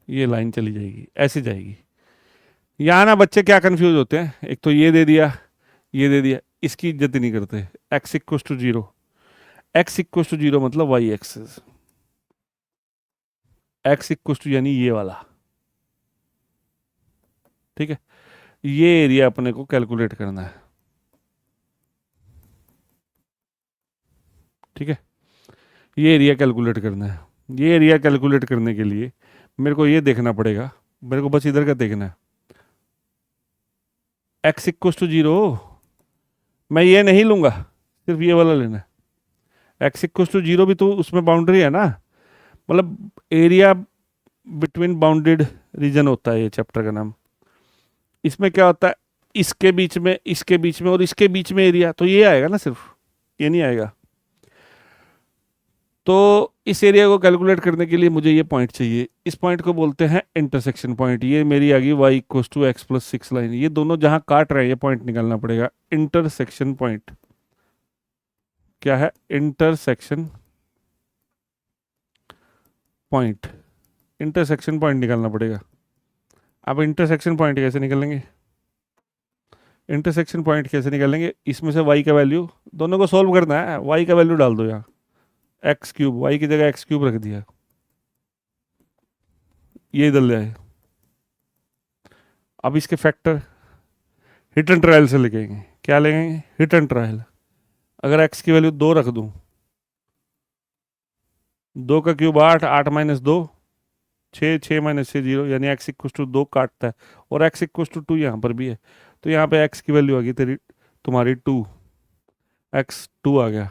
ये लाइन चली जाएगी, ऐसे जाएगी। यहाँ ना बच्चे क्या कंफ्यूज होते हैं, एक तो ये दे दिया, ये दे दिया, इसकी इज्जत ही नहीं करते। x=0, x=0 मतलब y एक्सिस, x= यानी ये वाला। ठीक है, ये एरिया अपने को कैलकुलेट करना है। ठीक है, ये एरिया कैलकुलेट करना है, ये एरिया कैलकुलेट करने के लिए मेरे को ये देखना पड़ेगा, मेरे को बस इधर का देखना है, x=0, मैं ये नहीं लूंगा, सिर्फ ये वाला लेना है। x=0 भी तो उसमें बाउंड्री है ना, मतलब एरिया बिटवीन बाउंडेड रीजन होता है ये चैप्टर का नाम। इसमें क्या होता है, इसके बीच में, इसके बीच में और इसके बीच में एरिया, तो ये आएगा ना सिर्फ, ये नहीं आएगा। तो इस एरिया को कैलकुलेट करने के लिए मुझे ये पॉइंट चाहिए, इस पॉइंट को बोलते हैं इंटरसेक्शन पॉइंट। ये मेरी आ गई y equals to x plus 6 line, ये दोनों जहां काट रहे हैं ये पॉइंट निकालना पड़ेगा। इंटरसेक्शन पॉइंट क्या है? इंटरसेक्शन पॉइंट, इंटरसेक्शन पॉइंट निकालना पड़ेगा। अब इंटरसेक्शन पॉइंट कैसे निकालेंगे? इंटरसेक्शन पॉइंट कैसे निकालेंगे? इसमें से y का वैल्यू, दोनों को सोल्व करना है, y का वैल्यू डाल दो यहाँ, एक्स क्यूब, वाई की जगह एक्स क्यूब रख दिया, ये इधर ले आए। अब इसके फैक्टर हिट एंड ट्रायल से लिखेंगे, क्या लेंगे? Hit and trial. अगर एक्स की वैल्यू 2 रख दूं, 2 का क्यूब 8, 8 माइनस 2 6, 6 माइनस 6 0, यानी एक्स इक्व टू 2 काटता है, और एक्स इक्व टू 2 यहाँ पर भी है, तो यहाँ पे एक्स की वैल्यू आ गई तेरी, तुम्हारी 2, एक्स 2 आ गया,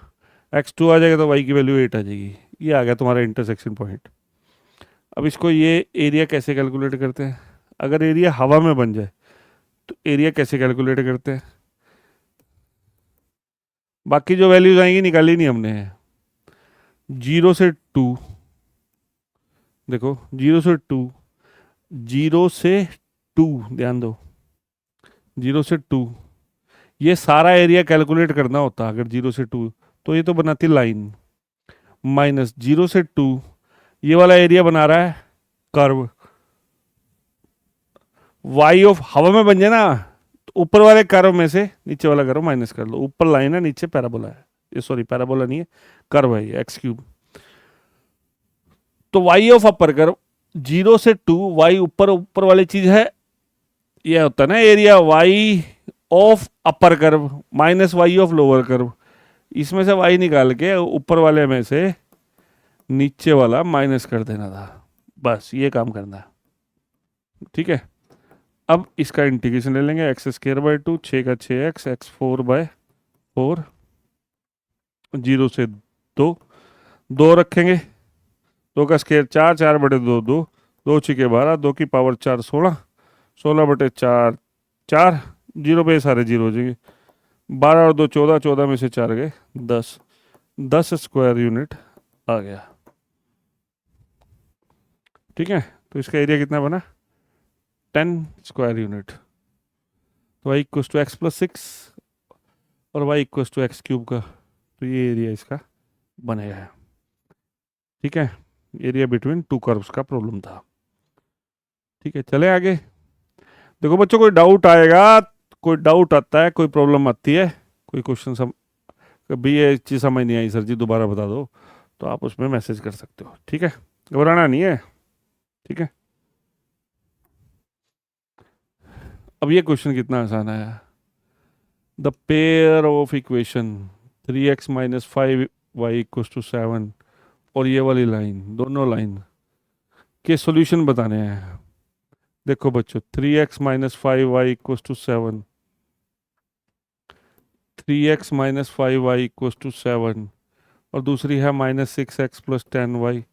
एक्स 2 आ जाएगा तो वाई की वैल्यू 8 आ जाएगी। ये आ गया तुम्हारा इंटरसेक्शन पॉइंट। अब इसको ये एरिया कैसे कैलकुलेट करते हैं? अगर एरिया हवा में बन जाए तो एरिया कैसे कैलकुलेट करते हैं? बाकी जो वैल्यूज आएंगी निकाली नहीं हमने, 0 से 2, देखो 0 से 2, 0 से 2, ध्यान दो 0 से 2, ये सारा एरिया कैलकुलेट करना होता अगर 0 से 2, तो ये तो बनाती लाइन, माइनस 0 से 2, ये वाला एरिया बना रहा है कर्व, वाई ऑफ हवा में बन जाए ना, तो ऊपर वाले कर्व में से नीचे वाला कर्व माइनस कर लो, ऊपर लाइन है नीचे पैराबोला है, ये सॉरी पैराबोला नहीं है, कर्व है ये एक्स क्यूब। तो वाई ऑफ अपर कर्व 0 से 2, वाई ऊपर ऊपर वाली चीज है, ये होता है ना area, y of upper curve minus y of lower curve, इसमें से वाई निकाल के ऊपर वाले में से नीचे वाला माइनस कर देना था, बस ये काम करना है, ठीक है। अब इसका इंटीग्रेशन ले लेंगे, एक्स स्क्र बाई 2, 6 का 6 एक्स, एक्स 4 बाय 4, 0 से 2, 2 रखेंगे, 2 का स्क्र 4, 4 बटे 2 2, 2 छिके 12, 2 की पावर 4 16, 16 बटे 4 4, 0 पे सारे 0 हो जाएंगे, 12 और 2 14, 14 में से 4 गए 10, 10 स्क्वायर यूनिट आ गया, ठीक है। तो इसका एरिया कितना बना? 10 स्क्वायर यूनिट। तो y equals to x plus 6 और y equals to x cube का, तो ये एरिया इसका बनेगा, ठीक है। एरिया बिटवीन टू कर्व्स का प्रॉब्लम था, ठीक है। चले आगे, देखो बच्चों कोई डाउट आएगा, कोई डाउट आता है, कोई प्रॉब्लम आती है, कोई क्वेश्चन कभी ये चीज़ समझ नहीं आई सर जी दोबारा बता दो, तो आप उसमें मैसेज कर सकते हो, ठीक है, घबराना नहीं है, ठीक है। अब ये क्वेश्चन कितना आसान है, the pair of equation 3x minus 5y equals to 7 और ये वाली लाइन, दोनों लाइन के सॉल्यूशन बताने हैं। देखो बच्चों 3x minus 5y equals to 7, 3x minus 5y equals to 7 और दूसरी है minus 6x plus 10y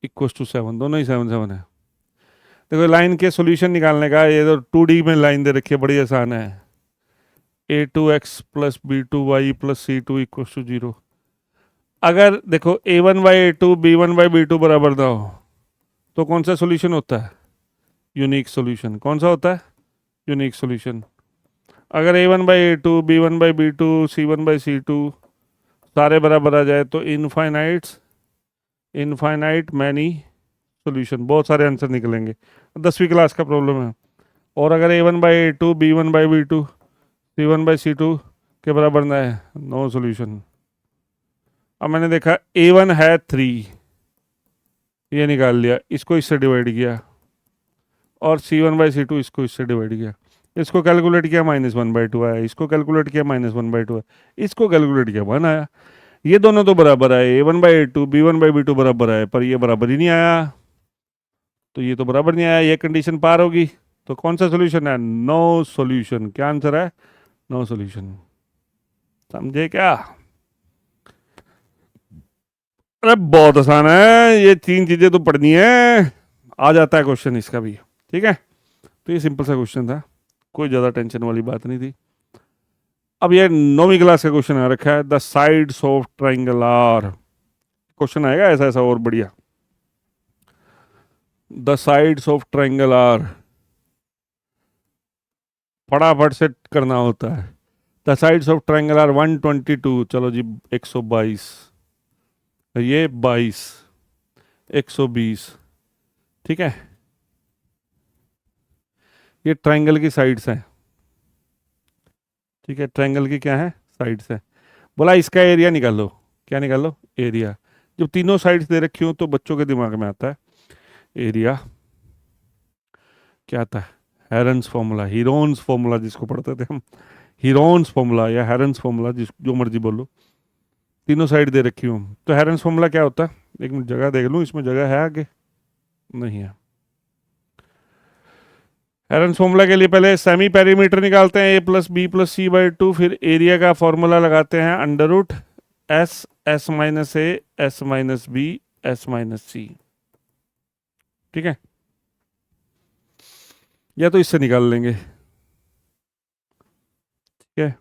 equals to 7, दोनों ही 7 7 है। देखो लाइन के सॉल्यूशन निकालने का, ये तो 2D में लाइन दे रखी है, बड़ी आसान है, a2x plus b2y plus c2 equals to 0। अगर देखो a1 by a two b1 by b2 बराबर ना हो तो कौन सा सॉल्यूशन होता है? Unique solution. कौन सा होता है? Unique solution. अगर a1 by a two b1 by b2 c1 by c2 सारे बराबर आ जाए तो इनफाइनाइट मैनी सॉल्यूशन, बहुत सारे आंसर निकलेंगे, 10वीं क्लास का प्रॉब्लम है। और अगर a1 by a two b1 by b2 c1 by c2 के बराबर ना है, नो सॉल्यूशन। अब मैंने देखा a1 है 3, ये निकाल लिया, इसको इससे डिवाइड किया, और c1 बाई सी टू इसको इससे डिवाइड किया, इसको कैलकुलेट किया -1/2 आया, इसको कैलकुलेट किया -1/2 आया, इसको कैलकुलेट किया 1 आया। ये दोनों तो बराबर आए, a1 by a two b1 by b2 बराबर आए, पर ये बराबर ही नहीं आया, तो ये तो बराबर नहीं आया, ये कंडीशन पार होगी, तो कौन सा सोल्यूशन है? No solution. क्या आंसर है? No solution. समझे क्या? अरे बहुत आसान है, ये 3 चीजें तो पढ़नी है, आ जाता है क्वेश्चन इसका भी, ठीक है। तो ये सिंपल सा क्वेश्चन था, कोई ज़्यादा टेंशन वाली बात नहीं थी। अब ये 9वीं क्लास का क्वेश्चन आ रखा है, the sides of triangle are, question आएगा ऐसा ऐसा और बढ़िया। The sides of triangle are, फटाफट से करना होता है। The sides of triangle are 122, चलो जी 122, ये 22, 120, ठीक है। ये ट्रायंगल की साइड्स हैं, ठीक है, ट्रायंगल की क्या है, साइड्स है। बोला इसका एरिया निकालो, क्या निकालो, एरिया। जब तीनों साइड्स दे रखी हो तो बच्चों के दिमाग में आता है एरिया, क्या आता है, हेरन्स फॉर्मूला, हीरोन्स फॉर्मूला जिसको पढ़ते थे हम, हीरोन्स फॉर्मूला या हेरन्स फॉर्मूला, जिस जो मर्जी बोलो, तीनों साइड दे रखी हूँ तो हेरन्स फॉर्मूला क्या होता है। एक मिनट जगह देख लूँ, इसमें जगह है आगे, नहीं है। हेरन्स फॉर्मूला के लिए पहले सेमी पेरीमीटर निकालते हैं, a+b+c/2, फिर एरिया का फॉर्मूला लगाते हैं under root s, s minus a, s minus b, s minus c, ठीक है। या तो इससे निकाल लेंगे, ठीक है,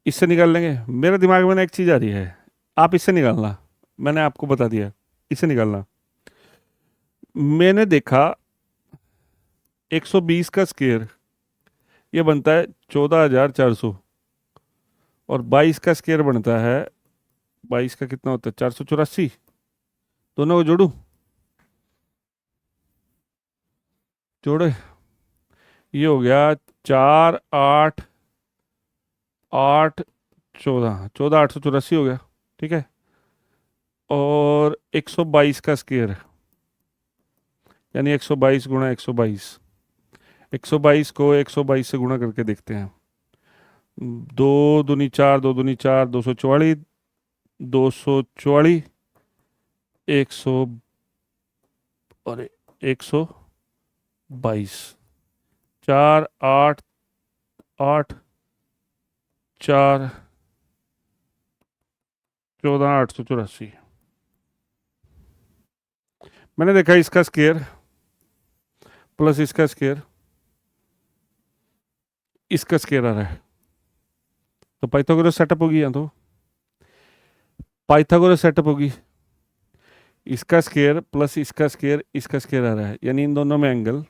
इससे निकाल लेंगे। मेरे दिमाग में ना एक चीज आ रही है, आप इससे निकालना, मैंने आपको बता दिया, इससे निकालना। मैंने देखा 120 का स्क्वायर ये बनता है 14,400, और 22 का स्क्वायर बनता है, 22 का कितना होता है, 484। दोनों को जोड़ू, जोड़े, ये हो गया 4 8 8 14, 14,884 हो गया, ठीक है। और 122 का स्क्वायर यानी 122 गुणा 122, 122 को 122 से गुणा करके देखते हैं। 2 दूनी 4, 2 दूनी 4, 244, 244, 100 और 122, 4 8 8 4 14,884। मैंने देखा इसका स्क्वायर प्लस इसका स्क्वायर, इसका स्क्वायर आ रहा है, तो पाइथागोरस सेटअप होगी, या तो पाइथागोरस सेटअप होगी। इसका स्क्वायर प्लस इसका स्क्वायर, इसका स्क्वायर आ रहा है, यानी इन दोनों में एंगल,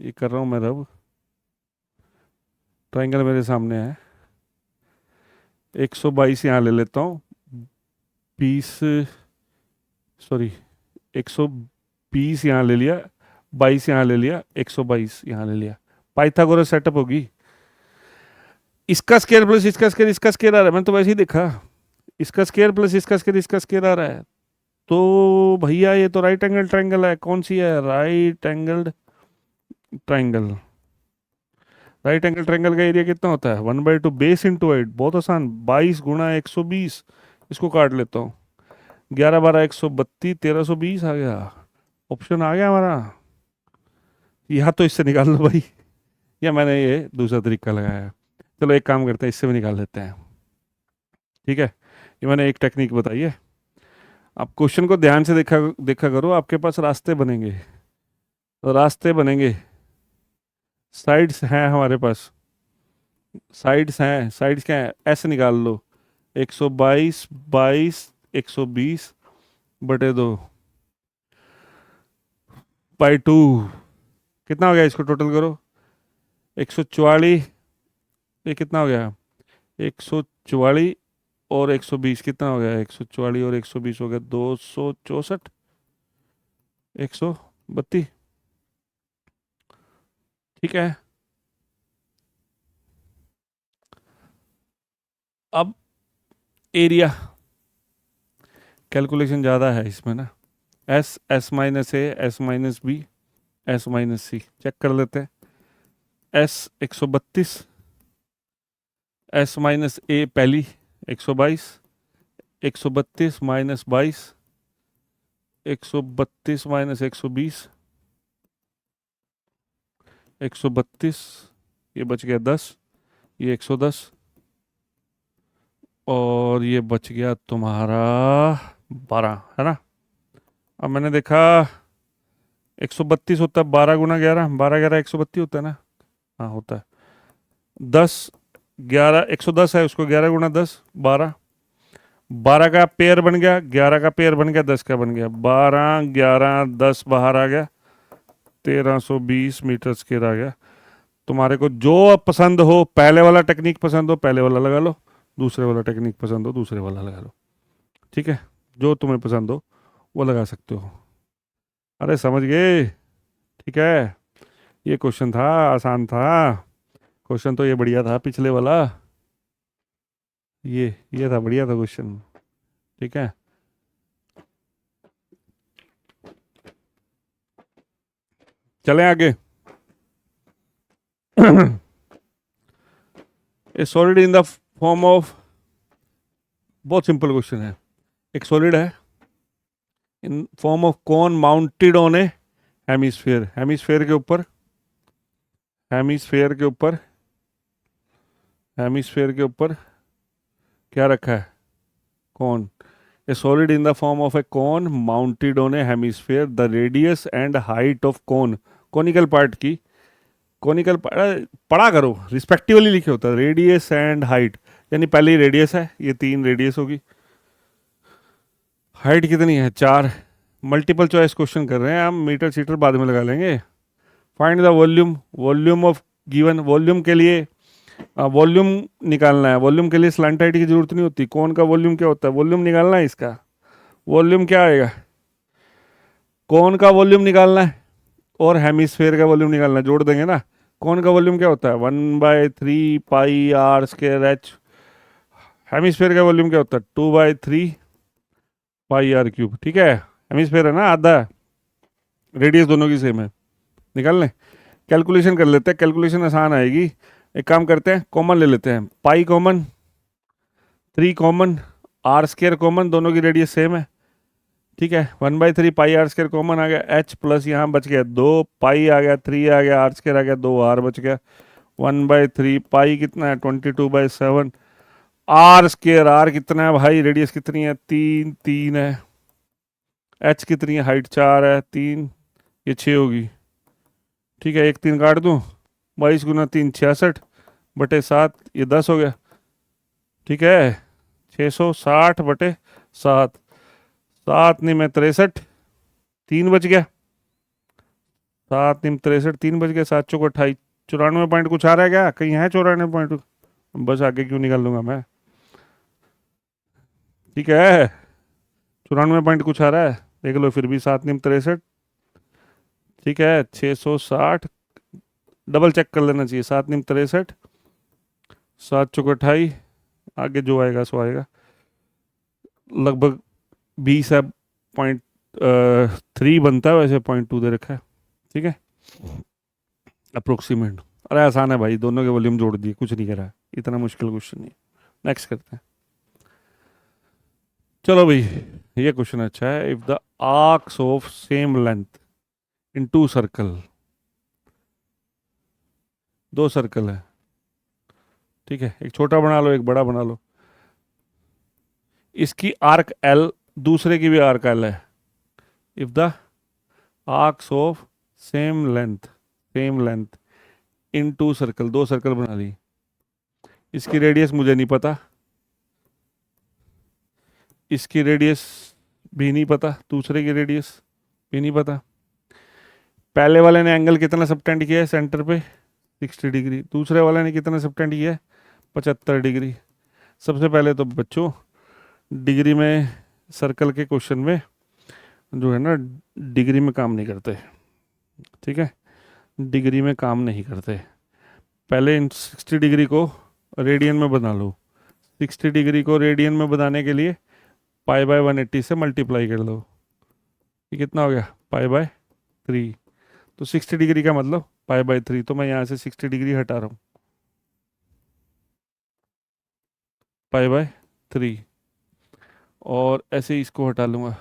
ये कर रहा हूं मैं रब, ट्रायंगल मेरे सामने है। 122 यहाँ ले लेता हूँ, 20, सॉरी 120 यहाँ ले लिया, 22 यहाँ ले लिया, 122 यहाँ ले लिया, पाइथागोरस सेटअप होगी। इसका स्क्वायर प्लस इसका स्क्वायर, इसका स्क्वायर आ रहा है, मैंने तो वैसे ही देखा, इसका स्क्वायर प्लस इसका स्क्वायर, इसका स्क्वायर आ रहा है, तो भैया ये तो राइट एंगल ट्रायंगल है। कौन सी है, right angled triangle. Right angle triangle का एरिया कितना होता है, 1/2 बेस इंटू हाइट, बहुत आसान, 22 गुणा 120, इसको काट लेता हूँ, 11 12 132, 1320 आ गया, ऑप्शन आ गया हमारा। या तो इससे निकाल लो भाई, या मैंने ये दूसरा तरीका लगाया है। चलो एक काम करते हैं, इससे भी निकाल लेते हैं, ठीक है। ये मैंने एक टेक्निक बताई है, आप क्वेश्चन को ध्यान से देखा देखा करो, आपके पास रास्ते बनेंगे, रास्ते बनेंगे। साइड्स हैं हमारे पास, साइड्स हैं, साइड्स क्या है, एस निकाल लो, 122 22 120 बटे 2 बाई 2, कितना हो गया, इसको टोटल करो, 144, ये कितना हो गया, 144 और 120 कितना हो गया, 144 और 120 हो गया 264, 132, ठीक है। अब एरिया कैलकुलेशन ज़्यादा है इसमें ना, s, s minus a, s minus b, s minus c, check कर लेते हैं। एस 132, एस माइनस ए पहली 122, 132 माइनस 22, 132 माइनस 120, 132, ये बच गया 10, ये 110, और ये बच गया तुम्हारा 12, है ना। अब मैंने देखा 132 होता है 12 गुना 11, 12 11 132 होता है ना, हाँ होता है। 10 11 110 है, उसको 11 गुना 10 12, 12 का पेयर बन गया, 11 का पेयर बन गया, 10 का बन गया, 12 11 10 बाहर आ गया, 1320 मीटर स्क्वायर आ गया। तुम्हारे को जो अब पसंद हो, पहले वाला टेक्निक पसंद हो पहले वाला लगा लो, दूसरे वाला टेक्निक पसंद हो दूसरे वाला लगा लो। ठीक है, जो तुम्हें पसंद हो वो लगा सकते हो। अरे समझ गए? ठीक है, ये क्वेश्चन था, आसान था। क्वेश्चन तो ये बढ़िया था पिछले वाला, ये था, बढ़िया था क्वेश्चन। ठीक है, चलें आगे। ए solid in the form of, बहुत सिंपल क्वेश्चन है। एक सॉलिड है in form of cone mounted on a hemisphere, hemisphere के ऊपर, हेमिस्फेयर के ऊपर, हेमिस्फेयर के ऊपर क्या रखा है? Cone. A solid in the form of a cone mounted on a hemisphere, the radius and height of cone, conical part की, कोनिकल पढ़ा करो, रिस्पेक्टिवली लिखे होता है, रेडियस एंड हाइट, यानी पहले ही रेडियस है, ये 3 रेडियस होगी, हाइट कितनी है 4। मल्टीपल चॉइस क्वेश्चन कर रहे हैं हम, मीटर सीटर बाद में लगा लेंगे। Find the volume, volume of given, volume के लिए वॉल्यूम निकालना है, वॉल्यूम के लिए स्लैंट हाइट की जरूरत नहीं होती, कौन का वॉल्यूम क्या होता है, वॉल्यूम निकालना है इसका, वॉल्यूम क्या आएगा, कौन का वॉल्यूम निकालना है और हेमिस्फेयर का वॉल्यूम निकालना है, जोड़ देंगे ना। कौन का वॉल्यूम क्या होता है? 1/3 पाई r² h। हेमिस्फेयर का वॉल्यूम क्या होता है? 2/3 पाई r³ ठीक है, हेमिस्फेयर है ना, आधा है, रेडियस दोनों की सेम है, निकाल लें। कैलकुलेशन कर लेते हैं, कैलकुलेशन आसान आएगी। एक काम करते हैं, कॉमन ले लेते हैं, pi common, 3 common, r² common, दोनों की रेडियस सेम है। ठीक है, 1/3 पाई r² कॉमन आ गया, h प्लस यहाँ बच गया 2 पाई आ गया, 3 आ गया, r² आ गया, 2 r बच गया, 1/3 पाई कितना है 22/7, r² कितना है भाई, रेडियस कितनी है 3 3 है, h कितनी है, हाइट 4 है, 3, ये 6 होगी। ठीक है, 1 3 काट दूँ, 22 × 3 66/7, ये 10 हो गया। ठीक है, 660/7, 7 नहीं में 63, 3 बच गया, 7 नहीं 63, 3 बच गया, 7 चौक 28, 94 पॉइंट कुछ आ रहा है क्या, कहीं है 94 पॉइंट? बस आगे क्यों निकाल लूंगा मैं। ठीक है, 94 पॉइंट कुछ आ रहा है, देख लो फिर भी, 7 नहीं 63, ठीक है, 660, डबल चेक कर लेना चाहिए, 7 नहीं 63, 7 चौक 28, आगे जो आएगा सो आएगा, लगभग 20 है, 0.3 बनता है, वैसे 0.2 दे रखा है। ठीक है, अप्रोक्सीमेट। अरे आसान है भाई, दोनों के वॉल्यूम जोड़ दिए, कुछ नहीं करा है, इतना मुश्किल क्वेश्चन नहीं। नेक्स्ट करते हैं, चलो भाई, ये क्वेश्चन अच्छा है। If the arcs of same length in 2 circle, 2 circle है, ठीक है, एक छोटा बना लो एक बड़ा बना लो, इसकी आर्क एल, दूसरे की भी आर्क एल है। If the arcs of same length, same length in 2 circle, 2 circle बना ली, इसकी रेडियस मुझे नहीं पता, इसकी रेडियस भी नहीं पता, दूसरे की रेडियस भी नहीं पता। पहले वाले ने एंगल कितना सबटेंड किया है सेंटर पे, 60 डिग्री, दूसरे वाले ने कितना सबटेंड किया है, 75 डिग्री। सबसे पहले तो बच्चों, डिग्री में, सर्कल के क्वेश्चन में जो है ना, डिग्री में काम नहीं करते। ठीक है, डिग्री में काम नहीं करते। पहले इन 60 डिग्री को रेडियन में बना लो, 60 डिग्री को रेडियन में बनाने के लिए π/180 से मल्टीप्लाई कर लो, ये कितना हो गया, π/3। तो 60 डिग्री का मतलब π/3, तो मैं यहाँ से 60 डिग्री हटा रहा हूँ, π/3, और ऐसे ही इसको हटा लूँगा,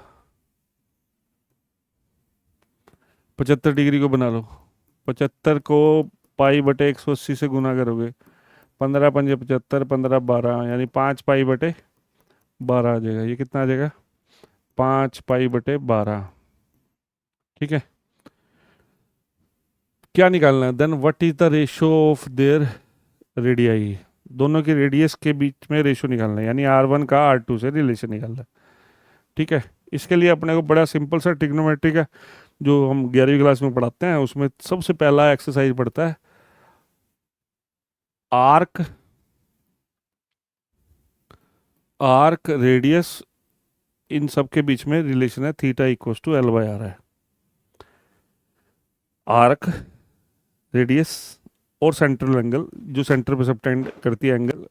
75 डिग्री को बना लो, 75 को π/180 से गुना करोगे, 15 पंजे 75, 15 12, यानी 5π/12 आ जाएगा, ये कितना आ जाएगा, 5π/12। ठीक है, क्या निकालना है then, what is the ratio of their radii, दोनों की रेडियस के बीच में रेशो निकालना है, यानी R1 का R2 से रिलेशन निकालना है। ठीक है, इसके लिए अपने को बड़ा सिंपल सा ट्रिग्नोमेट्री का जो हम 11वीं क्लास में पढ़ाते हैं उसमें सबसे पहला एक्सरसाइज पढ़ता है आर्क, आर्क रेडियस इन सब के बीच में रिलेशन है theta equal to l by r है। आर्क रेडियस और सेंट्रल एंगल जो सेंटर पे सबटेंड करती है एंगल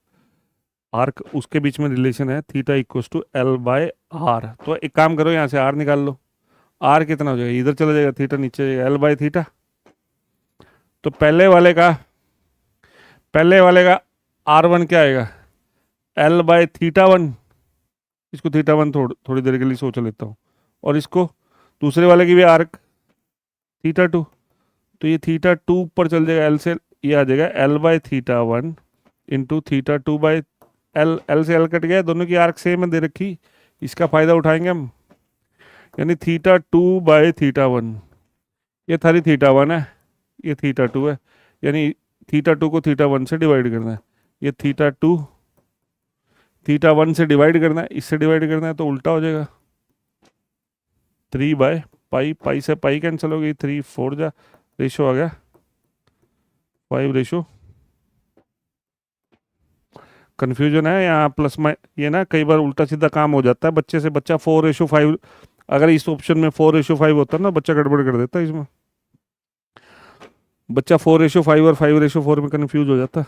आर्क, उसके बीच में रिलेशन है theta equal to l by r. तो एक काम करो, यहाँ से आर निकाल लो। आर कितना हो जाएगा, इधर चला जाएगा, थीटा नीचे जाएगा, एल बाय थीटा। तो पहले वाले का आर वन क्या आएगा, एल बाय थीटा वन। इसको थीटा वन थोड़ी देर के लिए सोच लेता हूँ। और इसको दूसरे वाले की भी आर्क थीटा टू, तो ये थीटा टू ऊपर चल जाएगा एल से, ये आ जाएगा L by theta one into theta two by L. L से एल कट गया, दोनों की आर्क सेम है दे रखी, इसका फायदा उठाएंगे हम। यानी theta two by theta one, ये थारी थीटा वन है, ये थीटा टू है, यानी थीटा टू को थीटा वन से डिवाइड करना है। ये थीटा टू थीटा वन से डिवाइड करना है, इससे डिवाइड करना है, तो उल्टा हो जाएगा 3/पाई। पाई से पाई कैंसिल हो गई, 3 4 जा, रेशो आ गया 5 रेशो। कन्फ्यूजन है यहाँ प्लस में, ये ना कई बार उल्टा सीधा काम हो जाता है बच्चे से। बच्चा 4:5, अगर इस ऑप्शन में 4:5 होता ना, बच्चा गड़बड़ कर देता है इसमें। बच्चा 4:5 और 5:4 में कन्फ्यूज हो जाता,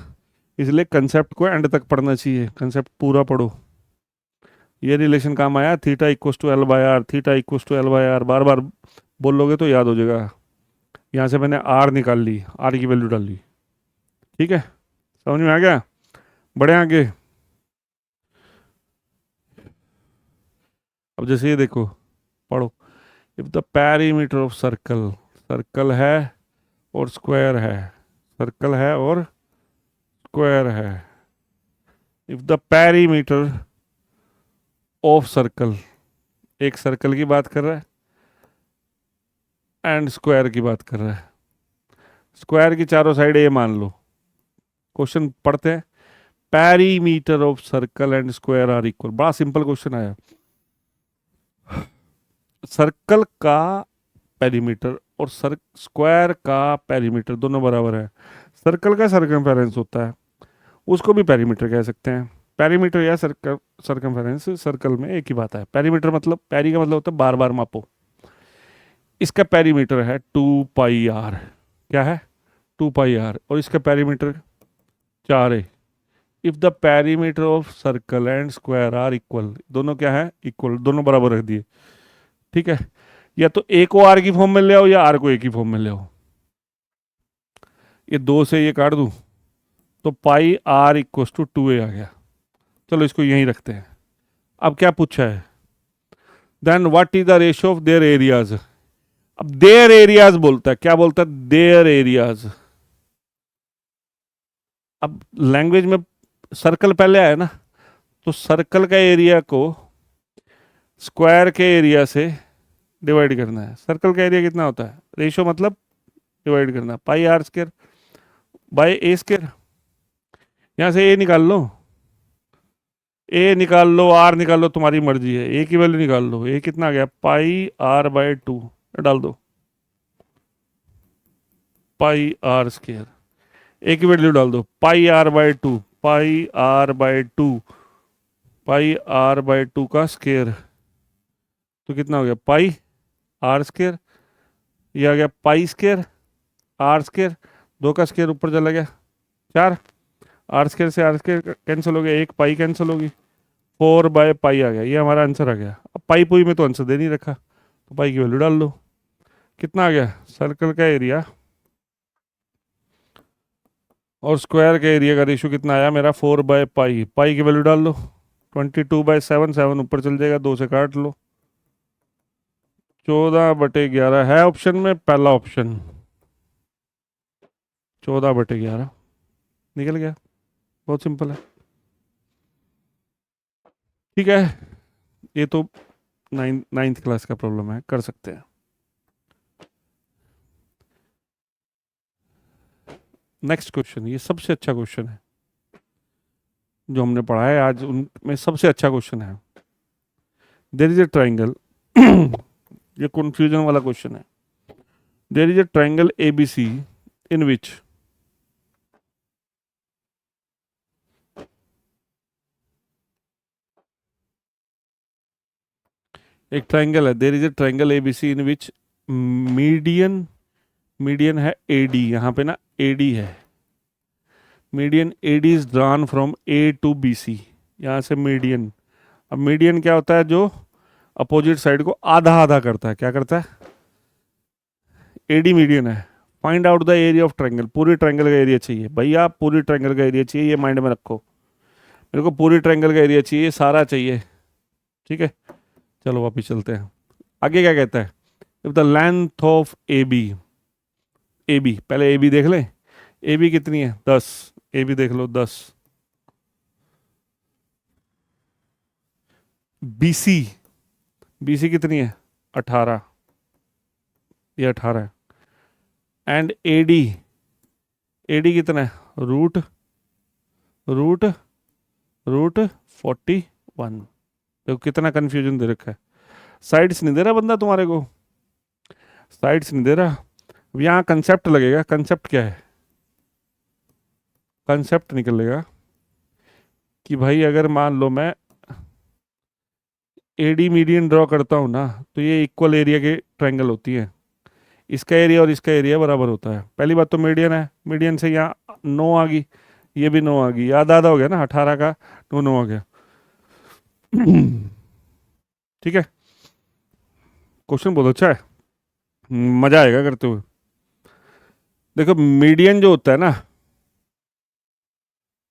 इसलिए कंसेप्ट को एंड तक पढ़ना चाहिए, कंसेप्ट पूरा पढ़ो। ये रिलेशन काम आया, theta equal to l by r, theta equal to l by r, बार बार बोलोगे तो याद हो जाएगा। यहाँ से मैंने आर निकाल ली, आर की वैल्यू डाल ली। ठीक है, समझ में आ गया? बढ़े आगे। अब जैसे ये देखो, पढ़ो। If the perimeter of circle, circle है और स्क्वायर है, सर्कल है और स्क्वायर है। If the perimeter of circle, एक सर्कल की बात कर रहा है एंड स्क्वायर की बात कर रहा है। स्क्वायर की चारों साइड ए मान लो। क्वेश्चन पढ़ते हैं, perimeter of circle and square are equal. बड़ा सिंपल क्वेश्चन आया। सर्कल का पेरीमीटर और स्क्वायर का पेरीमीटर दोनों बराबर है। सर्कल का सर्कमफेरेंस होता है, उसको भी पेरीमीटर कह सकते हैं। पेरीमीटर या सर्कमफेरेंस सर्कल में एक ही बात है। पेरीमीटर मतलब, पेरी का मतलब होता है बार बार मापो। इसका पेरीमीटर है 2πr, क्या है 2πr, और इसका पेरीमीटर 4 है। If the perimeter of circle and square are equal, दोनों क्या है, इक्वल, दोनों बराबर रख दिए। ठीक है, या तो ए को आर की फॉर्म में ले आओ या आर को ए की फॉर्म में ले आओ। ये 2 से ये काट दूं तो पाई आर इक्वल टू 2a आ गया। चलो इसको यहीं रखते हैं। अब क्या पूछा है, then what is the ratio of their areas. अब देयर एरियाज बोलता है, क्या बोलता है, देयर एरियाज। अब लैंग्वेज में सर्कल पहले आया ना, तो सर्कल का एरिया को स्क्वायर के एरिया से डिवाइड करना है। सर्कल का एरिया कितना होता है, रेशियो मतलब डिवाइड करना, pi r square by a square. यहाँ से ए निकाल लो, ए निकाल लो, आर निकाल लो, तुम्हारी मर्जी है। ए की वैल्यू निकाल लो, ए कितना आ गया, पाई आर बाय 2 डाल दो, पाई आर स्क्वायर। ए की वैल्यू डाल दो, pi r by 2, pi r by 2, pi r by 2 का स्क्वायर, तो कितना हो गया, पाई आर स्क्वायर। ये आ गया पाई स्क्वायर आर स्क्वायर, 2 का स्क्वायर ऊपर चला गया 4, आर स्क्वायर से आर स्क्वायर कैंसिल हो गया, एक पाई कैंसिल होगी, 4/पाई आ गया। ये हमारा आंसर आ गया। अब पाई पुई में तो आंसर दे नहीं रखा, तो पाई की वैल्यू डाल लो। कितना आ गया, सर्कल का एरिया और स्क्वायर के एरिया का रेशियो कितना आया मेरा, 4/पाई। पाई की वैल्यू डाल लो, 22/7, 7 ऊपर चल जाएगा, 2 से काट लो, 14/11 है ऑप्शन में, पहला ऑप्शन 14/11 निकल गया। बहुत सिंपल है। ठीक है, ये तो नाइन्थ क्लास का प्रॉब्लम है, कर सकते हैं। नेक्स्ट क्वेश्चन, ये सबसे अच्छा क्वेश्चन है। जो हमने पढ़ा है आज उनमें सबसे अच्छा क्वेश्चन है। देयर इज ए ट्राइंगल ये कंफ्यूजन वाला क्वेश्चन है। There is a triangle ABC in which एक ट्राइंगल है। There is a triangle ABC in which median median है AD, यहाँ पे ना AD है। Median AD is drawn from A to BC, यहाँ से मीडियन। अब मीडियन क्या होता है? जो अपोजिट साइड को आधा आधा करता है। क्या करता है? AD मीडियन है। Find out the area of triangle. पूरी ट्राइंगल का एरिया चाहिए भैया, पूरी ट्राइंगल का एरिया चाहिए, ये माइंड में रखो। मेरे को पूरी ट्राइंगल का एरिया चाहिए, सारा चाहिए। ठीक है, चलो वापिस चलते हैं। आगे क्या कहता है? If the length of AB पहले AB देख लें। AB कितनी है? 10। AB देख लो 10। BC कितनी है? 18। ये 18 है। एंड AD कितना है? Root root root 41। देखो कितना कंफ्यूजन दे रखा है। साइड्स नहीं दे रहा बंदा तुम्हारे को, साइड्स नहीं दे रहा। अब यहाँ कंसेप्ट लगेगा। कंसेप्ट क्या है? कंसेप्ट निकलेगा कि भाई अगर मान लो मैं AD मीडियन ड्रॉ करता हूँ ना, तो ये इक्वल एरिया के ट्रायंगल होती है। इसका एरिया और इसका एरिया बराबर होता है। पहली बात तो मीडियन है, मीडियन से यहाँ 9 आ गई, ये भी 9 आ गई, आधा आधा हो गया ना, 18 का 9 आ गया। ठीक है, क्वेश्चन बहुत अच्छा है, मजा आएगा करते हुए। देखो मीडियन जो होता है ना,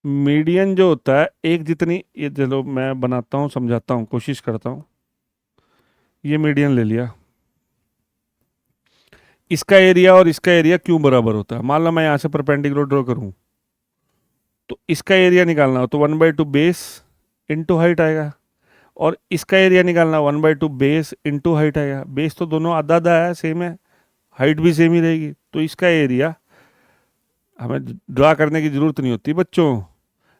मीडियन जो होता है एक जितनी, ये चलो मैं बनाता हूँ, समझाता हूँ, कोशिश करता हूँ। ये मीडियन ले लिया, इसका एरिया और इसका एरिया क्यों बराबर होता है? मान लो मैं यहाँ से परपेंडिकुलर ड्रॉ करूँ, तो इसका एरिया निकालना हो तो 1/2 बेस इंटू हाइट आएगा, और इसका एरिया निकालना 1/2 बेस इंटू हाइट आएगा। बेस तो दोनों आधा आधा है, सेम है, हाइट भी सेम ही रहेगी, तो इसका एरिया हमें ड्रा करने की जरूरत नहीं होती बच्चों।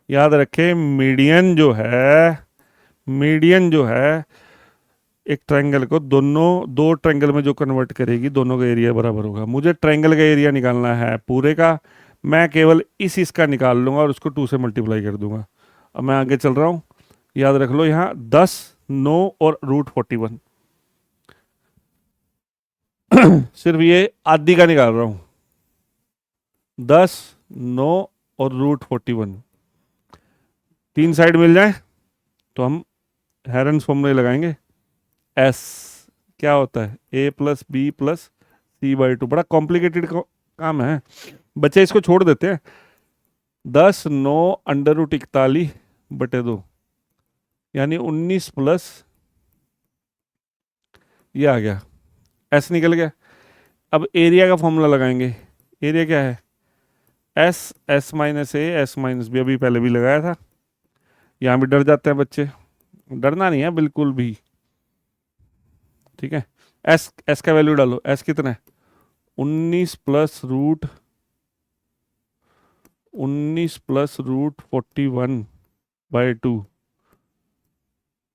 याद रखें, मीडियन जो है, मीडियन जो है एक ट्रायंगल को दो ट्रायंगल में जो कन्वर्ट करेगी, दोनों का एरिया बराबर होगा। मुझे ट्रायंगल का एरिया निकालना है पूरे का, मैं केवल इसका निकाल लूंगा और उसको 2 से मल्टीप्लाई कर दूंगा। अब मैं आगे चल रहा हूँ, याद रख लो, यहाँ 10, 9 और रूट 41। सिर्फ ये आदि का निकाल रहा हूँ, 10, 9 और रूट 41। 3 साइड मिल जाए तो हम हेरन्स फॉर्मूले लगाएंगे। एस क्या होता है? A+B+C/2। बड़ा कॉम्प्लिकेटेड काम है बच्चे, इसको छोड़ देते हैं। 10, 9 √41/2 यानी 19 प्लस ये आ गया, एस निकल गया। अब एरिया का फॉर्मूला लगाएंगे। एरिया क्या है? S-A/S-B। अभी पहले भी लगाया था। यहाँ भी डर जाते हैं बच्चे, डरना नहीं है बिल्कुल भी। ठीक है, एस का वैल्यू डालो। एस कितना है? 19 प्लस रूट 41/2।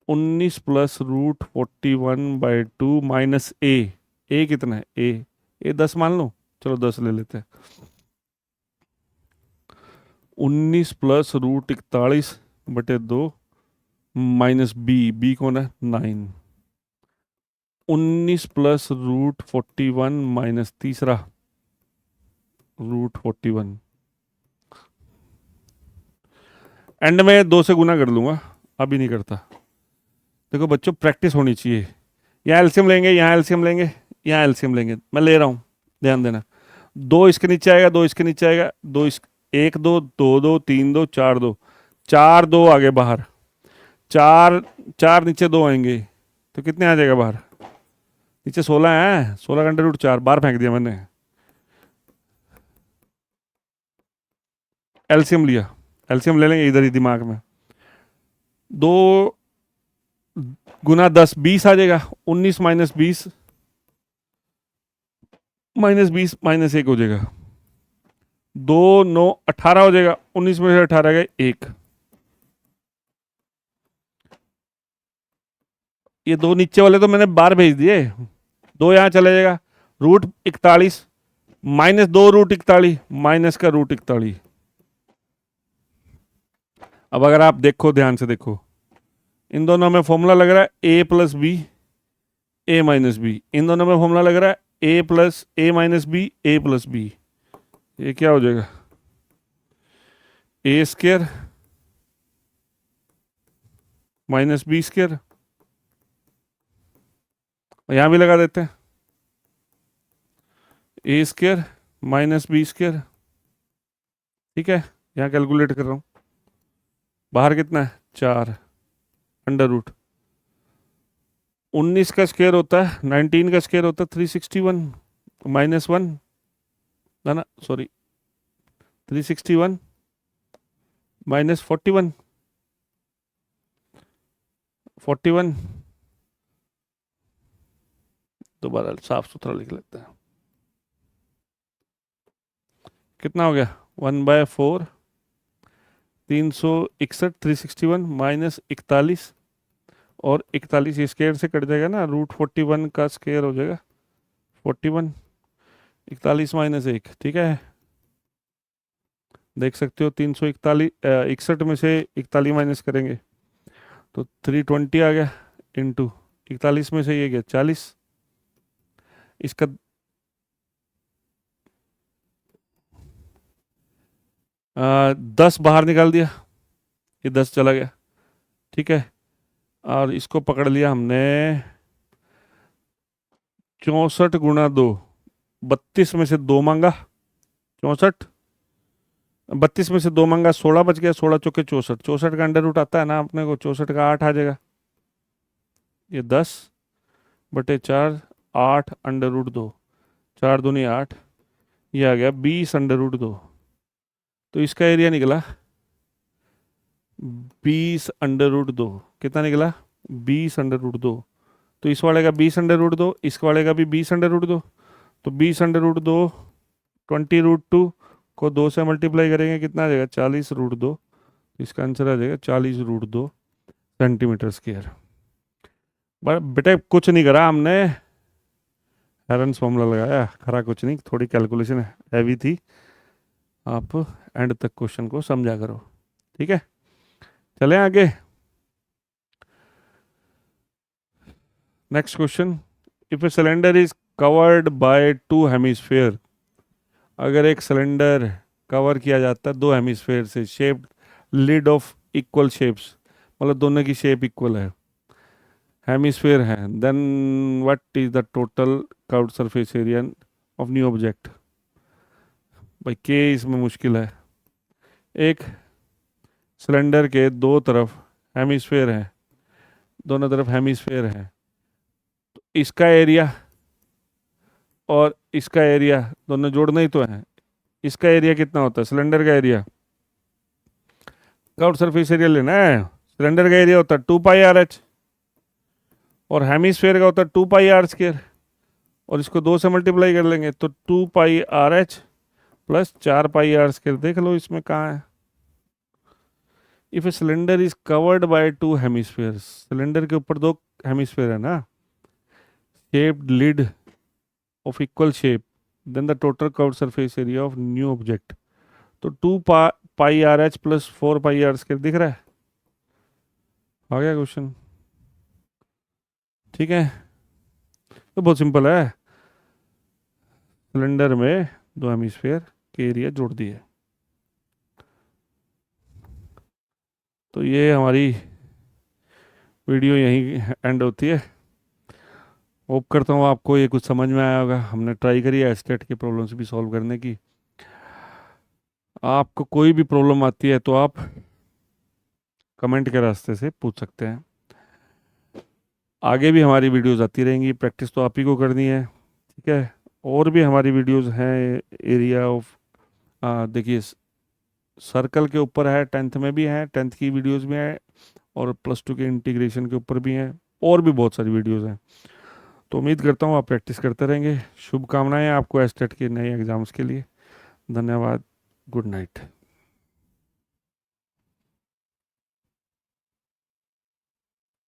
19 प्लस √41/2 माइनस ए कितना है? ए 10 मान लो, चलो 10 ले लेते हैं। 19 प्लस √41/2 माइनस बी कौन है? 9। 19 प्लस √41 माइनस तीसरा √41। एंड में 2 से गुना कर लूंगा, अभी नहीं करता। देखो बच्चों, प्रैक्टिस होनी चाहिए। यहाँ एलसीएम लेंगे, यहाँ एलसीएम लेंगे, यहाँ एलसीएम लेंगे, मैं ले रहा हूँ, ध्यान देना। 2 इसके नीचे आएगा, 2 इसके नीचे आएगा, 2 इस 1 2 2 2 3 2 4 2 4 2 आगे बाहर, 4 4 नीचे 2 आएंगे, तो कितने आ जाएगा बाहर? नीचे 16 है, 16 घंटे √4 बाहर फेंक दिया मैंने। एलसीएम लिया, एलसीएम ले लेंगे इधर ही दिमाग में। 2 गुना 10 20 आ जाएगा। 19 माइनस 20 माइनस 1 हो जाएगा। 2 9 18 हो जाएगा। 19 में से 18 गए 1, ये दो नीचे वाले तो मैंने बार भेज दिए, दो यहाँ चले जाएगा, √41 माइनस 2√41 माइनस का √41। अब अगर आप देखो, ध्यान से देखो, इन दोनों में फॉर्मूला लग रहा है a plus b a minus b, इन दोनों में फॉर्मूला लग रहा है a plus a minus b a plus b. ये क्या हो जाएगा, a square minus b square. यहां भी लगा देते हैं, a square minus b square. ठीक है, यहां कैलकुलेट कर रहा हूं, बाहर कितना है 4 अंडर रूट 19 का स्क्वायर होता है, 19 का स्क्वायर होता है 361 माइनस 1, ना सॉरी 361 माइनस 41 दोबारा साफ सुथरा लिख लेते हैं, कितना हो गया 1/4 361 361 माइनस 41 और 41 स्क्वायर से कट जाएगा ना, √41 का स्क्वायर हो जाएगा 41, 41 माइनस 1। ठीक है, देख सकते हो 361 में से 41 माइनस करेंगे तो 320 आ गया, इंटू 41 में से ये गया 40, इसका 10 बाहर निकाल दिया, ये 10 चला गया। ठीक है, और इसको पकड़ लिया हमने 64 गुणा 2, 32 में से 2 मांगा 64, 32 में से 2 मांगा 16 बच गया, 16 चौके 64, 64 का अंडर रूट आता है ना अपने को, 64 का 8 आ जाएगा, ये 10/4 8 अंडर रूट 2, 4 दूनी 8, ये आ गया 20 अंडर रूट 2। तो इसका एरिया निकला 20 अंडर रूट 2, कितना निकला 20 अंडर रूट 2। तो इस वाले का 20 अंडर रूट 2, इस वाले का भी 20 अंडर रूट 2, तो 20 अंडर रूट 2 20√2 को 2 से मल्टीप्लाई करेंगे, कितना आ जाएगा 40√2, इसका आंसर आ जाएगा 40√2 सेंटीमीटर स्क्वायर। बेटा कुछ नहीं करा हमने, हेरन्स फॉर्मूला लगाया, खरा कुछ नहीं, थोड़ी कैलकुलेशन हैवी थी, आप एंड तक क्वेश्चन को समझा करो। ठीक है, चलें आगे। Next question, if a cylinder is covered by 2 hemisphere, अगर एक सिलेंडर कवर किया जाता है 2 हेमिस्फेयर से, shaped lid of equal shapes, मतलब दोनों की शेप इक्वल है, हेमिस्फेयर है, then what is the total curved surface area of new object. भाई के इसमें मुश्किल है, एक सिलेंडर के दो तरफ हेमिस्फेयर है, दोनों तरफ हेमिस्फेयर है, तो इसका एरिया और इसका एरिया दोनों जोड़ना ही तो है, इसका एरिया कितना होता है, सिलेंडर का एरिया, कर्व्ड सरफेस एरिया लेना है, सिलेंडर का एरिया होता है 2πRh और हेमिस्फेयर का होता है 2πr², और इसको 2 से मल्टीप्लाई कर लेंगे तो 2πRh प्लस 4πr²। देख लो इसमें कहाँ है, if a cylinder is covered by 2 hemispheres, cylinder के ऊपर 2 हेमिस्फेयर है ना, shaped lid of equal shape, then the total curved surface area of new object, तो 2πRh प्लस 4πr² दिख रहा है, आ गया क्वेश्चन। ठीक है, तो बहुत सिंपल है, सिलेंडर में 2 हेमिस्फेयर के एरिया जोड़ दिए। तो ये हमारी वीडियो यहीं एंड होती है, होप करता हूँ आपको ये कुछ समझ में आया होगा। हमने ट्राई करी है एस्टेट के प्रॉब्लम्स भी सॉल्व करने की। आपको कोई भी प्रॉब्लम आती है तो आप कमेंट के रास्ते से पूछ सकते हैं, आगे भी हमारी वीडियोस आती रहेंगी, प्रैक्टिस तो आप ही को करनी है। ठीक है, और भी हमारी वीडियोस हैं, एरिया ऑफ देखिए सर्कल के ऊपर है, 10th में भी है, 10th की वीडियोस में है, और +2 के इंटीग्रेशन के ऊपर भी हैं, और भी बहुत सारी वीडियोस हैं। तो उम्मीद करता हूँ आप प्रैक्टिस करते रहेंगे। शुभकामनाएं आपको एस्टेट के नए एग्जाम्स के लिए। धन्यवाद, गुड नाइट।